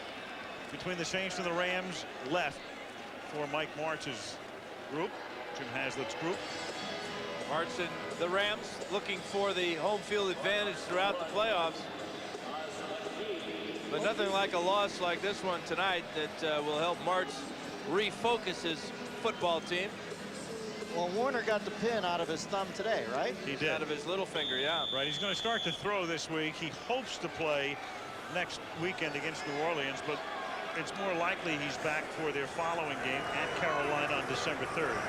between the Saints and the Rams left for Mike Martz's group, Jim Haslett's group. Martz and the Rams looking for the home field advantage throughout the playoffs. But nothing like a loss like this one tonight that will help Martz refocus his football team. Well, Warner got the pin out of his thumb today, right? He did. Out of his little finger, yeah. Right, he's going to start to throw this week. He hopes to play next weekend against New Orleans, but it's more likely he's back for their following game at Carolina on December 3rd.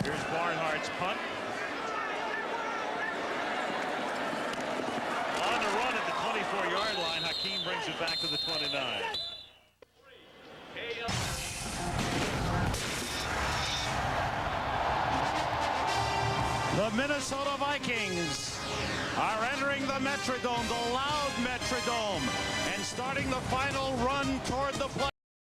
Here's Barnhart's punt. On the run at the 24-yard line, Hakeem brings it back to the 29. The Minnesota Vikings are entering the Metrodome, the loud Metrodome, and starting the final run toward the play.